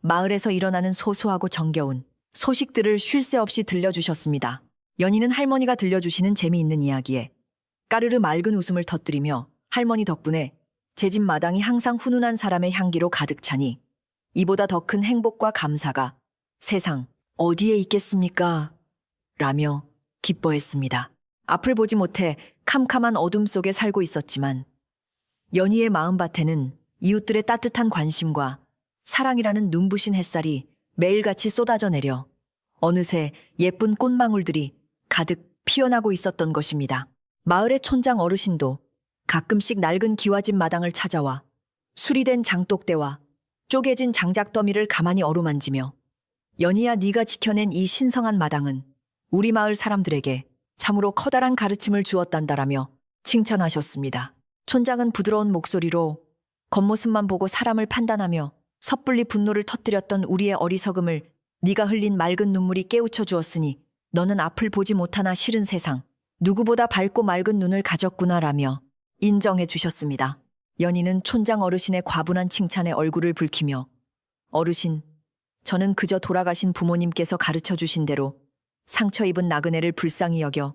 마을에서 일어나는 소소하고 정겨운 소식들을 쉴 새 없이 들려주셨습니다. 연희는 할머니가 들려주시는 재미있는 이야기에 까르르 맑은 웃음을 터뜨리며 할머니 덕분에 제 집 마당이 항상 훈훈한 사람의 향기로 가득 차니 이보다 더 큰 행복과 감사가 세상 어디에 있겠습니까? 라며 기뻐했습니다. 앞을 보지 못해 캄캄한 어둠 속에 살고 있었지만 연희의 마음밭에는 이웃들의 따뜻한 관심과 사랑이라는 눈부신 햇살이 매일같이 쏟아져 내려 어느새 예쁜 꽃망울들이 가득 피어나고 있었던 것입니다. 마을의 촌장 어르신도 가끔씩 낡은 기와집 마당을 찾아와 수리된 장독대와 쪼개진 장작더미를 가만히 어루만지며 연희야, 네가 지켜낸 이 신성한 마당은 우리 마을 사람들에게 참으로 커다란 가르침을 주었단다라며 칭찬하셨습니다. 촌장은 부드러운 목소리로 겉모습만 보고 사람을 판단하며 섣불리 분노를 터뜨렸던 우리의 어리석음을 네가 흘린 맑은 눈물이 깨우쳐 주었으니 너는 앞을 보지 못하나 싫은 세상 누구보다 밝고 맑은 눈을 가졌구나라며 인정해 주셨습니다. 연희는 촌장 어르신의 과분한 칭찬에 얼굴을 붉히며 어르신, 저는 그저 돌아가신 부모님께서 가르쳐 주신 대로 상처 입은 나그네를 불쌍히 여겨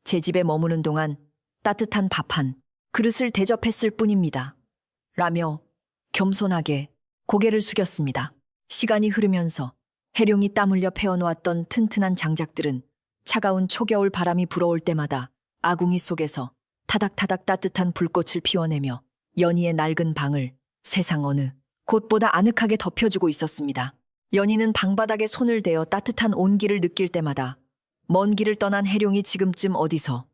제 집에 머무는 동안 따뜻한 밥 한 그릇을 대접했을 뿐입니다. 라며 겸손하게 고개를 숙였습니다. 시간이 흐르면서 해룡이 땀 흘려 패어놓았던 튼튼한 장작들은 차가운 초겨울 바람이 불어올 때마다 아궁이 속에서 타닥타닥 따뜻한 불꽃을 피워내며 연희의 낡은 방을 세상 어느 곳보다 아늑하게 덮여주고 있었습니다. 연희는 방바닥에 손을 대어 따뜻한 온기를 느낄 때마다 먼 길을 떠난 해룡이 지금쯤 어디서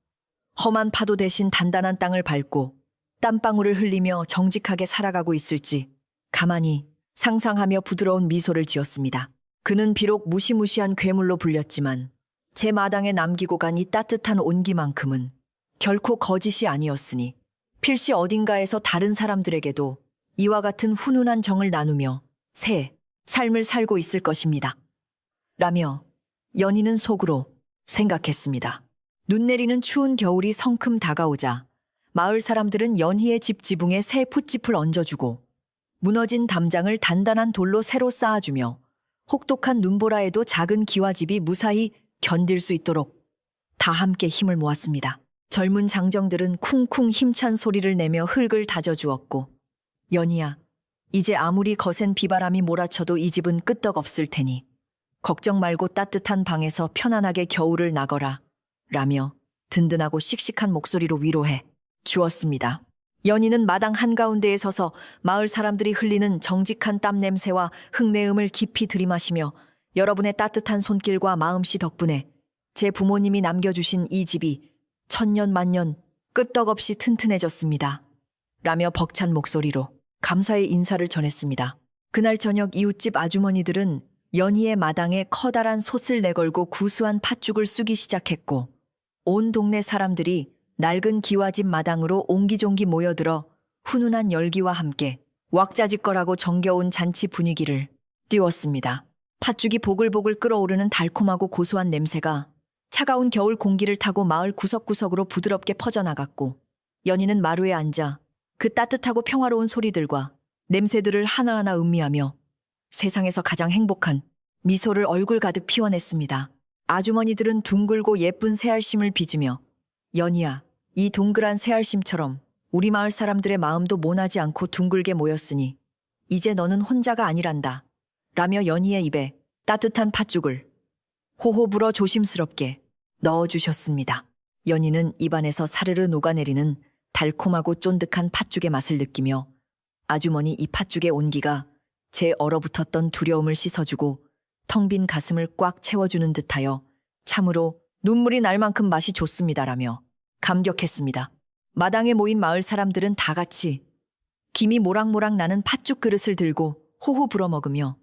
험한 파도 대신 단단한 땅을 밟고 땀방울을 흘리며 정직하게 살아가고 있을지 가만히 상상하며 부드러운 미소를 지었습니다. 그는 비록 무시무시한 괴물로 불렸지만 제 마당에 남기고 간 이 따뜻한 온기만큼은 결코 거짓이 아니었으니 필시 어딘가에서 다른 사람들에게도 이와 같은 훈훈한 정을 나누며 새 삶을 살고 있을 것입니다. 라며 연희는 속으로 생각했습니다. 눈 내리는 추운 겨울이 성큼 다가오자 마을 사람들은 연희의 집 지붕에 새 풋짚을 얹어주고 무너진 담장을 단단한 돌로 새로 쌓아주며 혹독한 눈보라에도 작은 기와집이 무사히 견딜 수 있도록 다 함께 힘을 모았습니다. 젊은 장정들은 쿵쿵 힘찬 소리를 내며 흙을 다져주었고 연희야, 이제 아무리 거센 비바람이 몰아쳐도 이 집은 끄떡없을 테니 걱정 말고 따뜻한 방에서 편안하게 겨울을 나거라 라며 든든하고 씩씩한 목소리로 위로해 주었습니다. 연희는 마당 한가운데에 서서 마을 사람들이 흘리는 정직한 땀 냄새와 흙내음을 깊이 들이마시며 여러분의 따뜻한 손길과 마음씨 덕분에 제 부모님이 남겨주신 이 집이 천년 만년 끄떡없이 튼튼해졌습니다. 라며 벅찬 목소리로 감사의 인사를 전했습니다. 그날 저녁 이웃집 아주머니들은 연희의 마당에 커다란 솥을 내걸고 구수한 팥죽을 쑤기 시작했고 온 동네 사람들이 낡은 기와집 마당으로 옹기종기 모여들어 훈훈한 열기와 함께 왁자지껄하고 정겨운 잔치 분위기를 띄웠습니다. 팥죽이 보글보글 끓어오르는 달콤하고 고소한 냄새가 차가운 겨울 공기를 타고 마을 구석구석으로 부드럽게 퍼져나갔고 연희는 마루에 앉아 그 따뜻하고 평화로운 소리들과 냄새들을 하나하나 음미하며 세상에서 가장 행복한 미소를 얼굴 가득 피워냈습니다. 아주머니들은 둥글고 예쁜 새알심을 빚으며 연희야, 이 동그란 새알심처럼 우리 마을 사람들의 마음도 모나지 않고 둥글게 모였으니 이제 너는 혼자가 아니란다. 라며 연희의 입에 따뜻한 팥죽을 호호 불어 조심스럽게 넣어주셨습니다. 연희는 입안에서 사르르 녹아내리는 달콤하고 쫀득한 팥죽의 맛을 느끼며 아주머니 이 팥죽의 온기가 제 얼어붙었던 두려움을 씻어주고 텅 빈 가슴을 꽉 채워주는 듯하여 참으로 눈물이 날 만큼 맛이 좋습니다라며 감격했습니다. 마당에 모인 마을 사람들은 다 같이 김이 모락모락 나는 팥죽 그릇을 들고 호호 불어먹으며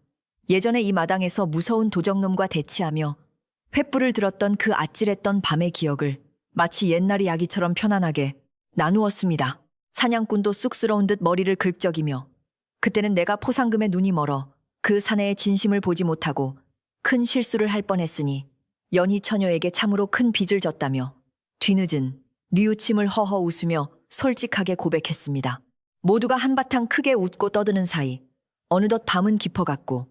예전에 이 마당에서 무서운 도적놈과 대치하며 횃불을 들었던 그 아찔했던 밤의 기억을 마치 옛날 이야기처럼 편안하게 나누었습니다. 사냥꾼도 쑥스러운 듯 머리를 긁적이며 그때는 내가 포상금에 눈이 멀어 그 사내의 진심을 보지 못하고 큰 실수를 할 뻔했으니 연희 처녀에게 참으로 큰 빚을 졌다며 뒤늦은 뉘우침을 허허 웃으며 솔직하게 고백했습니다. 모두가 한바탕 크게 웃고 떠드는 사이 어느덧 밤은 깊어갔고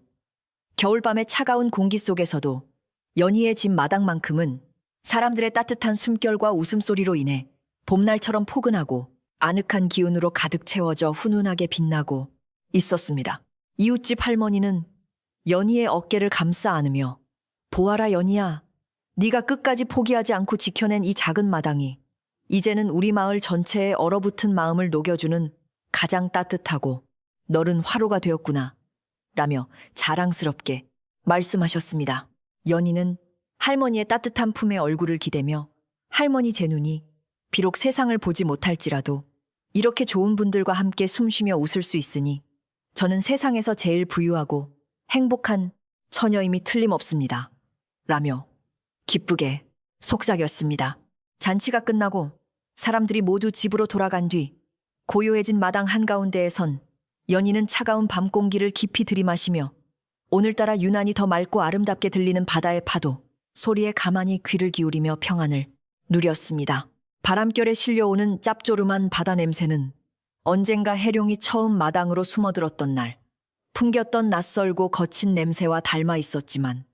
겨울밤의 차가운 공기 속에서도 연희의 집 마당만큼은 사람들의 따뜻한 숨결과 웃음소리로 인해 봄날처럼 포근하고 아늑한 기운으로 가득 채워져 훈훈하게 빛나고 있었습니다. 이웃집 할머니는 연희의 어깨를 감싸 안으며 보아라 연희야, 네가 끝까지 포기하지 않고 지켜낸 이 작은 마당이 이제는 우리 마을 전체의 얼어붙은 마음을 녹여주는 가장 따뜻하고 너른 화로가 되었구나 라며 자랑스럽게 말씀하셨습니다. 연희는 할머니의 따뜻한 품에 얼굴을 기대며 할머니 제 눈이 비록 세상을 보지 못할지라도 이렇게 좋은 분들과 함께 숨쉬며 웃을 수 있으니 저는 세상에서 제일 부유하고 행복한 처녀임이 틀림없습니다. 라며 기쁘게 속삭였습니다. 잔치가 끝나고 사람들이 모두 집으로 돌아간 뒤 고요해진 마당 한가운데에 선 연희는 차가운 밤 공기를 깊이 들이마시며 오늘따라 유난히 더 맑고 아름답게 들리는 바다의 파도 소리에 가만히 귀를 기울이며 평안을 누렸습니다. 바람결에 실려오는 짭조름한 바다 냄새는 언젠가 해룡이 처음 마당으로 숨어들었던 날 풍겼던 낯설고 거친 냄새와 닮아 있었지만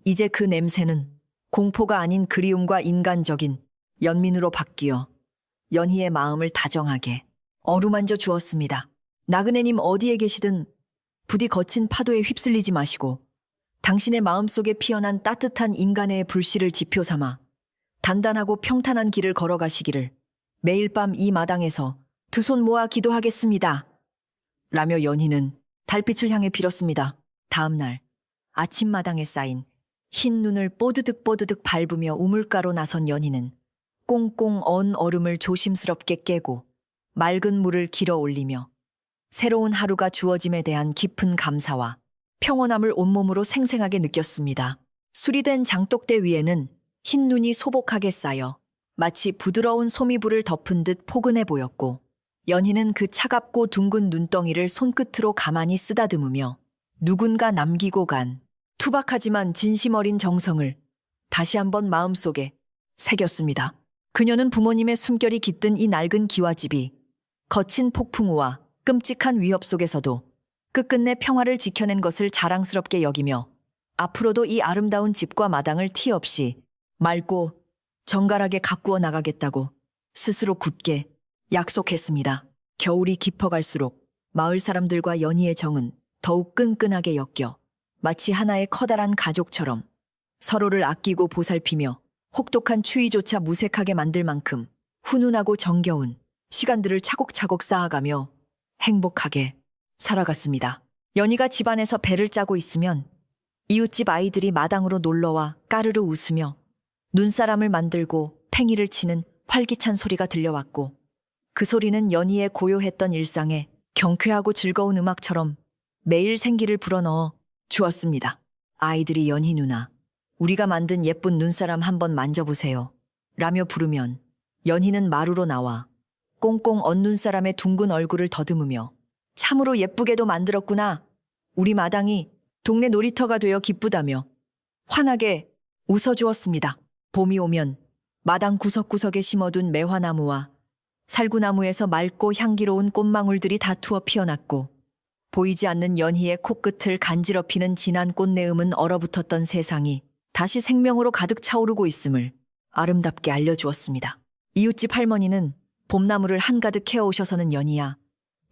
이제 그 냄새는 공포가 아닌 그리움과 인간적인 연민으로 바뀌어 연희의 마음을 다정하게 어루만져 주었습니다. 나그네님 어디에 계시든 부디 거친 파도에 휩쓸리지 마시고 당신의 마음속에 피어난 따뜻한 인간의 불씨를 지표 삼아 단단하고 평탄한 길을 걸어가시기를 매일 밤 이 마당에서 두 손 모아 기도하겠습니다. 라며 연희는 달빛을 향해 빌었습니다. 다음 날 아침마당에 쌓인 흰 눈을 뽀드득 밟으며 우물가로 나선 연희는 꽁꽁 언 얼음을 조심스럽게 깨고 맑은 물을 길어 올리며 새로운 하루가 주어짐에 대한 깊은 감사와 평온함을 온몸으로 생생하게 느꼈습니다. 수리된 장독대 위에는 흰 눈이 소복하게 쌓여 마치 부드러운 소미불을 덮은 듯 포근해 보였고, 연희는 그 차갑고 둥근 눈덩이를 손끝으로 가만히 쓰다듬으며 누군가 남기고 간 투박하지만 진심 어린 정성을 다시 한번 마음속에 새겼습니다. 그녀는 부모님의 숨결이 깃든 이 낡은 기와집이 거친 폭풍우와 끔찍한 위협 속에서도 끝끝내 평화를 지켜낸 것을 자랑스럽게 여기며 앞으로도 이 아름다운 집과 마당을 티 없이 맑고 정갈하게 가꾸어 나가겠다고 스스로 굳게 약속했습니다. 겨울이 깊어갈수록 마을 사람들과 연희의 정은 더욱 끈끈하게 엮여 마치 하나의 커다란 가족처럼 서로를 아끼고 보살피며 혹독한 추위조차 무색하게 만들 만큼 훈훈하고 정겨운 시간들을 차곡차곡 쌓아가며 행복하게 살아갔습니다. 연희가 집안에서 배를 짜고 있으면 이웃집 아이들이 마당으로 놀러와 까르르 웃으며 눈사람을 만들고 팽이를 치는 활기찬 소리가 들려왔고, 그 소리는 연희의 고요했던 일상에 경쾌하고 즐거운 음악처럼 매일 생기를 불어넣어 주었습니다. 아이들이 연희 누나, 우리가 만든 예쁜 눈사람 한번 만져보세요. 라며 부르면 연희는 마루로 나와 꽁꽁 언 눈사람의 둥근 얼굴을 더듬으며 참으로 예쁘게도 만들었구나. 우리 마당이 동네 놀이터가 되어 기쁘다며 환하게 웃어주었습니다. 봄이 오면 마당 구석구석에 심어둔 매화나무와 살구나무에서 맑고 향기로운 꽃망울들이 다투어 피어났고, 보이지 않는 연희의 코끝을 간지럽히는 진한 꽃내음은 얼어붙었던 세상이 다시 생명으로 가득 차오르고 있음을 아름답게 알려주었습니다. 이웃집 할머니는 봄나무를 한가득 캐어오셔서는 연희야,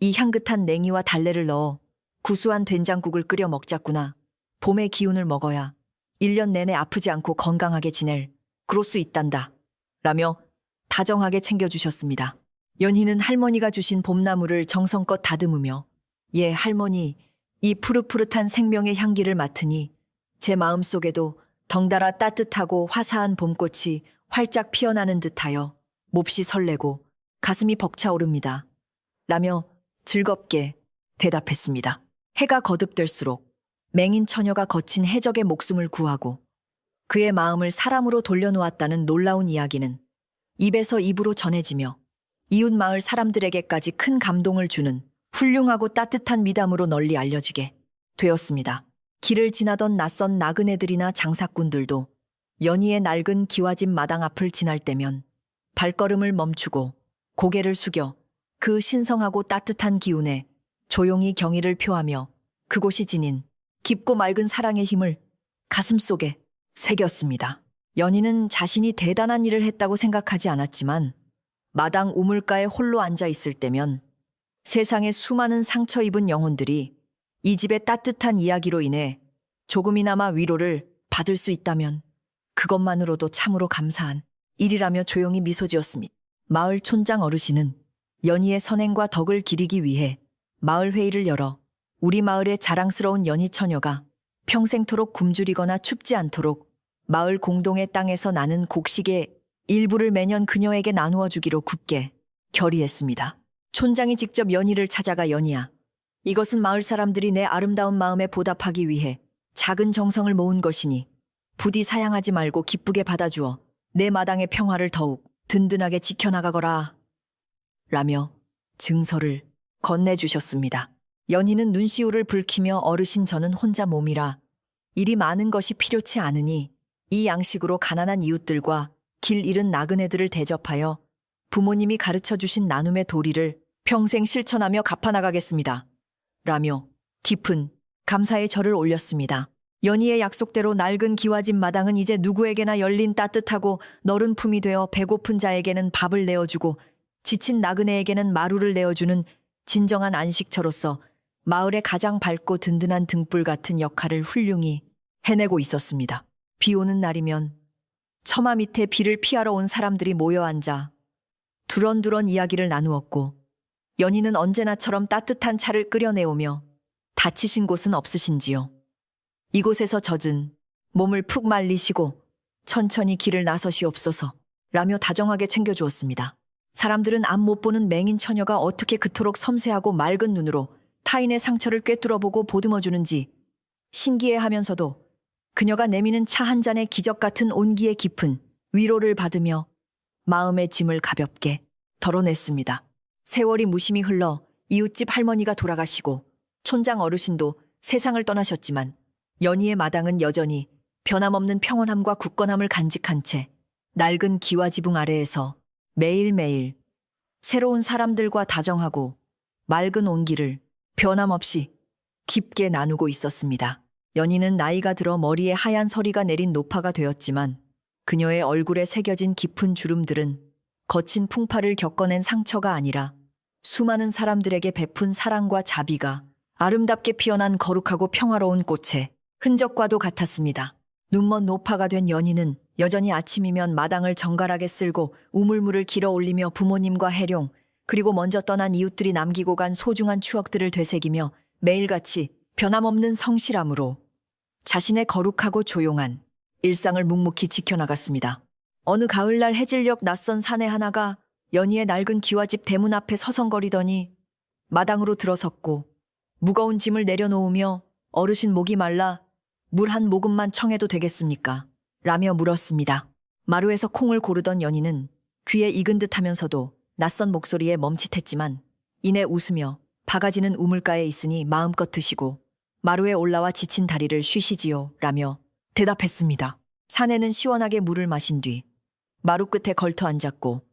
이 향긋한 냉이와 달래를 넣어 구수한 된장국을 끓여 먹자꾸나. 봄의 기운을 먹어야 1년 내내 아프지 않고 건강하게 지낼 그럴 수 있단다. 라며 다정하게 챙겨주셨습니다. 연희는 할머니가 주신 봄나무를 정성껏 다듬으며, 예, 할머니, 이 푸릇푸릇한 생명의 향기를 맡으니 제 마음속에도 덩달아 따뜻하고 화사한 봄꽃이 활짝 피어나는 듯하여 몹시 설레고 가슴이 벅차오릅니다. 라며 즐겁게 대답했습니다. 해가 거듭될수록 맹인 처녀가 거친 해적의 목숨을 구하고 그의 마음을 사람으로 돌려놓았다는 놀라운 이야기는 입에서 입으로 전해지며 이웃 마을 사람들에게까지 큰 감동을 주는 훌륭하고 따뜻한 미담으로 널리 알려지게 되었습니다. 길을 지나던 낯선 나그네들이나 장사꾼들도 연희의 낡은 기와집 마당 앞을 지날 때면 발걸음을 멈추고 고개를 숙여 그 신성하고 따뜻한 기운에 조용히 경의를 표하며 그곳이 지닌 깊고 맑은 사랑의 힘을 가슴속에 새겼습니다. 연희는 자신이 대단한 일을 했다고 생각하지 않았지만, 마당 우물가에 홀로 앉아 있을 때면 세상의 수많은 상처 입은 영혼들이 이 집의 따뜻한 이야기로 인해 조금이나마 위로를 받을 수 있다면 그것만으로도 참으로 감사한 일이라며 조용히 미소 지었습니다. 마을 촌장 어르신은 연희의 선행과 덕을 기리기 위해 마을 회의를 열어 우리 마을의 자랑스러운 연희 처녀가 평생토록 굶주리거나 춥지 않도록 마을 공동의 땅에서 나는 곡식의 일부를 매년 그녀에게 나누어 주기로 굳게 결의했습니다. 촌장이 직접 연희를 찾아가, 연희야, 이것은 마을 사람들이 내 아름다운 마음에 보답하기 위해 작은 정성을 모은 것이니 부디 사양하지 말고 기쁘게 받아주어 내 마당의 평화를 더욱 든든하게 지켜나가거라. 라며 증서를 건네주셨습니다. 연희는 눈시울을 붉히며, 어르신, 저는 혼자 몸이라 일이 많은 것이 필요치 않으니 이 양식으로 가난한 이웃들과 길 잃은 나그네들을 대접하여 부모님이 가르쳐 주신 나눔의 도리를 평생 실천하며 갚아나가겠습니다. 라며 깊은 감사의 절을 올렸습니다. 연희의 약속대로 낡은 기와집 마당은 이제 누구에게나 열린 따뜻하고 너른 품이 되어 배고픈 자에게는 밥을 내어주고 지친 나그네에게는 마루를 내어주는 진정한 안식처로서 마을의 가장 밝고 든든한 등불 같은 역할을 훌륭히 해내고 있었습니다. 비 오는 날이면 처마 밑에 비를 피하러 온 사람들이 모여 앉아 두런두런 이야기를 나누었고, 연희는 언제나처럼 따뜻한 차를 끓여내오며 다치신 곳은 없으신지요? 이곳에서 젖은 몸을 푹 말리시고 천천히 길을 나서시옵소서. 라며 다정하게 챙겨주었습니다. 사람들은 앞 못 보는 맹인 처녀가 어떻게 그토록 섬세하고 맑은 눈으로 타인의 상처를 꿰뚫어보고 보듬어주는지 신기해하면서도 그녀가 내미는 차 한 잔의 기적 같은 온기에 깊은 위로를 받으며 마음의 짐을 가볍게 덜어냈습니다. 세월이 무심히 흘러 이웃집 할머니가 돌아가시고 촌장 어르신도 세상을 떠나셨지만 연희의 마당은 여전히 변함없는 평온함과 굳건함을 간직한 채 낡은 기와지붕 아래에서 매일매일 새로운 사람들과 다정하고 맑은 온기를 변함없이 깊게 나누고 있었습니다. 연희는 나이가 들어 머리에 하얀 서리가 내린 노파가 되었지만 그녀의 얼굴에 새겨진 깊은 주름들은 거친 풍파를 겪어낸 상처가 아니라 수많은 사람들에게 베푼 사랑과 자비가 아름답게 피어난 거룩하고 평화로운 꽃의 흔적과도 같았습니다. 눈먼 노파가 된 연희는 여전히 아침이면 마당을 정갈하게 쓸고 우물물을 길어 올리며 부모님과 해룡 그리고 먼저 떠난 이웃들이 남기고 간 소중한 추억들을 되새기며 매일같이 변함없는 성실함으로 자신의 거룩하고 조용한 일상을 묵묵히 지켜나갔습니다. 어느 가을날 해질녘 낯선 사내 하나가 연희의 낡은 기와집 대문 앞에 서성거리더니 마당으로 들어섰고 무거운 짐을 내려놓으며 어르신 목이 말라 물 한 모금만 청해도 되겠습니까? 라며 물었습니다. 마루에서 콩을 고르던 연희는 귀에 익은 듯 하면서도 낯선 목소리에 멈칫했지만 이내 웃으며 바가지는 우물가에 있으니 마음껏 드시고 마루에 올라와 지친 다리를 쉬시지요 라며 대답했습니다. 사내는 시원하게 물을 마신 뒤 마루 끝에 걸터 앉았고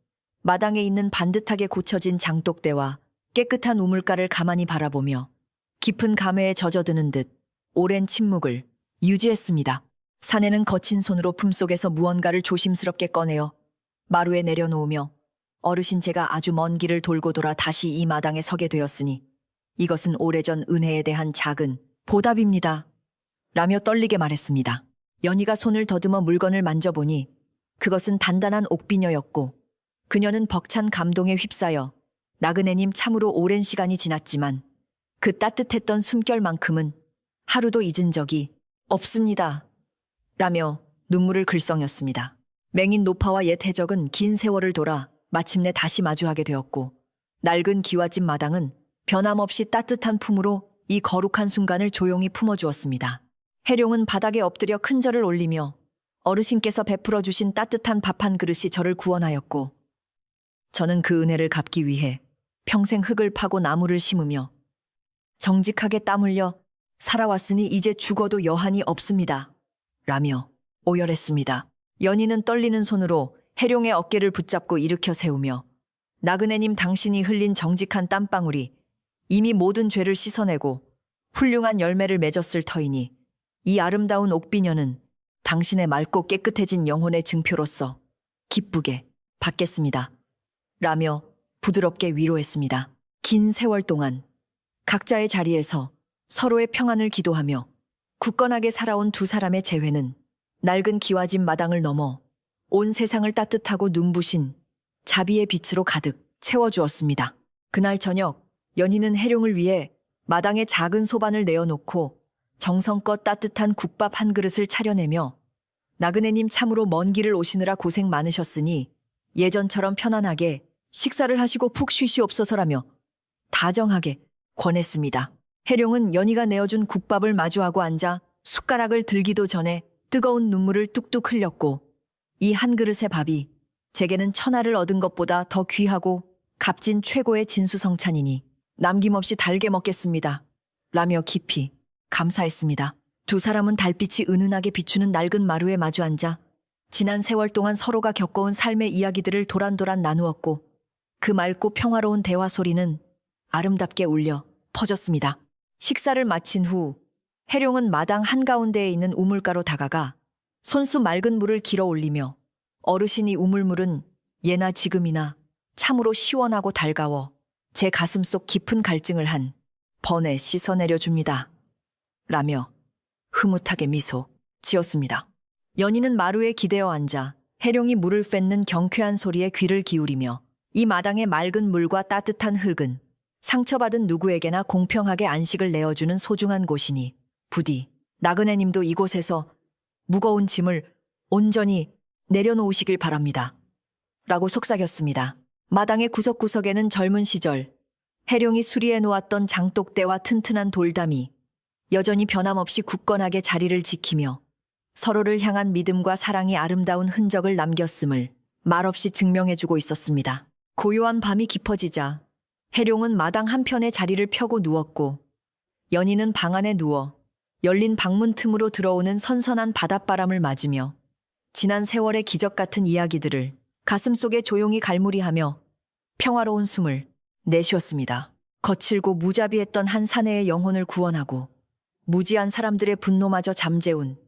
마당에 있는 반듯하게 고쳐진 장독대와 깨끗한 우물가를 가만히 바라보며 깊은 감회에 젖어드는 듯 오랜 침묵을 유지했습니다. 사내는 거친 손으로 품속에서 무언가를 조심스럽게 꺼내어 마루에 내려놓으며 어르신 제가 아주 먼 길을 돌고 돌아 다시 이 마당에 서게 되었으니 이것은 오래전 은혜에 대한 작은 보답입니다. 라며 떨리게 말했습니다. 연희가 손을 더듬어 물건을 만져보니 그것은 단단한 옥비녀였고 그녀는 벅찬 감동에 휩싸여 나그네님 참으로 오랜 시간이 지났지만 그 따뜻했던 숨결만큼은 하루도 잊은 적이 없습니다. 라며 눈물을 글썽였습니다. 맹인 노파와 옛 해적은 긴 세월을 돌아 마침내 다시 마주하게 되었고 낡은 기와집 마당은 변함없이 따뜻한 품으로 이 거룩한 순간을 조용히 품어주었습니다. 해룡은 바닥에 엎드려 큰절을 올리며 어르신께서 베풀어 주신 따뜻한 밥 한 그릇이 저를 구원하였고 저는 그 은혜를 갚기 위해 평생 흙을 파고 나무를 심으며 정직하게 땀 흘려 살아왔으니 이제 죽어도 여한이 없습니다. 라며 오열했습니다. 연희는 떨리는 손으로 해룡의 어깨를 붙잡고 일으켜 세우며 나그네님 당신이 흘린 정직한 땀방울이 이미 모든 죄를 씻어내고 훌륭한 열매를 맺었을 터이니 이 아름다운 옥비녀는 당신의 맑고 깨끗해진 영혼의 증표로서 기쁘게 받겠습니다. 라며 부드럽게 위로했습니다. 긴 세월 동안 각자의 자리에서 서로의 평안을 기도하며 굳건하게 살아온 두 사람의 재회는 낡은 기와집 마당을 넘어 온 세상을 따뜻하고 눈부신 자비의 빛으로 가득 채워주었습니다. 그날 저녁 연희는 해룡을 위해 마당에 작은 소반을 내어놓고 정성껏 따뜻한 국밥 한 그릇을 차려내며 나그네님 참으로 먼 길을 오시느라 고생 많으셨으니 예전처럼 편안하게 식사를 하시고 푹 쉬시옵소서라며 다정하게 권했습니다. 해룡은 연희가 내어준 국밥을 마주하고 앉아 숟가락을 들기도 전에 뜨거운 눈물을 뚝뚝 흘렸고 이 한 그릇의 밥이 제게는 천하를 얻은 것보다 더 귀하고 값진 최고의 진수성찬이니 남김없이 달게 먹겠습니다. 라며 깊이 감사했습니다. 두 사람은 달빛이 은은하게 비추는 낡은 마루에 마주 앉아 지난 세월 동안 서로가 겪어온 삶의 이야기들을 도란도란 나누었고 그 맑고 평화로운 대화 소리는 아름답게 울려 퍼졌습니다. 식사를 마친 후 해룡은 마당 한가운데에 있는 우물가로 다가가 손수 맑은 물을 길어 올리며 어르신이 우물물은 예나 지금이나 참으로 시원하고 달가워 제 가슴속 깊은 갈증을 한 번에 씻어내려 줍니다. 라며 흐뭇하게 미소 지었습니다. 연희는 마루에 기대어 앉아 해룡이 물을 뺏는 경쾌한 소리에 귀를 기울이며 이 마당의 맑은 물과 따뜻한 흙은 상처받은 누구에게나 공평하게 안식을 내어주는 소중한 곳이니 부디 나그네님도 이곳에서 무거운 짐을 온전히 내려놓으시길 바랍니다. 라고 속삭였습니다. 마당의 구석구석에는 젊은 시절 해룡이 수리해 놓았던 장독대와 튼튼한 돌담이 여전히 변함없이 굳건하게 자리를 지키며 서로를 향한 믿음과 사랑이 아름다운 흔적을 남겼음을 말없이 증명해주고 있었습니다. 고요한 밤이 깊어지자 해룡은 마당 한편에 자리를 펴고 누웠고 연희는 방 안에 누워 열린 방문 틈으로 들어오는 선선한 바닷바람을 맞으며 지난 세월의 기적 같은 이야기들을 가슴속에 조용히 갈무리하며 평화로운 숨을 내쉬었습니다. 거칠고 무자비했던 한 사내의 영혼을 구원하고 무지한 사람들의 분노마저 잠재운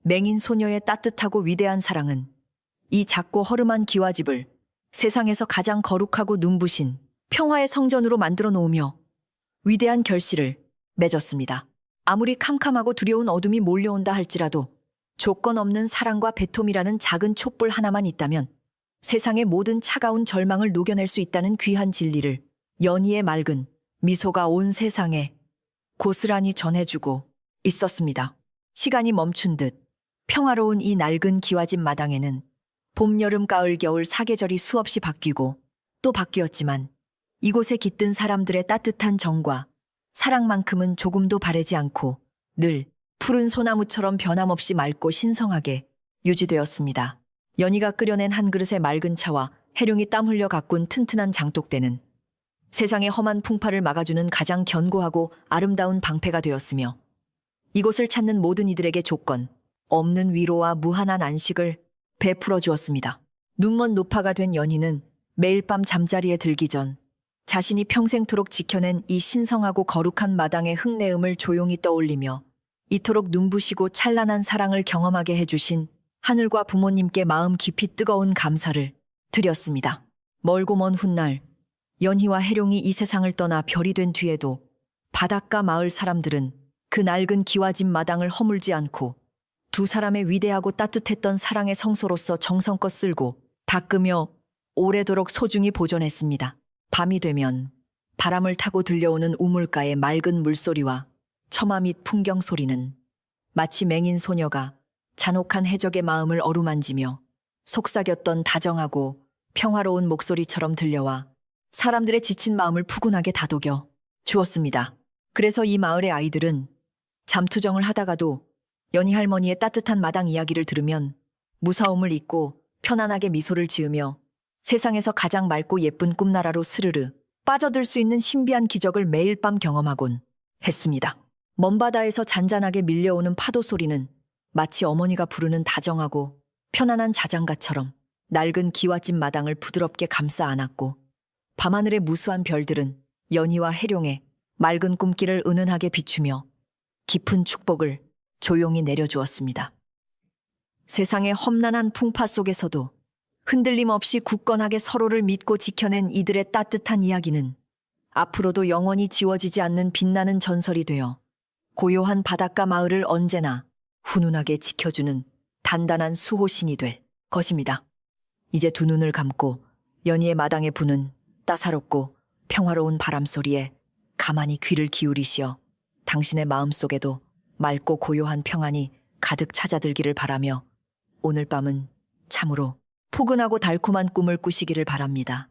맹인 소녀의 따뜻하고 위대한 사랑은 이 작고 허름한 기와집을 세상에서 가장 거룩하고 눈부신 평화의 성전으로 만들어 놓으며 위대한 결실을 맺었습니다. 아무리 캄캄하고 두려운 어둠이 몰려온다 할지라도 조건 없는 사랑과 배톰이라는 작은 촛불 하나만 있다면 세상의 모든 차가운 절망을 녹여낼 수 있다는 귀한 진리를 연희의 맑은 미소가 온 세상에 고스란히 전해주고 있었습니다. 시간이 멈춘 듯 평화로운 이 낡은 기와집 마당에는 봄, 여름, 가을, 겨울 사계절이 수없이 바뀌고 또 바뀌었지만 이곳에 깃든 사람들의 따뜻한 정과 사랑만큼은 조금도 바래지 않고 늘 푸른 소나무처럼 변함없이 맑고 신성하게 유지되었습니다. 연희가 끓여낸 한 그릇의 맑은 차와 해룡이 땀 흘려 가꾼 튼튼한 장독대는 세상의 험한 풍파를 막아주는 가장 견고하고 아름다운 방패가 되었으며 이곳을 찾는 모든 이들에게 조건 없는 위로와 무한한 안식을 베풀어 주었습니다. 눈먼 노파가 된 연희는 매일 밤 잠자리에 들기 전 자신이 평생토록 지켜낸 이 신성하고 거룩한 마당의 흙내음을 조용히 떠올리며 이토록 눈부시고 찬란한 사랑을 경험하게 해주신 하늘과 부모님께 마음 깊이 뜨거운 감사를 드렸습니다. 멀고 먼 훗날 연희와 해룡이 이 세상을 떠나 별이 된 뒤에도 바닷가 마을 사람들은 그 낡은 기와집 마당을 허물지 않고 두 사람의 위대하고 따뜻했던 사랑의 성소로서 정성껏 쓸고 닦으며 오래도록 소중히 보존했습니다. 밤이 되면 바람을 타고 들려오는 우물가의 맑은 물소리와 처마 밑 풍경 소리는 마치 맹인 소녀가 잔혹한 해적의 마음을 어루만지며 속삭였던 다정하고 평화로운 목소리처럼 들려와 사람들의 지친 마음을 푸근하게 다독여 주었습니다. 그래서 이 마을의 아이들은 잠투정을 하다가도 연희 할머니의 따뜻한 마당 이야기를 들으면 무서움을 잊고 편안하게 미소를 지으며 세상에서 가장 맑고 예쁜 꿈나라로 스르르 빠져들 수 있는 신비한 기적을 매일 밤 경험하곤 했습니다. 먼 바다에서 잔잔하게 밀려오는 파도 소리는 마치 어머니가 부르는 다정하고 편안한 자장가처럼 낡은 기와집 마당을 부드럽게 감싸 안았고 밤하늘의 무수한 별들은 연희와 해룡의 맑은 꿈길을 은은하게 비추며 깊은 축복을 조용히 내려주었습니다. 세상의 험난한 풍파 속에서도 흔들림 없이 굳건하게 서로를 믿고 지켜낸 이들의 따뜻한 이야기는 앞으로도 영원히 지워지지 않는 빛나는 전설이 되어 고요한 바닷가 마을을 언제나 훈훈하게 지켜주는 단단한 수호신이 될 것입니다. 이제 두 눈을 감고 연희의 마당에 부는 따사롭고 평화로운 바람소리에 가만히 귀를 기울이시어 당신의 마음속에도 맑고 고요한 평안이 가득 찾아들기를 바라며 오늘 밤은 참으로 포근하고 달콤한 꿈을 꾸시기를 바랍니다.